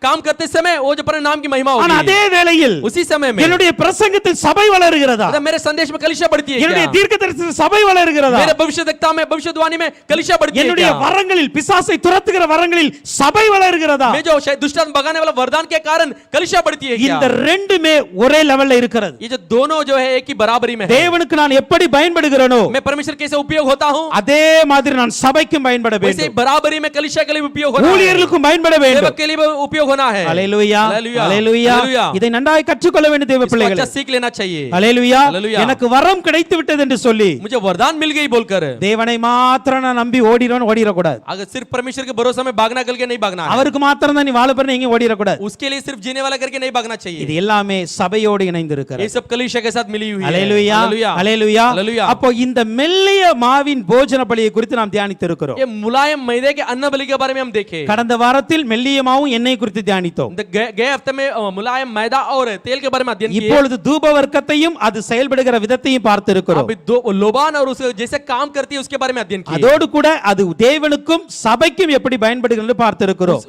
काम करते समय वो जो परमेश्वर नाम की महिमा ஆனா होगी। அதே வேளையில் उसी समय में என்னுடைய பிரசங்கத்தில் சபை வளருகிறதா? अगर मेरे संदेश में कलीसिया बढ़ती है என்னுடைய क्या? தீர்க்கதரிசனத்தில் சபை வளருகிறதா? मेरे भविष्यद्वक्ता में भविष्यवाणी में कलीसिया बढ़ती है என்னுடைய क्या? வரங்களில் பிசாசை துரத்துகிற வரங்களில் சபை வளருகிறதா? मैं जो दुष्ट आत्मा भगाने वाला वरदान के कारण कलीसिया बढ़ती है क्या? இந்த ரெண்டுமே ஒரே லெவல்ல இருக்கிறது. ये जो दोनों जो है एक ही बराबरी में है। தேவனுக்கு நான் எப்படி பயன்படுகிறேனோ मैं परमेश्वर कैसे उपयोग होता हूँ, அதே மாதிரி நான் சபைக்கும் பயன்பட वैसे ही வேண்டும். बराबरी में कलीसिया के लिए भी उपयोग होना है, ஊழியர்களுக்கும் பயன்பட வேண்டும். सेवक के लिए भी उपयोग होना है। அல்லேலூயா. हालेलुया। அல்லேலூயா. हालेलुया। இதை நன்றாய் கற்றுக்கொள்ள வேண்டும் தேவ इसको பிள்ளைகளே. अच्छा सीख लेना चाहिए। அல்லேலூயா. हालेलुया। எனக்கு வரம் கிடைத்து விட்டது என்று சொல்லி मुझे वरदान मिल गई बोलकर தேவனை மாத்திரம் நான் நம்பி ஓடிடக்கூடாது. अगर सिर्फ परमेश्वर के भरोसे में भागना करके नहीं भागना है, அவருக்கு மாத்திரம் தான் நீ வாழ போறேன்னு எங்கேயும் ஓடிடக்கூடாது. उसके लिए सिर्फ जीने वाला करके नहीं भागना இது चाहिए। எல்லாமே சபையோடு இணைந்து இருக்கிறது. ये सब कलीसिया के साथ मिली हुई है। அல்லேலூயா. हालेलुया। அல்லேலூயா. हालेलुया। அப்போ இந்த மெல்லிய மாவின் போஜன பலியை குறித்து நாம் தியானித்து இருக்கிறோம். ये मुलायम मैदे के अन्न बलि के बारे में हम देखे। கடந்த வாரத்தில் மெல்லிய மாவும் எண்ணெய் குறித்து தியானித்தோம். गए हफ्ते में मुलायम मैदा और तेल के बारे में अध्ययन किए। இப்பொழுது தூப வர்க்கத்தையும் அது செயல்படுகிற விதத்தையும் பார்த்து இருக்கிறோம். अभी लोबान और उसे जैसे काम करती है उसके बारे में अध्ययन किए। அதோடு கூட அது தேவனுக்கும் சபைக்கும் எப்படி பயன்படுகிறது பார்த்து இருக்கிறோம்.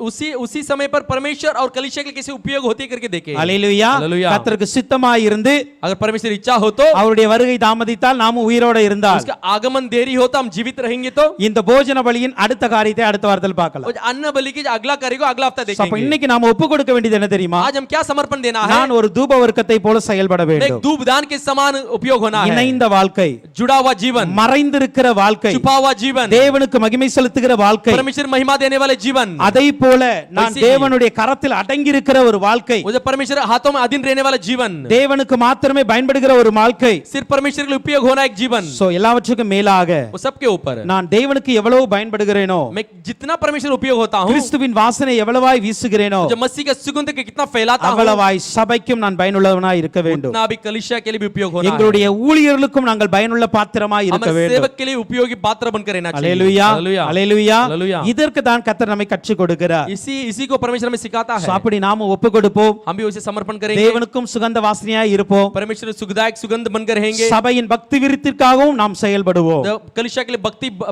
उसी समय पर परमेश्वर और कलीसिया के कैसे उपयोग होती है करके देखे। அல்லேலூயா. हालेलुया। கர்த்தருக்கு சித்தமாய் இருந்து अगर परमेश्वर इच्छा हो तो, அவருடைய வருகை தாமதித்தால் நாமும் உயிரோட இருந்தால் उसका आगमन देरी हो तो हम जीवित रहेंगे। तो இந்த போஜன பலியின் அடுத்த காரியத்தை அடுத்த வாரத்தில் பார்க்கலாம். अन्न बलि की अगला करेगा अगला हफ्ता அப்ப देखेंगे। இன்னைக்கு நாம ஒப்பு கொடுக்க வேண்டியது என்ன தெரியுமா? आज हम क्या समर्पण देना है? நான் ஒரு தூப வர்க்கத்தை போல செயல்பட एक வேண்டும். धूपदान के समान उपयोग होना है। இணைந்த வாழ்க்கை, जुड़ा हुआ जीवन, மறைந்திருக்கிற வாழ்க்கை, छुपा हुआ जीवन, தேவனுக்கு மகிமை செலுத்துகிற வாழ்க்கை, परमेश्वर महिमा देने वाले जीवन, அதை போல நான் वैसे ही தேவனுடைய கரத்தில் அடங்கி இருக்கிற ஒரு வாழ்க்கை, वो जो परमेश्वर हाथों में अधीन रहने वाला जीवन, தேவனுக்கு மாத்திரமே பயன்படுகிற ஒரு வாழ்க்கை. सिर्फ परमेश्वर के लिए उपयोग होना एक जीवन, சோ எல்லாவற்றுக்கும் மேலாக वो सबके ऊपर நான் தேவனுக்கு எவ்வளவு பயன்படுகிறேனோ मैं जितना परमेश्वर उपयोग होता हूँ, கிறிஸ்துவின் வாசனை எவ்வளவாய் வீசுகிறேனோ जो मसीह का सुगंध के कितना फैलाता हूँ, அவ்வளவாய் சபைக்கும் நான் பயனுள்ளவனாய் இருக்க வேண்டும். उतना भी कलीसिया के लिए भी उपयोग होना है. எங்களுடைய ஊழியர்களுக்கும் நாங்கள் பயனுள்ள பாத்திரமாய் இருக்க हमारे வேண்டும். सेवक के लिए उपयोगी पात्र बनकर रहना चाहिए. அல்லேலூயா हालेलुया. அல்லேலூயா. हालेलुया. இதற்கு தான் கர்த்தர் நம்மை கற்றுக் கொடுக்கிறார். इसी को परमेश्वर हमें सिखाता So, है. அப்படி நாம ஒப்பு கொடுப்போம். हम भी उसे समर्पण करेंगे. தேவனுக்கும் சுகந்த வாசனையாய் இருப்போம். परमेश्वर सुखदायक सुगंध बनकर रहेंगे. சபையின் பக்தி விருத்திற்காகவும் நாம் செயல்படுவோம். कलीसिया के लिए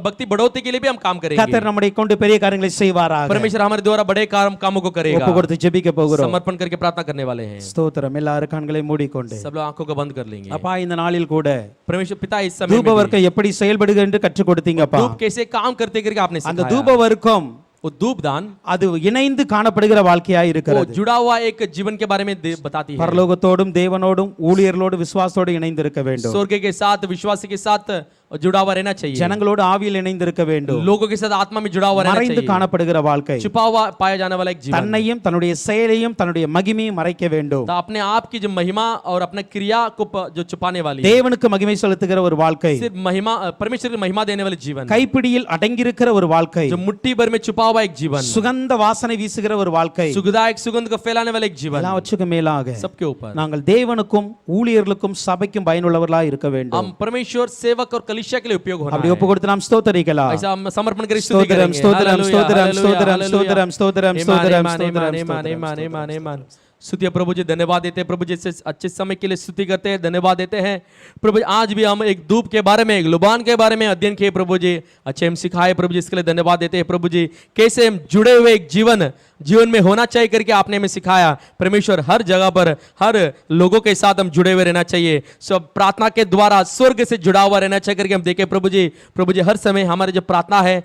भक्ति बढ़ोतरी के लिए भी हम काम करेंगे. கர்த்தர் நம்மை கொண்டு பெரிய காரியங்களை செய்வாராக. परमेश्वर हमारे द्वारा बड़े कामों को करेगा. ஒப்பு கொடுத்து ஜெபிக்க போகிறோம். समर्पण करके प्रार्थना करने वाले हैं. ஸ்தோத்திரம். எல்லாரும் கண்களை மூடிக்கொண்டு सब लोग आंखों को बंद कर लेंगे. அப்பா இந்த நாளில் கூட परमेश्वर पिता इस समय தூப வர்க்கம் எப்படி செயல்படுகிறது என்று கற்றுக் கொடுத்தீங்கப்பா. धूप कैसे काम करते करके आपने அந்த सिखाया. தூப வர்க்கம் वो धूप दान அது இணைந்து காணப்படுகிற வாழ்க்கையாய் वो இருக்கிறது. जुड़ा हुआ एक जीवन के बारे में बताती है. பரலோகத்தோடும் தேவனோடும் ஊழியர்களோடும் விசுவாசத்தோடு இணைந்திருக்க வேண்டும். स्वर्ग के साथ विश्वासी के साथ जुड़ा हुआ रहना चाहिए. ஜனங்களோடு ஆவியில் இணைந்திருக்க வேண்டும். लोगों के साथ आत्मा में जुड़ा हुआ रहना மறைந்து चाहिए. காணப்படுகிற வாழ்க்கை. छुपा हुआ पाया जाने वाला एक जीवन. தன்னையும் தன்னுடைய செயலையும் தன்னுடைய மகிமையும் மறைக்க வேண்டும். तो अपने आप की जो महिमा और अपने क्रिया को जो छुपाने वाली है. தேவனுக்கு மகிமை செலுத்துகிற ஒரு வாழ்க்கை. सिर्फ महिमा परमेश्वर की महिमा देने वाली जीवन. கைப்பிடியில் அடங்கியிருக்கிற ஒரு வாழ்க்கை. जो मुट्ठी भर में छुपा हुआ एक जीवन. சுகந்த வாசனை வீசுகிற ஒரு வாழ்க்கை. सुगंधायक सुगंध को फैलाने वाला एक जीवन. எல்லாவற்றுக்கும் மேலாக सबके ऊपर நாங்கள் தேவனுக்கும் ஊழியர்களுக்கும் சபைக்கும் பயனுள்ளவர்களாய் இருக்க வேண்டும். हम परमेश्वर सेवक और कलीसिया के लिए उपयोग होना அப்படி ஒப்பு கொடுத்து நாம் ஸ்தோத்திரிக்கலாம். ऐसा हम समर्पण करें, स्तुति ஸ்தோத்திரம் करेंगे. ஸ்தோத்திரம் हालेलुया, ஸ்தோத்திரம் हालेलुया, ஸ்தோத்திரம் हालेलुया. ஸ்தோத்திரம் ஸ்தோத்திரம் ஸ்தோத்திரம் ஸ்தோத்திரம் ईमान स्तुति प्रभु जी, धन्यवाद देते हैं प्रभु जी, से अच्छे समय के लिए स्तुति करते हैं, धन्यवाद देते हैं प्रभु जी. आज भी हम एक धूप के बारे में, एक लुबान के बारे में अध्ययन किए प्रभु जी, अच्छे हम सिखाए प्रभु जी, इसके लिए धन्यवाद देते हैं प्रभु जी. कैसे हम जुड़े हुए एक जीवन में होना चाहिए करके आपने हमें सिखाया परमेश्वर. हर जगह पर हर लोगों के साथ हम जुड़े हुए रहना चाहिए. सब प्रार्थना के द्वारा स्वर्ग से जुड़ा हुआ रहना चाहिए करके हम देखे प्रभु जी हर समय हमारे जो प्रार्थना है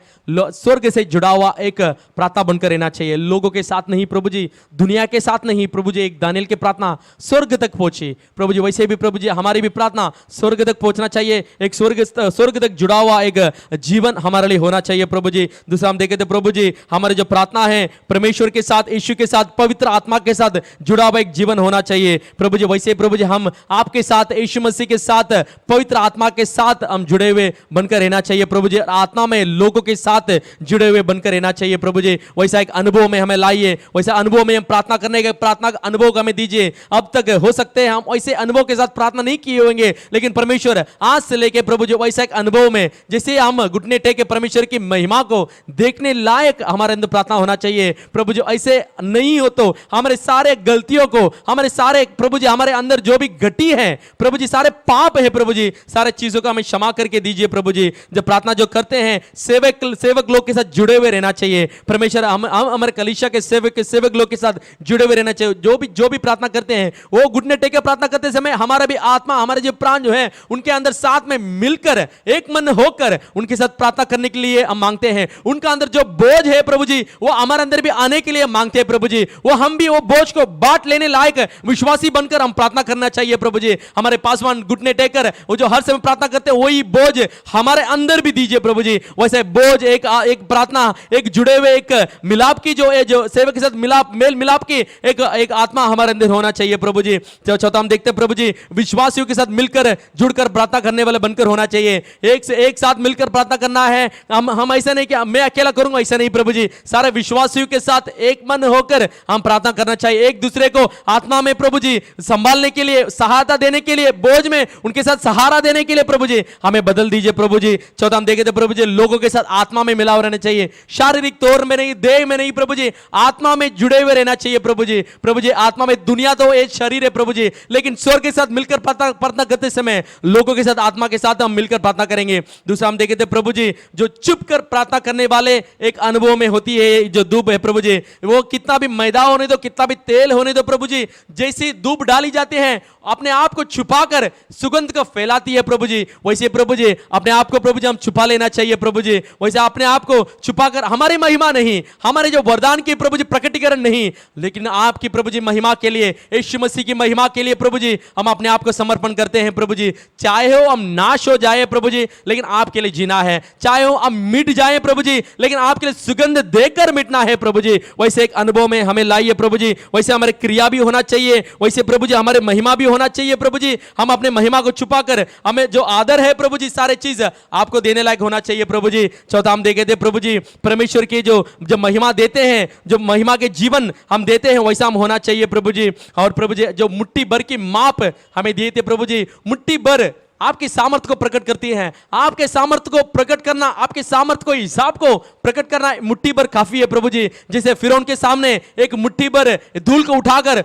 स्वर्ग से जुड़ा हुआ एक प्रार्थना बनकर रहना चाहिए. लोगों के साथ नहीं प्रभु जी, दुनिया के साथ नहीं प्रभु जी. एक दानियल की प्रार्थना स्वर्ग तक पहुंची प्रभु जी, वैसे भी प्रभु जी हमारी भी प्रार्थना स्वर्ग तक पहुंचना चाहिए. एक स्वर्ग तक जुड़ा हुआ एक जीवन हमारे लिए होना चाहिए प्रभु जी. दूसरा हम देखे थे प्रभु जी, हमारे जो प्रार्थना है परमेश्वर के साथ, यीशु के साथ, पवित्र आत्मा के साथ जुड़ा हुआ एक जीवन होना चाहिए प्रभु जी. वैसे प्रभु जी हम आपके साथ, यीशु मसीह के साथ, पवित्र आत्मा के साथ हम जुड़े हुए बनकर रहना चाहिए प्रभु जी. आत्मा में लोगों के साथ जुड़े हुए बनकर रहना चाहिए प्रभु जी. वैसा एक अनुभव में हमें लाइए, वैसा अनुभव में हम प्रार्थना करने के प्रार्थना का अनुभव हमें दीजिए. अब तक हो सकते हैं हम वैसे अनुभव के साथ प्रार्थना नहीं किए होंगे, लेकिन परमेश्वर आज से लेके प्रभु जी वैसा एक अनुभव में जैसे हम घुटने टेके परमेश्वर की महिमा को देखने लायक हमारे अंदर प्रार्थना होना चाहिए प्रभु जी. ऐसे नहीं हो तो हमारे सारे गलतियों को, हमारे सारे प्रभु जी हमारे अंदर जो भी घटी है प्रभु जी, सारे पाप है प्रभु जी, सारे चीजों को हमें क्षमा करके दीजिए प्रभु जी. जब प्रार्थना जो करते हैं सेवक लोग के साथ जुड़े हुए रहना चाहिए परमेश्वर. हम हमारे कलीसिया के सेवक लोग के साथ जुड़े हुए रहना चाहिए. जो भी प्रार्थना करते हैं वो घुटने टेके प्रार्थना करते समय हमारा भी आत्मा, हमारे जो प्राण जो है उनके अंदर साथ में मिलकर एक मन होकर उनके साथ प्रार्थना करने के लिए हम मांगते हैं. उनका अंदर जो बोझ है प्रभु जी वो हमारे अंदर भी आने के लिए मांगते हैं प्रभु जी. वो हम भी वो बोझ को बांट लेने लायक विश्वासी बनकर हम प्रार्थना करना चाहिए प्रभु जी. हमारे पासवान घुटने टेकर वो जो हर समय प्रार्थना करते हैं वही बोझ हमारे अंदर भी दीजिए प्रभु जी. वैसे बोझ एक प्रार्थना, एक जुड़े हुए एक मिलाप की जो सेवक के साथ मेल मिलाप की एक आत्मा हमारे अंदर होना चाहिए प्रभु जी. चौथा हम देखते हैं प्रभु जी विश्वासियों के साथ मिलकर जुड़कर प्रार्थना करने वाले बनकर होना चाहिए. एक साथ मिलकर प्रार्थना करना है. हम ऐसा नहीं कि मैं अकेला करूंगा, ऐसा नहीं प्रभु जी. सारे विश्वासियों के साथ एक मन होकर हम प्रार्थना करना चाहिए. एक दूसरे को आत्मा में प्रभु जी संभालने के लिए, सहायता देने के लिए, बोझ में उनके साथ सहारा देने के लिए प्रभु जी हमें बदल दीजिए प्रभु जी. चौथा हम देखे थे प्रभु जी लोगों के साथ आत्मा में मिला रहना चाहिए. शारीरिक तौर में नहीं, देह में नहीं प्रभु जी, आत्मा में जुड़े हुए रहना चाहिए प्रभु जी. प्रभु जी आत्मा में, दुनिया तो एक शरीर है प्रभु जी, लेकिन स्वर्ग के साथ मिलकर प्रार्थना करते समय लोगों के साथ, आत्मा के साथ हम मिलकर प्रार्थना करेंगे. दूसरा हम देखे थे प्रभु जी जो चुप कर प्रार्थना करने वाले एक अनुभव में होती है जो धूप है प्रभु जी. वो कितना भी मैदा होने दो, कितना भी तेल होने दो प्रभु जी, जैसी धूप डाली जाती है अपने आप को छुपाकर सुगंध को फैलाती है प्रभु जी. वैसे प्रभु जी अपने आप को प्रभु जी हम छुपा लेना चाहिए प्रभु जी. वैसे अपने आप को छुपाकर, हमारी महिमा नहीं, हमारे जो वरदान की प्रभु जी प्रकटीकरण नहीं, लेकिन आपकी प्रभु जी महिमा के लिए, यीशु मसीह की महिमा के लिए प्रभु जी हम अपने आप को समर्पण करते हैं प्रभु जी. चाहे हो हम नाश हो जाए प्रभु जी, लेकिन आपके लिए जीना है. चाहे हो हम मिट जाए प्रभु जी, लेकिन आपके लिए सुगंध देकर मिटना है प्रभु जी. वैसे एक अनुभव में हमें लाइए प्रभु जी, वैसे हमारे क्रिया भी होना चाहिए, वैसे प्रभु जी हमारे महिमा भी होना चाहिए प्रभु जी। हम अपने महिमा को छुपा कर हमें जो आदर है प्रभु जी सारे चीज आपको देने लायक होना चाहिए प्रभु जी। चौथा हम देखे थे प्रभु जी परमेश्वर की जो महिमा देते हैं, जो महिमा के जीवन हम देते हैं वैसा हम होना चाहिए प्रभु जी। और प्रभु जी जो मुट्ठी भर की माप हमें दिए थे प्रभु जी, मुट्ठी भर आपकी सामर्थ को प्रकट करती है। आपके सामर्थ को प्रकट करना, आपके सामर्थ को हिसाब को प्रकट करना मुट्ठी भर काफी है प्रभु जी। जैसे फिरौन के सामने एक मुट्ठी भर धूल को उठाकर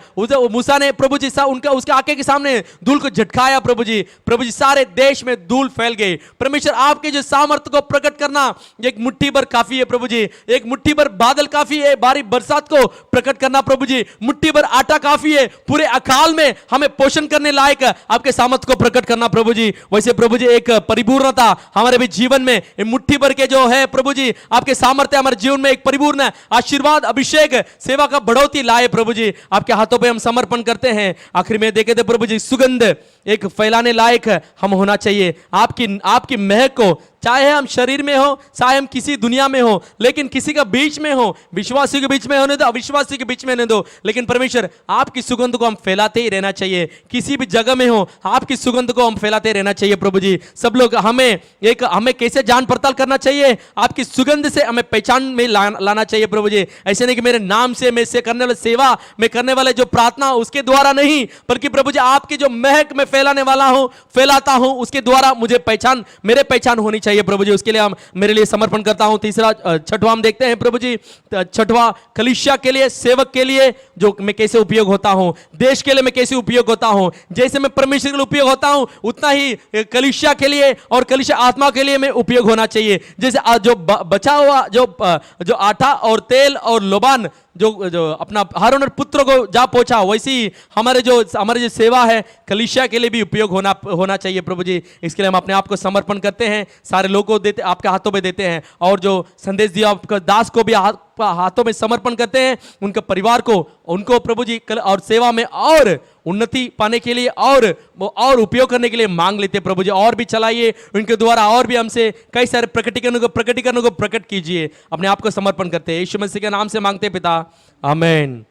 मूसा ने प्रभु जी उनका उसके आंखें के सामने धूल को झटकाया प्रभु जी। प्रभु जी सारे देश में धूल फैल गई। परमेश्वर आपके जो सामर्थ को प्रकट करना एक मुट्ठी भर काफी है प्रभु जी। एक मुट्ठी भर बादल काफी है भारी बरसात को प्रकट करना प्रभु जी। मुट्ठी भर आटा काफी है पूरे अकाल में हमें पोषण करने लायक आपके सामर्थ को प्रकट करना प्रभु जी। वैसे प्रभु जी एक परिपूर्णता हमारे भी जीवन में मुट्ठी भर के जो है प्रभु जी आपके सामर्थ्य हमारे जीवन में एक परिपूर्ण आशीर्वाद अभिषेक सेवा का बढ़ोतरी लाए प्रभु जी। आपके हाथों पे हम समर्पण करते हैं। आखिर में देखे थे प्रभु जी सुगंध एक फैलाने लायक हम होना चाहिए। आपकी महक को चाहे हम शरीर में हो चाहे हम किसी दुनिया में हो, लेकिन किसी का बीच में हो, विश्वासी के बीच में होने दो अविश्वासी के बीच में होने दो, लेकिन परमेश्वर आपकी सुगंध को हम फैलाते ही रहना चाहिए। किसी भी जगह में हो आपकी सुगंध को हम फैलाते रहना चाहिए प्रभु जी। सब लोग हमें कैसे जान पड़ताल करना चाहिए, आपकी सुगंध से हमें पहचान में लाना चाहिए प्रभु जी। ऐसे नहीं कि मेरे नाम से मैं से करने वाले सेवा में करने वाले जो प्रार्थना उसके द्वारा नहीं, बल्कि प्रभु जी आपकी जो महक में फैलाने वाला हूं फैलाता हूं उसके द्वारा मुझे मेरे पहचान होनी चाहिए प्रभु जी। उसके लिए हम मेरे लिए समर्पण करता हूं। तीसरा छठवां हम देखते हैं प्रभु जी, छठवां कलीसिया के लिए सेवक के लिए जो मैं कैसे उपयोग होता हूं, देश के लिए मैं कैसे उपयोग होता हूं। जैसे मैं परमेश्वर के लिए उपयोग होता हूं उतना ही कलीसिया के लिए और कलीसिया आत्मा के लिए मैं उपयोग होना चाहिए। जैसे जो बचा हुआ जो आटा और तेल और लोबान जो अपना हारून और पुत्र को जा पहुंचा, वैसे ही हमारे जो सेवा है कलीसिया के लिए भी उपयोग होना चाहिए प्रभु जी। इसके लिए हम अपने आप को समर्पण करते हैं, सारे लोगों को देते आपके हाथों में देते हैं, और जो संदेश दिया आपका दास को भी हाथों में समर्पण करते हैं। उनके परिवार को उनको प्रभु जी और सेवा में और उन्नति पाने के लिए और उपयोग करने के लिए मांग लेते प्रभु जी। और भी चलाइए उनके द्वारा, और भी हमसे कई सारे प्रकटीकरणों को प्रकट कीजिए। अपने आप को समर्पण करते हैं यीशु मसीह के नाम से मांगते पिता, आमीन।